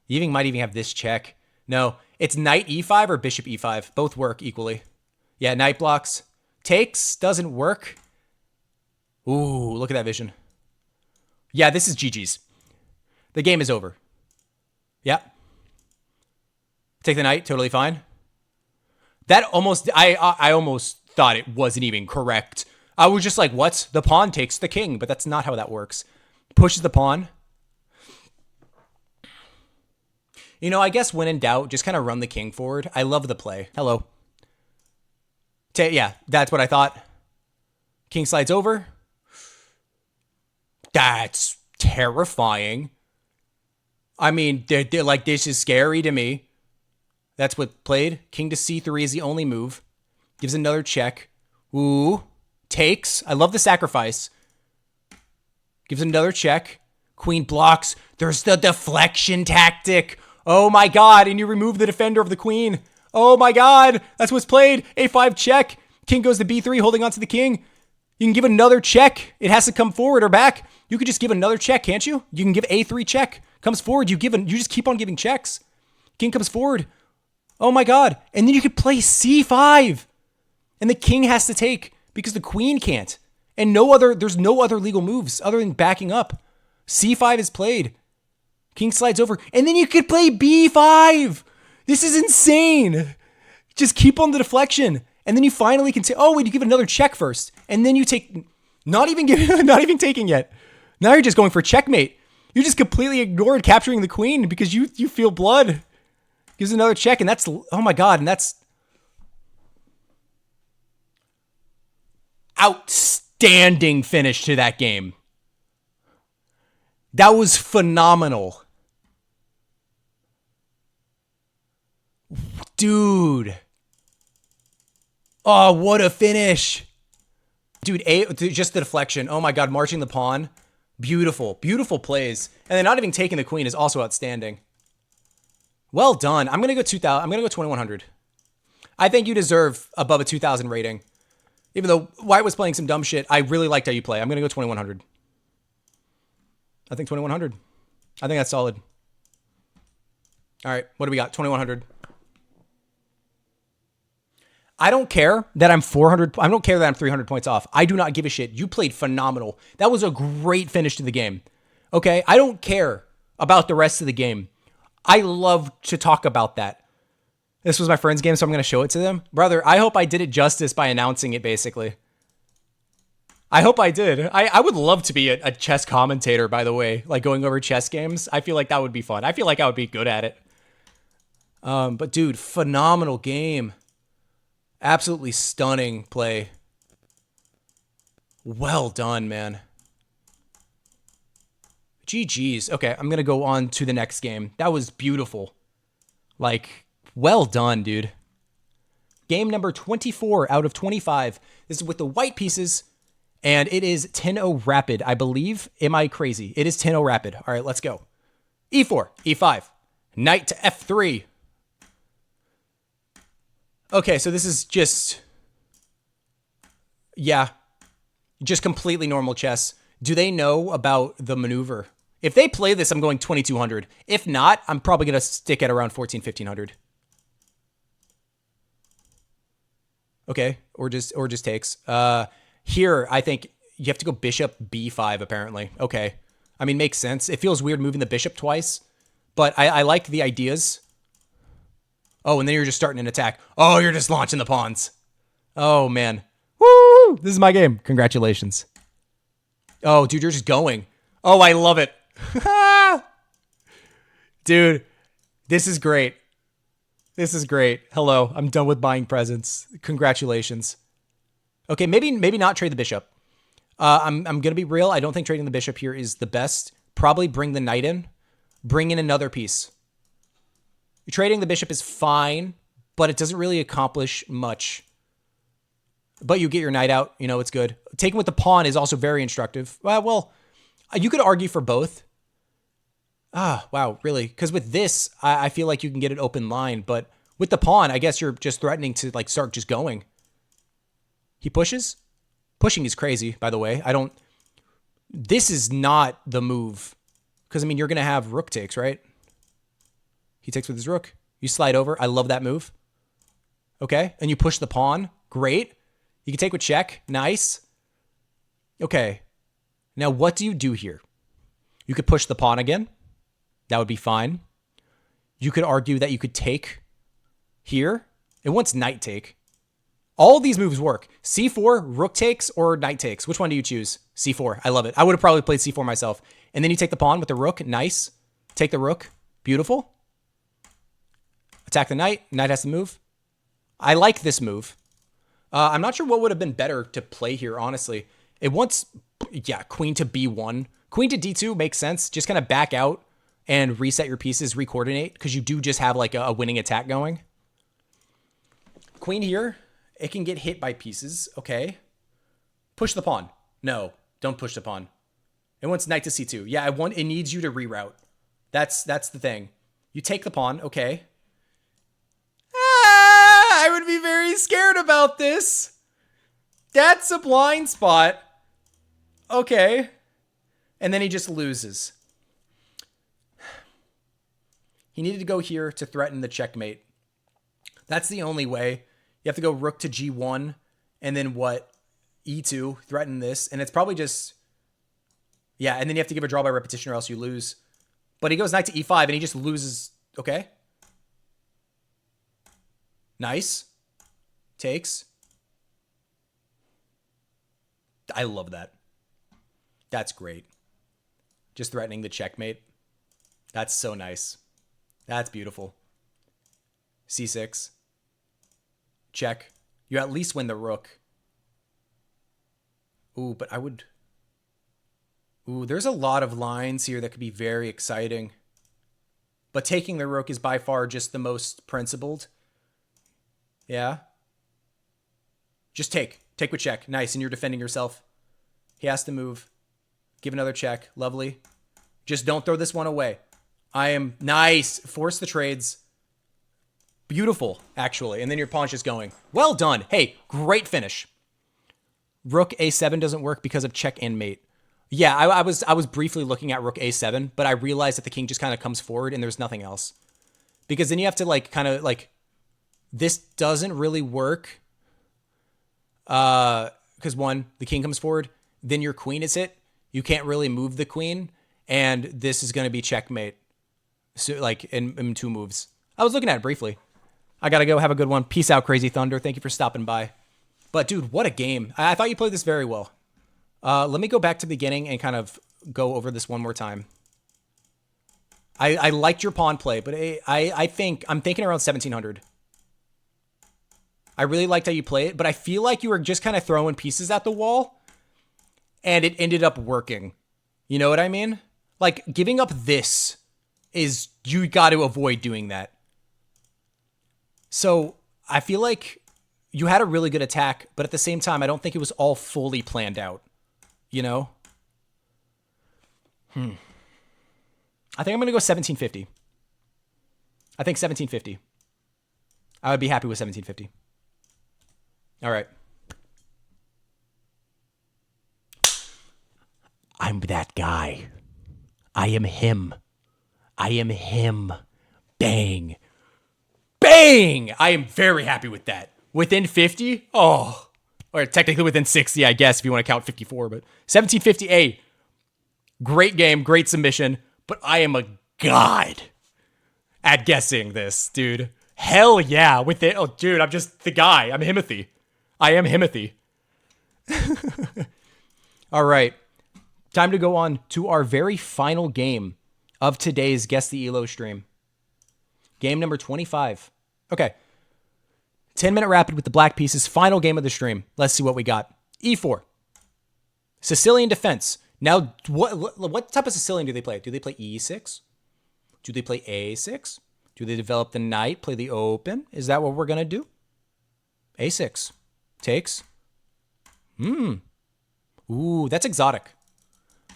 You might even have this check. No, it's knight e5 or bishop e5. Both work equally. Yeah, knight blocks. Takes doesn't work. Ooh, look at that vision. Yeah, this is GG's. The game is over. Yeah. Take the knight, totally fine. That almost, I almost thought it wasn't even correct. I was just like, what? The pawn takes the king, but that's not how that works. Pushes the pawn. You know, I guess when in doubt, just kind of run the king forward. I love the play. Hello. Yeah, that's what I thought. King slides over. That's terrifying. I mean, they're like, this is scary to me. That's what played. King to c3 is the only move. Gives another check. Ooh. Takes. I love the sacrifice. Gives another check. Queen blocks. There's the deflection tactic. Oh my god, and you remove the defender of the queen. Oh my god, that's what's played. A5 check. King goes to b3, holding on to the king. You can give another check. It has to come forward or back. You could just give another check, can't you? You can give A3 check. Comes forward. You just keep on giving checks. King comes forward. Oh my God. And then you could play C5. And the king has to take because the queen can't. And there's no other legal moves other than backing up. C5 is played. King slides over. And then you could play B5. This is insane. Just keep on the deflection. And then you finally can say, oh, wait, you give another check first. And then you take, not even taking yet. Now you're just going for checkmate. You just completely ignored capturing the queen because you feel blood. Gives another check. And that's, oh my God. And that's outstanding finish to that game. That was phenomenal. Dude. Oh, what a finish. Dude, just the deflection. Oh my God, marching the pawn. Beautiful, beautiful plays. And then not even taking the queen is also outstanding. Well done. I'm going to go 2,000. I'm going to go 2,100. I think you deserve above a 2,000 rating. Even though White was playing some dumb shit, I really liked how you play. I'm going to go 2,100. I think 2,100. I think that's solid. All right, what do we got? 2,100. I don't care that I'm 400. I don't care that I'm 300 points off. I do not give a shit. You played phenomenal. That was a great finish to the game. Okay? I don't care about the rest of the game. I love to talk about that. This was my friend's game, so I'm going to show it to them. Brother, I hope I did it justice by announcing it, basically. I hope I did. I would love to be a chess commentator, by the way, like going over chess games. I feel like that would be fun. I feel like I would be good at it. But dude, phenomenal game. Absolutely stunning play. Well done, man. GG's. Okay, I'm going to go on to the next game. That was beautiful. Like, well done, dude. Game number 24 out of 25. This is with the white pieces, and it is 10-0 rapid, I believe. Am I crazy? It is 10-0 rapid. All right, let's go. E4, E5, knight to F3. Okay, so this is just, yeah, just completely normal chess. Do they know about the maneuver? If they play this, I'm going 2,200. If not, I'm probably going to stick at around 1,100. Okay, or just takes. Here, I think you have to go bishop B5, apparently. Okay, I mean, makes sense. It feels weird moving the bishop twice, but I like the ideas. Oh, and then you're just starting an attack. Oh, you're just launching the pawns. Oh, man. Woo! This is my game. Congratulations. Oh, dude, you're just going. Oh, I love it. Dude, this is great. This is great. Hello, I'm done with buying presents. Congratulations. Okay, maybe not trade the bishop. I'm going to be real. I don't think trading the bishop here is the best. Probably bring the knight in. Bring in another piece. Trading the bishop is fine, but it doesn't really accomplish much. But you get your knight out, you know, it's good. Taking with the pawn is also very instructive. Well, you could argue for both. Wow, really? Because with this, I feel like you can get an open line, but with the pawn, I guess you're just threatening to like start just going. He pushes? Pushing is crazy, by the way. This is not the move. Because, I mean, you're going to have rook takes, right? He takes with his rook. You slide over. I love that move. Okay. And you push the pawn. Great. You can take with check. Nice. Okay. Now, what do you do here? You could push the pawn again. That would be fine. You could argue that you could take here. It wants knight take. All these moves work. C4, rook takes, or knight takes. Which one do you choose? C4. I love it. I would have probably played C4 myself. And then you take the pawn with the rook. Nice. Take the rook. Beautiful. Attack the knight. Knight has to move. I like this move. I'm not sure what would have been better to play here, honestly. It wants, yeah, queen to B1. Queen to D2 makes sense. Just kind of back out and reset your pieces, recoordinate, because you do just have like a winning attack going. Queen here. It can get hit by pieces. Okay. Push the pawn. No, don't push the pawn. It wants knight to C2. Yeah, it needs you to reroute. That's the thing. You take the pawn. Okay. I would be very scared about this. That's a blind spot. Okay. And then he just loses. He needed to go here to threaten the checkmate. That's the only way. You have to go rook to g1 and then what? e2, threaten this. And it's probably just... Yeah, and then you have to give a draw by repetition or else you lose. But he goes knight to e5 and he just loses. Okay. Nice. Takes. I love that. That's great. Just threatening the checkmate. That's so nice. That's beautiful. c6. Check. You at least win the rook. Ooh, but I would... Ooh, there's a lot of lines here that could be very exciting. But taking the rook is by far just the most principled. Yeah. Just take. Take with check. Nice, and you're defending yourself. He has to move. Give another check. Lovely. Just don't throw this one away. I am... Nice. Force the trades. Beautiful, actually. And then your pawn's just going. Well done. Hey, great finish. Rook a7 doesn't work because of check and mate. Yeah, I was briefly looking at rook a7, but I realized that the king just kind of comes forward and there's nothing else. Because then you have to like kind of like... This doesn't really work. Because one, the king comes forward. Then your queen is hit. You can't really move the queen. And this is going to be checkmate. So like in 2 moves. I was looking at it briefly. I got to go. Have a good one. Peace out, Crazy Thunder. Thank you for stopping by. But dude, what a game. I thought you played this very well. Let me go back to the beginning and kind of go over this one more time. I liked your pawn play, but I'm thinking around 1700. I really liked how you play it, but I feel like you were just kind of throwing pieces at the wall and it ended up working. You know what I mean? Like giving up this is, you got to avoid doing that. So I feel like you had a really good attack, but at the same time, I don't think it was all fully planned out. You know? I think I'm going to go 1750. I think 1750. I would be happy with 1750. All right. I'm that guy. I am him. I am him. Bang. Bang! I am very happy with that. Within 50? Oh. Or technically within 60, I guess, if you want to count 54. But 1750A. Great game, great submission. But I am a god at guessing this, dude. Hell yeah. With it. Oh, dude, I'm just the guy. I'm Himothy. I am Himothy. All right. Time to go on to our very final game of today's Guess the Elo stream. Game number 25. Okay. 10-minute rapid with the black pieces. Final game of the stream. Let's see what we got. E4. Sicilian defense. Now, what type of Sicilian do they play? Do they play E6? Do they play A6? Do they develop the knight, play the open? Is that what we're going to do? A6. Takes. Ooh, that's exotic.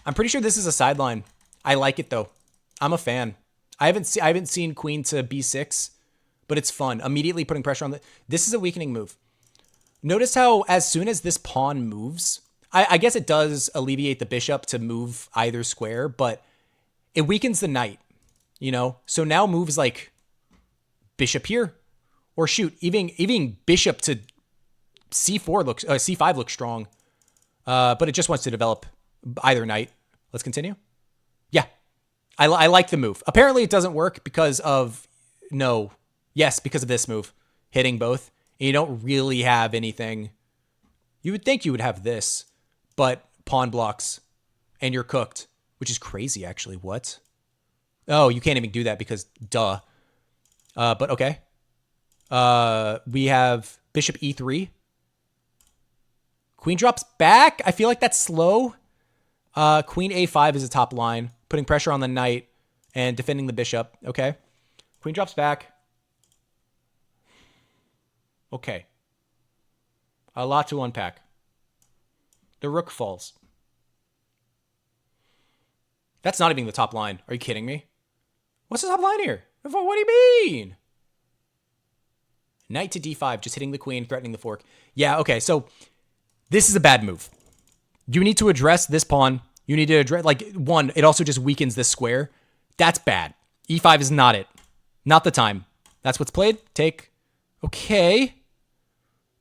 I'm pretty sure this is a sideline. I like it, though. I'm a fan. I haven't seen queen to B6, but it's fun. Immediately putting pressure on the... This is a weakening move. Notice how as soon as this pawn moves, I guess it does alleviate the bishop to move either square, but it weakens the knight, you know? So now moves like bishop here, or shoot, even bishop to C4 looks, C5 looks strong, but it just wants to develop either knight. Let's continue. Yeah. I like the move. Apparently it doesn't work because of, yes, because of this move. Hitting both. And you don't really have anything. You would think you would have this, but pawn blocks and you're cooked, which is crazy actually. What? Oh, you can't even do that because duh. But okay. We have bishop E3. Queen drops back. I feel like that's slow. Queen A5 is a top line, putting pressure on the knight and defending the bishop. Okay. Queen drops back. Okay. A lot to unpack. The rook falls. That's not even the top line. Are you kidding me? What's the top line here? What do you mean? Knight to D5, just hitting the queen, threatening the fork. Yeah, okay, so This is a bad move. You need to address this pawn. You need to address, like, one, it also just weakens this square. That's bad. E5 is not it. Not the time. That's what's played. Take. Okay.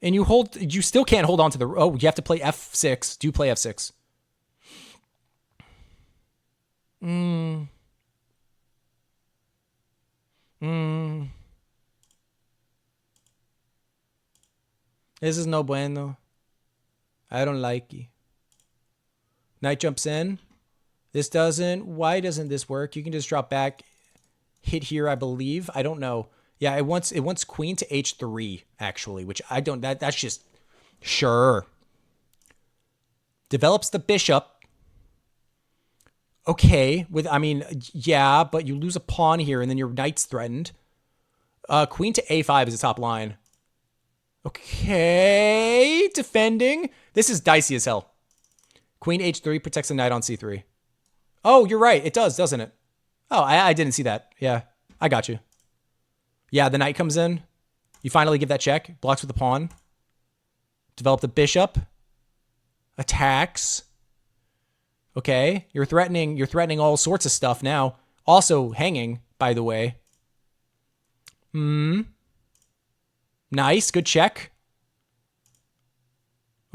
And you still can't hold on to the, oh, you have to play F6. Do play F6. This is no bueno. I don't like it. Knight jumps in. This doesn't. Why doesn't this work? You can just drop back. Hit here, I believe. I don't know. Yeah, it wants queen to h3, actually, which I don't. That's just. Sure. Develops the bishop. Okay. Yeah, but you lose a pawn here, and then your knight's threatened. Queen to a5 is the top line. Okay. Defending. This is dicey as hell. Queen h3 protects the knight on c3. Oh, you're right. It does, doesn't it? Oh, I didn't see that. Yeah, I got you. Yeah, the knight comes in. You finally give that check. Blocks with the pawn. Develop the bishop. Attacks. Okay, you're threatening all sorts of stuff now. Also hanging, by the way. Nice, good check.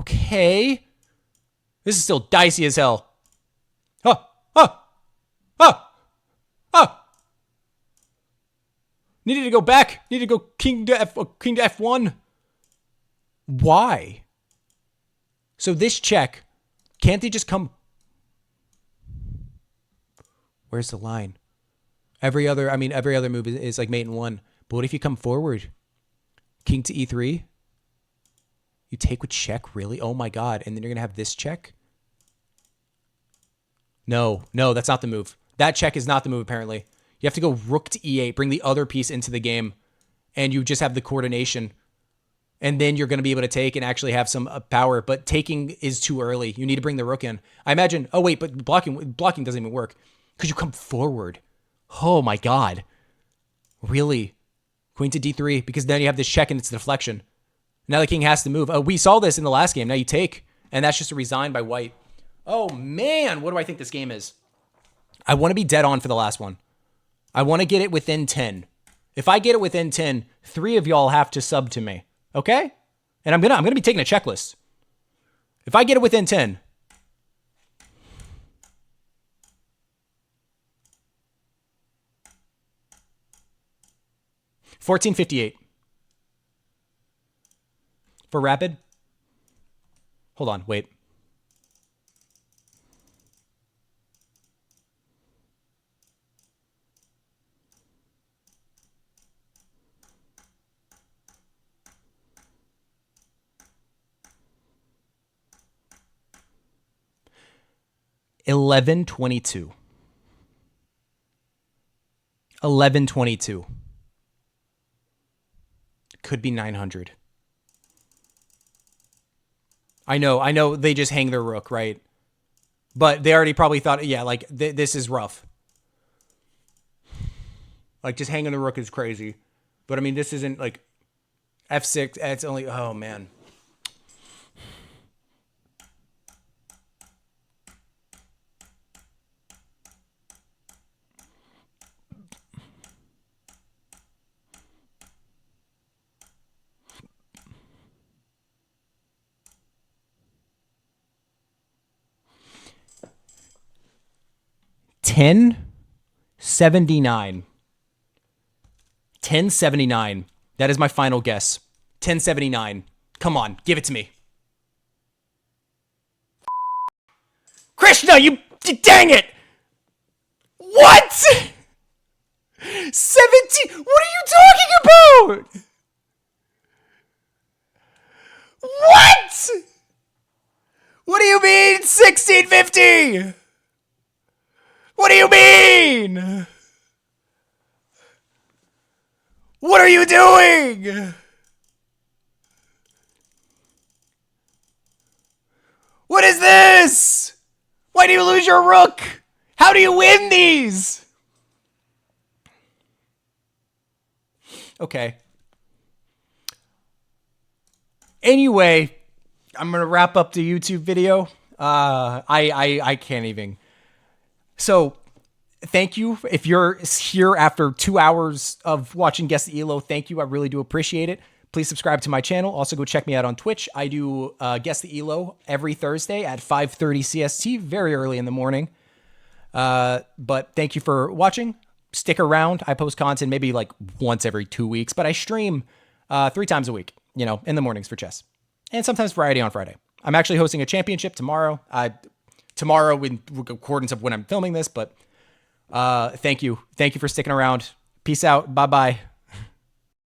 Okay. This is still dicey as hell. Needed to go back. Needed to go king to f1. Why? So this check, can't they just come? Where's the line? Every other move is like mate in one. But what if you come forward? King to e3. You take with check, really? Oh my god. And then you're going to have this check? No, that's not the move. That check is not the move, apparently. You have to go rook to e8, bring the other piece into the game, and you just have the coordination. And then you're going to be able to take and actually have some power. But taking is too early. You need to bring the rook in. I imagine, oh wait, but blocking doesn't even work. Because you come forward. Oh my god. Really? Queen to d3, because then you have this check and it's deflection. Now the king has to move. Oh, we saw this in the last game. Now you take, and that's just a resign by white. Oh man, what do I think this game is? I want to be dead on for the last one. I want to get it within 10. If I get it within 10, 3 of y'all have to sub to me. Okay? And I'm gonna be taking a checklist. If I get it within 10. $14.58. For rapid. Hold on, wait. $11.22. $11.22. Could be 900. I know they just hang their rook, right? But they already probably thought, yeah, like, this is rough. Like, just hanging the rook is crazy. But, I mean, this isn't, like, f6. It's only, oh, man. $10.79. $10.79. That is my final guess. $10.79. Come on, give it to me. Krishna, you dang it! What? 17? What are you talking about? What? What do you mean 1650? What do you mean? What are you doing? What is this? Why do you lose your rook? How do you win these? Okay. Anyway, I'm gonna wrap up the YouTube video. I can't even. So, thank you. If you're here after 2 hours of watching Guess the Elo, thank you. I really do appreciate it. Please subscribe to my channel. Also, go check me out on Twitch. I do Guess the Elo every Thursday at 5:30 CST, very early in the morning. But thank you for watching. Stick around. I post content maybe like once every 2 weeks, but I stream 3 times a week, in the mornings for chess. And sometimes variety on Friday. I'm actually hosting a championship tomorrow. Tomorrow in accordance of when I'm filming this, but thank you. Thank you for sticking around. Peace out. Bye-bye.